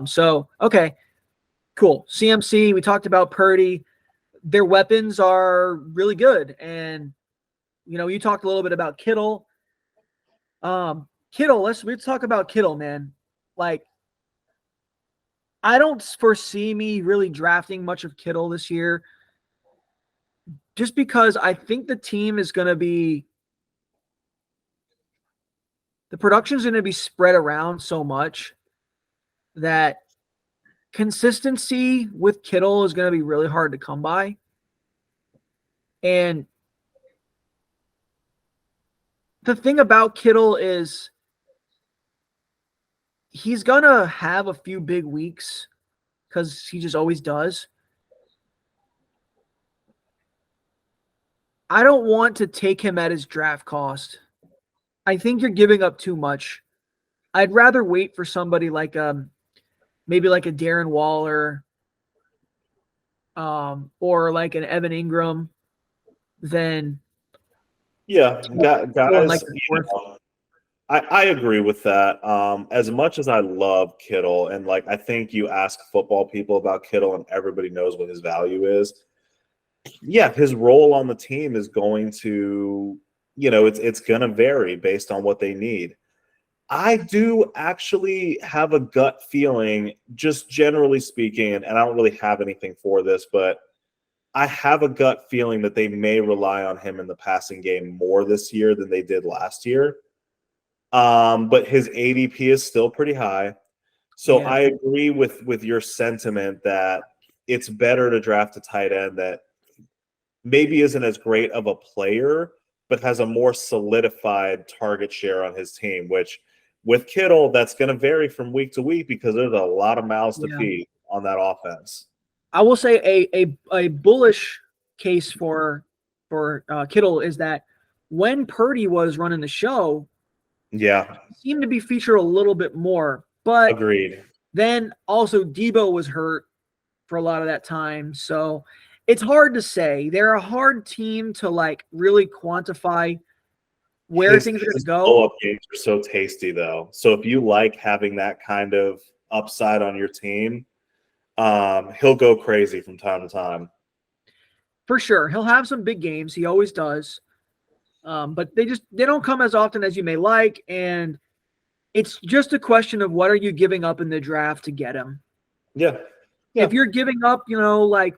So, okay, cool. CMC, we talked about Purdy. Their weapons are really good. And, you talked a little bit about Kittle. Let's talk about Kittle, man. Like, I don't foresee me really drafting much of Kittle this year just because I think the team is going to be – the production is going to be spread around so much that consistency with Kittle is going to be really hard to come by. And the thing about Kittle is he's going to have a few big weeks because he just always does. I don't want to take him at his draft cost. I think you're giving up too much. I'd rather wait for somebody like maybe like a Darren Waller or like an Evan Ingram than
guys,
like
I agree with that. As much as I love Kittle, and I think you ask football people about Kittle and everybody knows what his value is. Yeah, his role on the team is going to, it's going to vary based on what they need. I do actually have a gut feeling, just generally speaking, and I don't really have anything for this, but I have a gut feeling that they may rely on him in the passing game more this year than they did last year. But his ADP is still pretty high. So I agree with your sentiment that it's better to draft a tight end that maybe isn't as great of a player, but has a more solidified target share on his team, which with Kittle, that's going to vary from week to week because there's a lot of mouths to feed on that offense.
I will say a bullish case for Kittle is that when Purdy was running the show, he seemed to be featured a little bit more. But
agreed.
Then also Debo was hurt for a lot of that time, so it's hard to say. They're a hard team to really quantify where things are going to go.
Blow-up games are so tasty, though. So if you like having that kind of upside on your team, he'll go crazy from time to time.
For sure. He'll have some big games. He always does. But they don't come as often as you may like. And it's just a question of what are you giving up in the draft to get him?
Yeah.
If you're giving up, like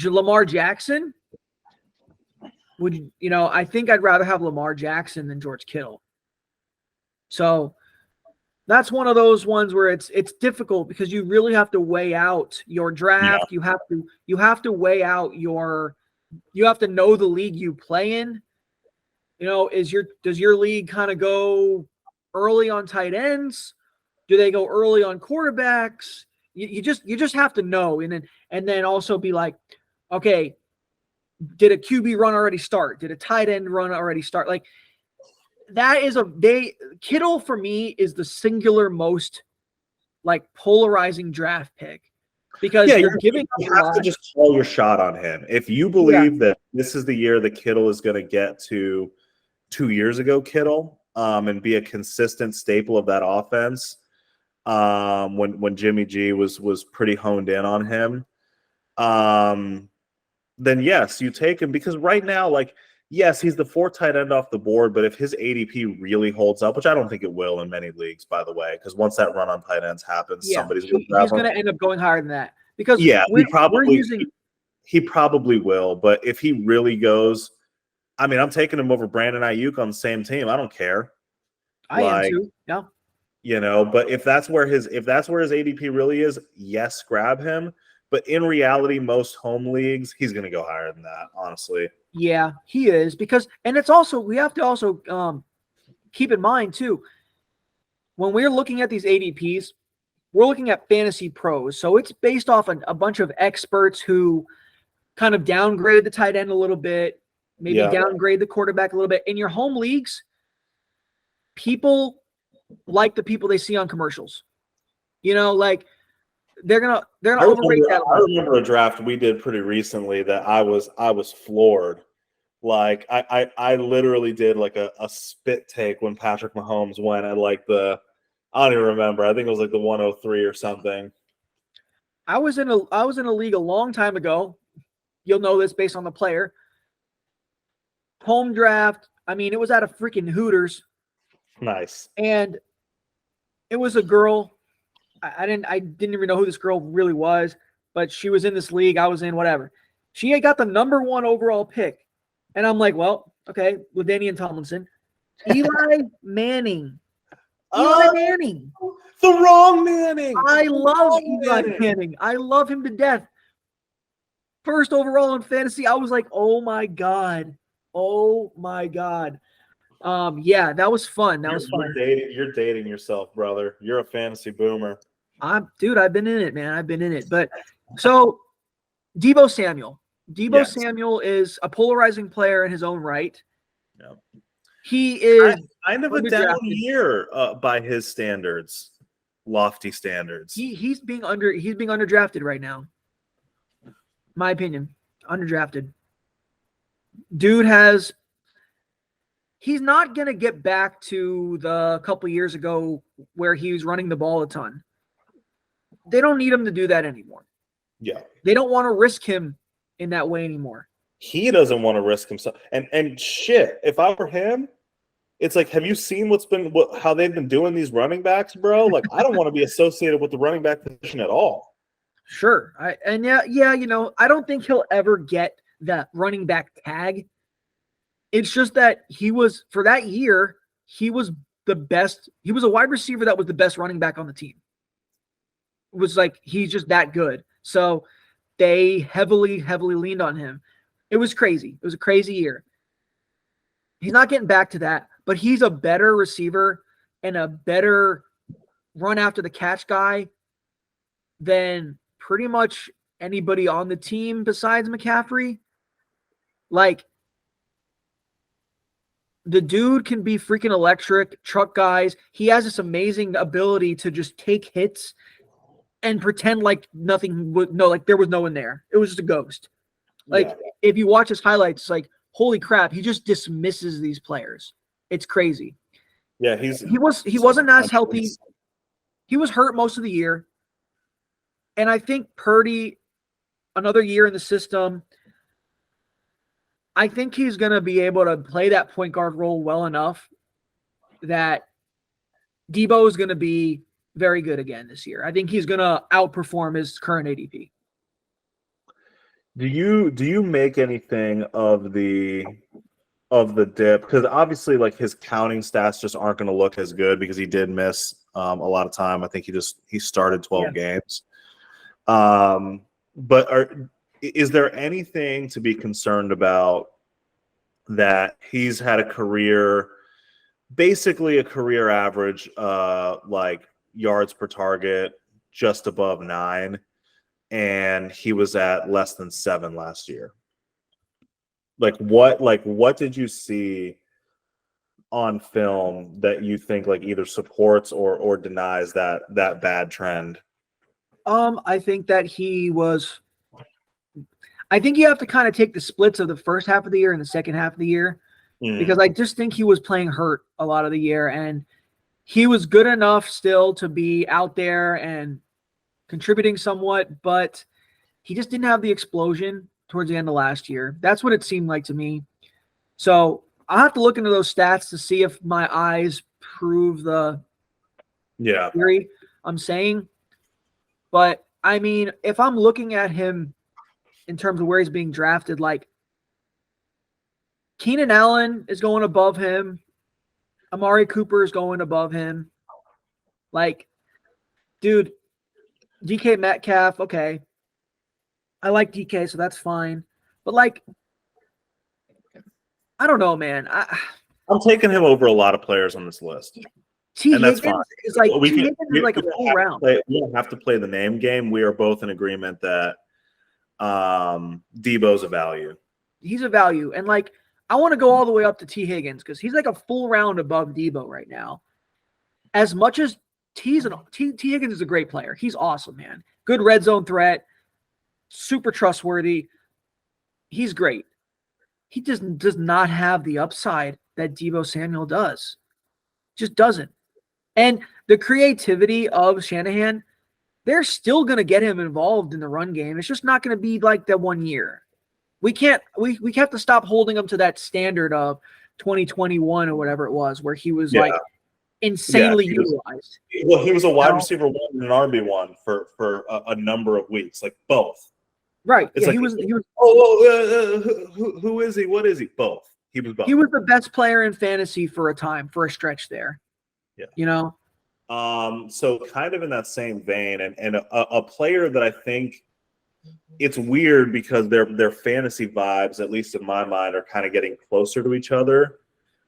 Lamar Jackson, I think I'd rather have Lamar Jackson than George Kittle. So that's one of those ones where it's difficult because you really have to weigh out your draft. You have to weigh out you have to know the league you play in. Does your league kind of go early on tight ends? Do they go early on quarterbacks? You just have to know, and then also be like, okay, did a QB run already start? Did a tight end run already start? Like that is Kittle for me is the singular most polarizing draft pick because
Yeah,
you're giving up
you
a
have to
lot.
just call your shot on him. If you believe that this is the year that Kittle is going to get to 2 years ago Kittle, and be a consistent staple of that offense, when Jimmy G was pretty honed in on him, then yes, you take him, because right now, like, yes, he's the 4th tight end off the board, but if his ADP really holds up, which I don't think it will in many leagues, by the way, because once that run on tight ends happens, somebody's going to grab
he's
him.
going to end up going higher than that, because
Yeah,
we're using.
he probably will, but if he really goes, I mean, I'm taking him over Brandon Ayuk on the same team. I don't care.
I am too. Yeah.
But if that's where his ADP really is, yes, grab him. But in reality, most home leagues, he's going to go higher than that, honestly.
Yeah, he is, because, and it's also, we have to also keep in mind too, when we're looking at these ADPs, we're looking at fantasy pros. So it's based off a bunch of experts who kind of downgrade the tight end a little bit, maybe downgrade the quarterback a little bit. In your home leagues, people like the people they see on commercials. Like they're gonna overrate that.
I remember a draft we did pretty recently that I was floored. Like I literally did like a spit take when Patrick Mahomes went at like I don't even remember. I think it was like the 103 or something.
I was in a league a long time ago. You'll know this based on the player. Home draft. I mean, it was at a freaking Hooters.
Nice.
And it was a girl. I didn't even know who this girl really was, but she was in this league. I was in, whatever. She had got the number 1 overall pick. And I'm like, well, okay, LaDainian Tomlinson. Eli Manning. Eli Manning.
The wrong Manning.
I love Eli Manning. I love him to death. First overall in fantasy, I was like, oh my God. Oh my God. Yeah, that was fun. That was fun.
You're dating yourself, brother. You're a fantasy boomer.
Dude, I've been in it, man. I've been in it. But so Deebo Samuel. Samuel is a polarizing player in his own right.
Yeah.
He is
kind of a down year by his standards, lofty standards.
He's being underdrafted right now. My opinion, underdrafted. Dude he's not going to get back to the couple years ago where he was running the ball a ton. They don't need him to do that anymore.
Yeah.
They don't want to risk him in that way anymore.
He doesn't want to risk himself. And shit, if I were him, it's like, have you seen how they've been doing these running backs, bro? Like, I don't want to be associated with the running back position at all.
Sure. I don't think he'll ever get that running back tag. It's just that for that year, he was the best. He was a wide receiver that was the best running back on the team. It was like, he's just that good. So they heavily, heavily leaned on him. It was crazy. It was a crazy year. He's not getting back to that, but he's a better receiver and a better run after the catch guy than pretty much anybody on the team besides McCaffrey. Like, the dude can be freaking electric, truck guys. He has this amazing ability to just take hits and pretend like like there was no one there. It was just a ghost. Like, if you watch his highlights, it's like, holy crap, he just dismisses these players. It's crazy.
Yeah,
he wasn't as healthy. He was hurt most of the year. And I think Purdy, another year in the system, I think he's going to be able to play that point guard role well enough that Deebo is going to be very good again this year. I think he's going to outperform his current ADP.
Do you make anything of the dip? Because obviously, like, his counting stats just aren't going to look as good because he did miss a lot of time. I think he started 12 games. But is there anything to be concerned about that he's had basically a career average, like yards per target just above 9, and he was at less than 7 last year? What did you see on film that you think like either supports or denies that bad trend?
I think that he was. I think you have to kind of take the splits of the first half of the year and the second half of the year, because I just think he was playing hurt a lot of the year, and he was good enough still to be out there and contributing somewhat, but he just didn't have the explosion towards the end of last year. That's what it seemed like to me. So I'll have to look into those stats to see if my eyes prove the theory I'm saying. But I mean, if I'm looking at him in terms of where he's being drafted, like Keenan Allen is going above him. Amari Cooper is going above him. Like, dude, DK Metcalf, okay. I like DK, so that's fine. But like, I don't know, man.
I'm taking him over a lot of players on this list.
T.
And that's
Higgins
fine.
is like
We
T.
can-
Higgins is like a full round.
We don't have to play the name game. We are both in agreement that Debo's a value.
He's a value. And like, I want to go all the way up to T. Higgins because he's like a full round above Debo right now. As much as T. Higgins is a great player. He's awesome, man. Good red zone threat. Super trustworthy. He's great. He just does not have the upside that Debo Samuel does. Just doesn't. And the creativity of Shanahan, they're still going to get him involved in the run game. It's just not going to be like that 1 year. We have to stop holding him to that standard of 2021 or whatever it was, where he was like insanely utilized.
He was a wide receiver 1 and an RB1 for a number of weeks, like both.
Right.
It's
like,
he
was.
Who is he? What is he? Both. He was both.
He was the best player in fantasy for a time, for a stretch there.
Yeah.
You know?
So kind of in that same vein, and a player that I think it's weird because their fantasy vibes, at least in my mind, are kind of getting closer to each other,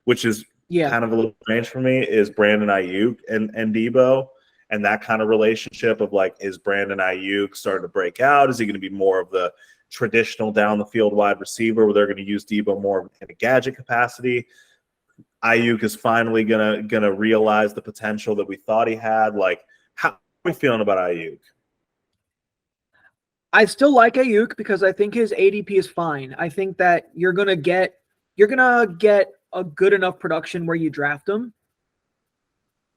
which is kind of a little strange for me, is Brandon Ayuk and Debo. And that kind of relationship of like, is Brandon Ayuk starting to break out? Is he going to be more of the traditional down the field wide receiver where they're going to use Debo more in a gadget capacity? Ayuk is finally gonna realize the potential that we thought he had. Like, how are we feeling about Ayuk?
I still like Ayuk because I think his ADP is fine. I think that you're gonna get a good enough production where you draft him.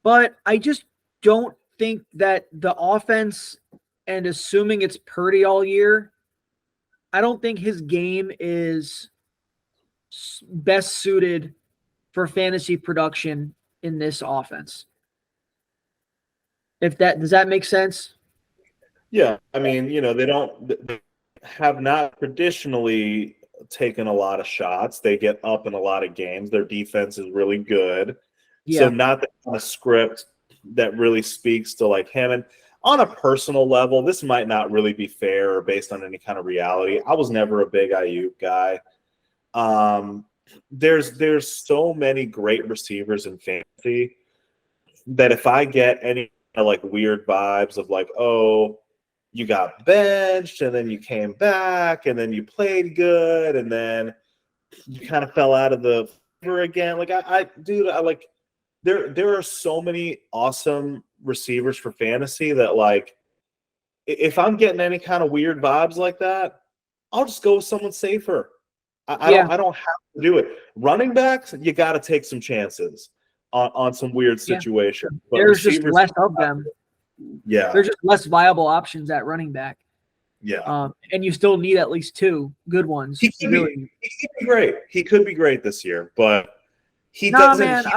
But I just don't think that the offense, and assuming it's Purdy all year, I don't think his game is best suited for fantasy production in this offense. Does that make sense?
Yeah, I mean, they have not traditionally taken a lot of shots. They get up in a lot of games. Their defense is really good. Yeah. So not the kind of script that really speaks to like him. And on a personal level, this might not really be fair or based on any kind of reality. I was never a big Ayuk guy. There's so many great receivers in fantasy that if I get any like weird vibes of like, oh, you got benched and then you came back and then you played good and then you kind of fell out of the favor again. Like I like there are so many awesome receivers for fantasy that like if I'm getting any kind of weird vibes like that, I'll just go with someone safer. I don't have to do it. Running backs, you got to take some chances on some weird situations. But
there's just less of them.
Yeah,
there's just less viable options at running back.
Yeah,
and you still need at least two good ones.
He could be great. He could be great this year, but he doesn't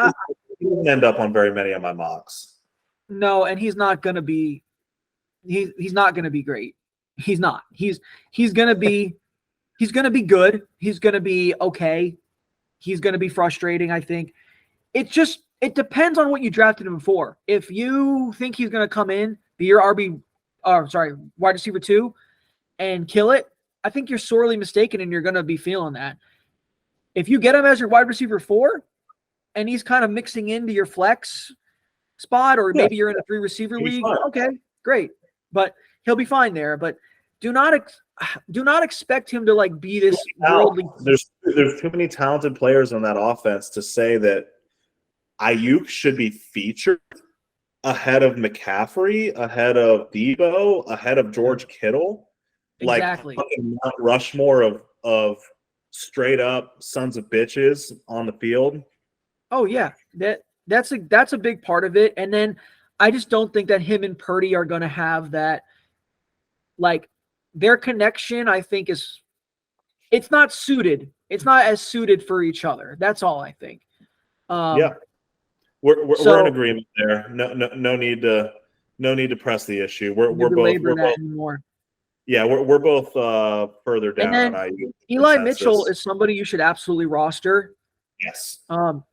end up on very many of my mocks.
No, and he's not going to be. He's not going to be great. He's not. He's going to be. He's going to be good. He's going to be okay. He's going to be frustrating, I think. It depends on what you drafted him for. If you think he's going to come in, be your wide receiver 2 and kill it, I think you're sorely mistaken and you're going to be feeling that. If you get him as your wide receiver 4 and he's kind of mixing into your flex spot, or maybe you're in a 3 receiver league, okay, great. But he'll be fine there. But do not expect him to like be this worldly.
There's too many talented players on that offense to say that Ayuk should be featured ahead of McCaffrey, ahead of Debo, ahead of George Kittle.
Exactly.
Like fucking Mount Rushmore of straight up sons of bitches on the field.
Oh yeah, that's a big part of it. And then I just don't think that him and Purdy are going to have that. Like their connection, I think it's not suited. It's not as suited for each other. That's all I think.
Yeah, we're in
So
agreement there. No need to press the issue. We're
belabor that
both
anymore.
yeah we're both further
And
down
then
on IU
Eli
consensus.
Mitchell is somebody you should absolutely roster.
Yes.
Um,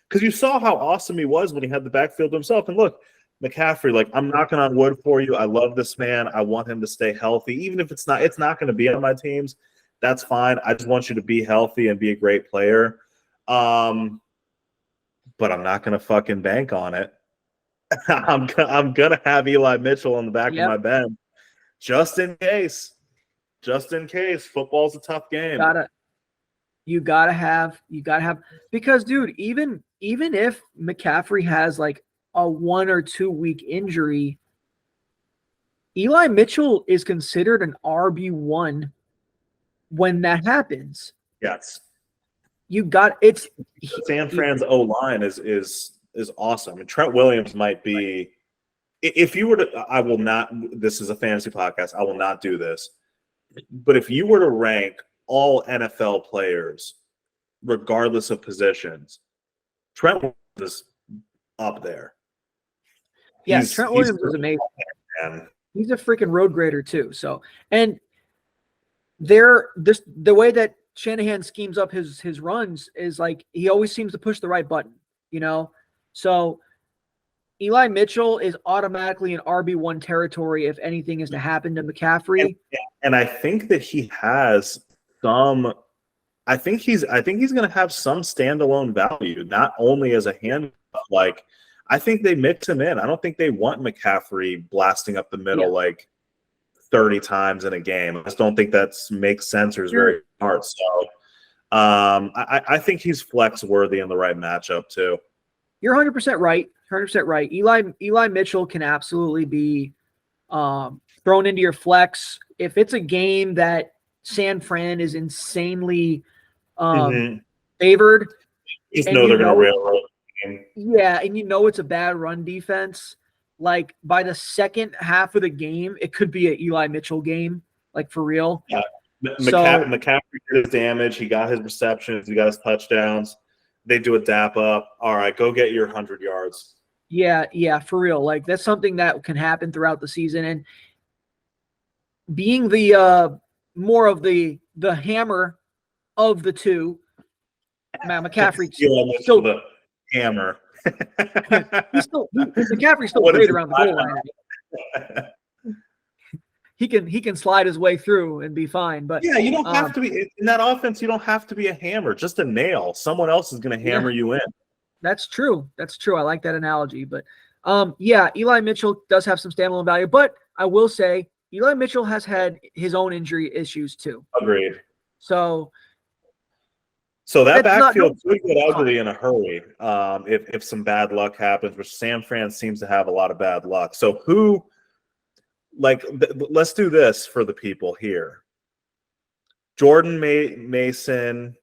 Because you saw how awesome he was when he had the backfield to himself. And look, McCaffrey, like I'm knocking on wood for you. I love this man. I want him to stay healthy, even if it's not going to be on my teams. That's fine. I just want you to be healthy and be a great player. But I'm not going to fucking bank on it. I'm gonna have Eli Mitchell on the back of my bench just in case. Just in case. Football's a tough game.
You gotta have because dude, even if McCaffrey has like a 1 or 2 week injury, Eli Mitchell is considered an RB1 when that happens.
Yes.
You got it's
San Fran's O line is awesome. And Trent Williams might be if you were to I will not this is a fantasy podcast. I will not do this. But if you were to rank all NFL players, regardless of positions, Trent Williams is up there.
Yeah, Trent Williams is amazing.
Man.
He's a freaking road grader too. So, and the way that Shanahan schemes up his runs is like he always seems to push the right button, you know? So Eli Mitchell is automatically in RB1 territory if anything is to happen to McCaffrey.
And I think that he has some I think he's going to have some standalone value, not only as a hand, but like I think they mix him in. I don't think they want McCaffrey blasting up the middle like 30 times in a game. I just don't think that makes sense or is very smart. So I think he's flex worthy in the right matchup too.
You're 100% right. 100% right. Eli Mitchell can absolutely be thrown into your flex. If it's a game that San Fran is insanely favored,
Just know they're going to railroad.
Yeah, and you know it's a bad run defense. Like by the second half of the game, it could be an Eli Mitchell game, like for real.
Yeah, McCaffrey did his damage. He got his receptions. He got his touchdowns. They do a dap up. All right, go get your 100 yards.
Yeah, for real. Like that's something that can happen throughout the season. And being the more of the hammer of the two, man, McCaffrey
still the hammer.
McCaffrey's still great around the goal line. He can slide his way through and be fine. But
yeah, you don't have to be in that offense. You don't have to be a hammer, just a nail. Someone else is going to hammer you in.
That's true. I like that analogy. But Eli Mitchell does have some standalone value. But I will say Eli Mitchell has had his own injury issues too.
Agreed.
So
that backfield could get ugly in a hurry if some bad luck happens, which San Fran seems to have a lot of bad luck. So who, let's do this for the people here. Jordan Mason,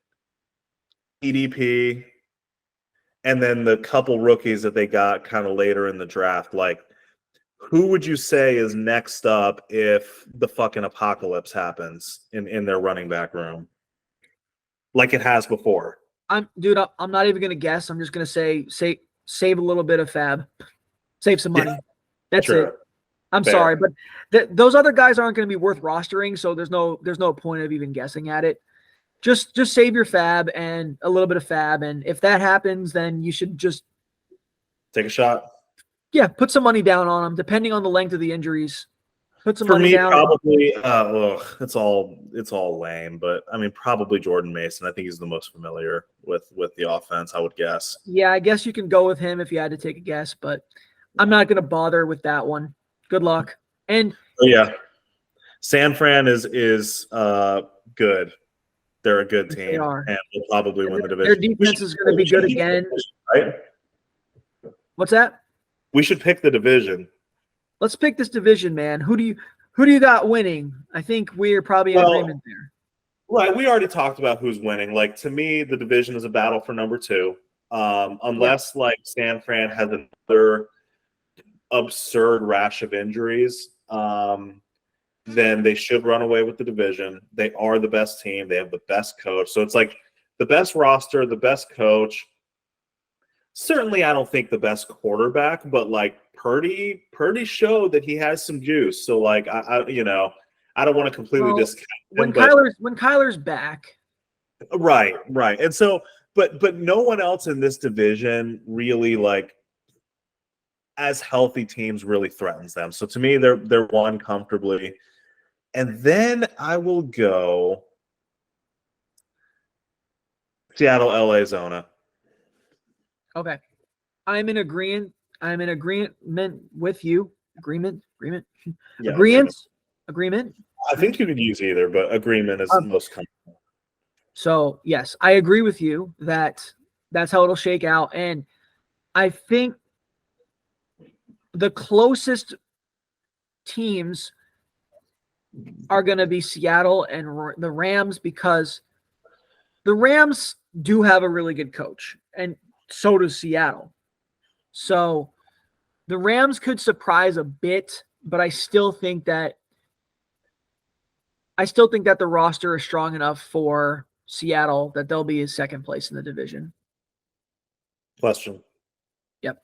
EDP, and then the couple rookies that they got kind of later in the draft. Like, who would you say is next up if the fucking apocalypse happens in their running back room? Like it has before.
I'm not even gonna guess. I'm just gonna say save a little bit of fab, save some money. That's it. I'm sorry, but those other guys aren't going to be worth rostering, so there's no point of even guessing at it. Just save your fab and a little bit of fab, and if that happens, then you should just
take a shot.
Yeah, put some money down on them, depending on the length of the injuries. Put some money down.
Probably, it's all lame, but I mean, probably Jordan Mason. I think he's the most familiar with the offense, I would guess.
Yeah, I guess you can go with him if you had to take a guess, but I'm not going to bother with that one. Good luck. And
San Fran is good. They're a good team,
they are.
And they'll probably win the division.
Their defense is going to be good again.
Right?
What's that?
We should pick the division.
Let's pick this division, man. Who do you got winning? I think we're probably in agreement there.
Right, we already talked about who's winning. Like, to me, the division is a battle for number 2. Unless like San Fran has another absurd rash of injuries, then they should run away with the division. They are the best team. They have the best coach. So it's like the best roster, the best coach. Certainly, I don't think the best quarterback, but like Purdy showed that he has some juice. So like I don't want to completely discount him,
when Kyler's back.
Right. And so but no one else in this division really like as healthy teams really threatens them. So to me, they're won comfortably. And then I will go Seattle, LA, Zona.
Okay. I'm in agreement with you. Agreement.
Yeah,
Agreement.
I think you could use either, but agreement is the most comfortable.
So yes, I agree with you that that's how it'll shake out. And I think the closest teams are going to be Seattle and the Rams, because the Rams do have a really good coach, and so does Seattle. So the Rams could surprise a bit, but I still think that the roster is strong enough for Seattle that they'll be in second place in the division.
Question.
Yep.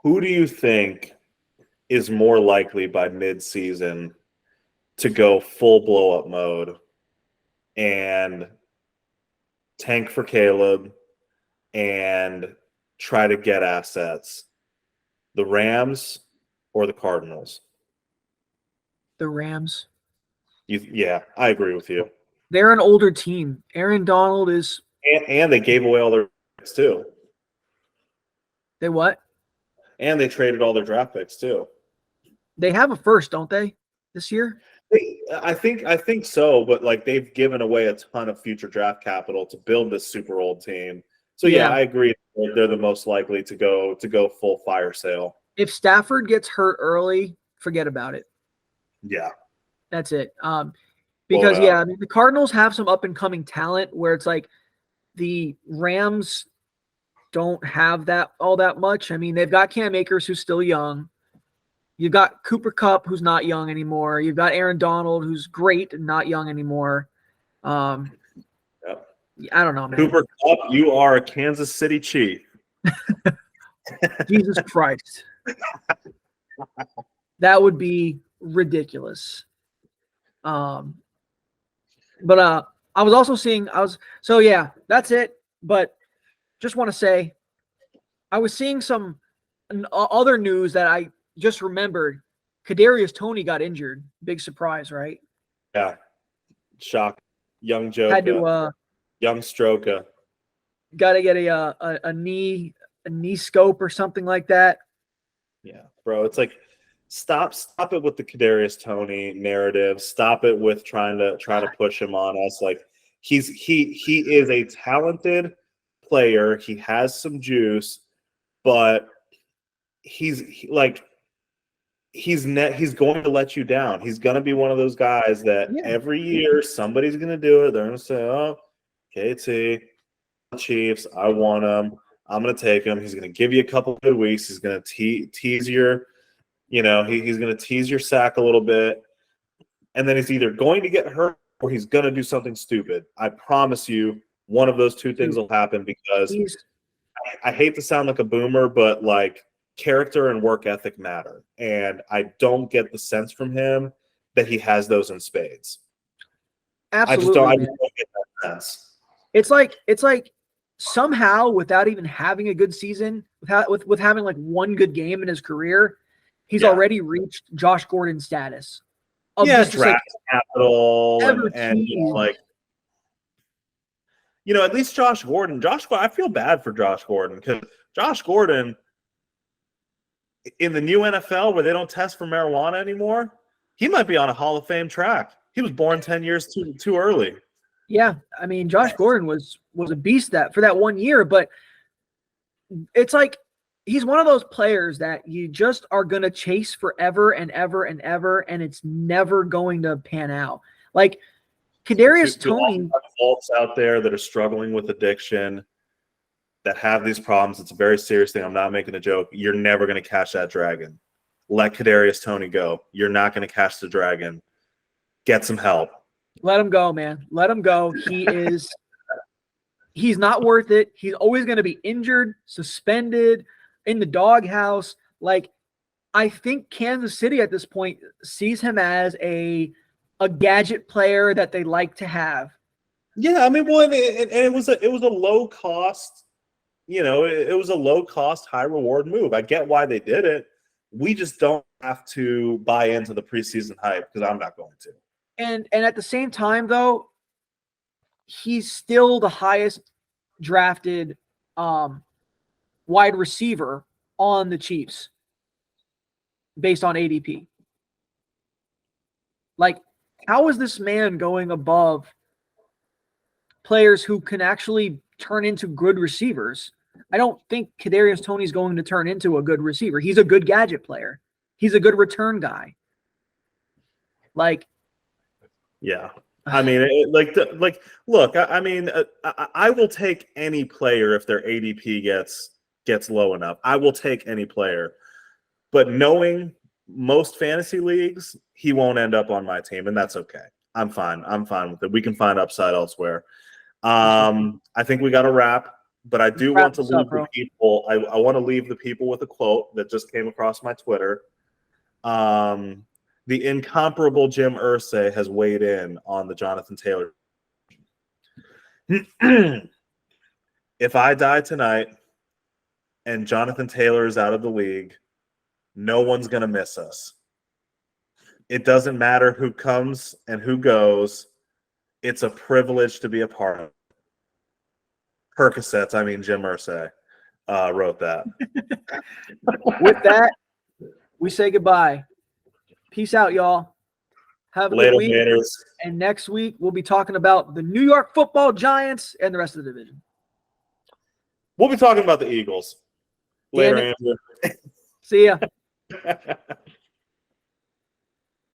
Who do you think is more likely by mid-season to go full blow-up mode and tank for Caleb and try to get assets? The Rams or the Cardinals?
The Rams.
Yeah, I agree with you.
They're an older team. Aaron Donald is...
And they gave away all their picks, too.
They what?
And they traded all their draft picks, too.
They have a first, don't they, this year?
I think so, but like they've given away a ton of future draft capital to build this super old team. So yeah, I agree. They're the most likely to go full fire sale.
If Stafford gets hurt early, forget about it.
Yeah,
that's it. Because I mean, the Cardinals have some up and coming talent where it's like the Rams don't have that all that much. I mean, they've got Cam Akers, who's still young. You've got Cooper Kupp, who's not young anymore. You've got Aaron Donald, who's great and not young anymore. I don't know, man.
Cooper Kupp, you are a Kansas City Chief.
Jesus Christ. That would be ridiculous. But I was also seeing, so yeah, that's it. But just want to say, I was seeing some other news that I just remembered. Kadarius Toney got injured. Big surprise, right?
Yeah. Shock. Young Joe.
Had to
young Stroka.
Got to get a knee scope or something like that.
Yeah, bro. It's like stop it with the Kadarius Toney narrative. Stop it with trying to push him on us. Like he is a talented player. He has some juice, but he's going to let you down. He's going to be one of those guys that every year somebody's going to do it. They're going to say, "Oh, KT, Chiefs, I want him. I'm going to take him. He's going to give you a couple good weeks. He's going to tease your, he's going to tease your sack a little bit, and then he's either going to get hurt or he's going to do something stupid. I promise you, one of those two things will happen because I hate to sound like a boomer, but like character and work ethic matter, and I don't get the sense from him that he has those in spades.
Absolutely,
I just don't get that sense.
It's like somehow, without even having a good season, with having like one good game in his career, he's already reached Josh Gordon status.
Draft capital and at least Josh Gordon. I feel bad for Josh Gordon because Josh Gordon in the new NFL where they don't test for marijuana anymore, he might be on a Hall of Fame track. He was born 10 years too early.
Yeah, I mean, Josh Gordon was a beast for that 1 year, but it's like he's one of those players that you just are going to chase forever and ever and ever, and it's never going to pan out. Like Kadarius Toney,
folks out there that are struggling with addiction, that have these problems. It's a very serious thing. I'm not making a joke. You're never going to catch that dragon. Let Kadarius Toney go. You're not going to catch the dragon. Get some help.
let him go, man. Let him go. He's not worth it. He's always going to be injured, suspended, in the doghouse. Like, I think Kansas City at this point sees him as a gadget player that they like to have.
Yeah, I mean, well, and it was a low cost, it was a low cost, high reward move. I get why they did it. We just don't have to buy into the preseason hype, because I'm not going to.
And at the same time, though, he's still the highest drafted wide receiver on the Chiefs based on ADP. Like, how is this man going above players who can actually turn into good receivers? I don't think Kadarius Toney is going to turn into a good receiver. He's a good gadget player. He's a good return guy. Like,
yeah. I mean, look. I mean, I will take any player if their ADP gets low enough. I will take any player, but knowing most fantasy leagues, he won't end up on my team, and that's okay. I'm fine. I'm fine with it. We can find upside elsewhere. I think we got to wrap, but I do want to leave the people. I want to leave the people with a quote that just came across my Twitter. The incomparable Jim Irsay has weighed in on the Jonathan Taylor. If I die tonight and Jonathan Taylor is out of the league, no one's going to miss us. It doesn't matter who comes and who goes. It's a privilege to be a part of. Percocets, Jim Irsay wrote that.
With that, we say goodbye. Peace out, y'all. Have a good week. Laters. And next week, we'll be talking about the New York Football Giants and the rest of the division.
We'll be talking about the Eagles. Later, Andrew.
See ya.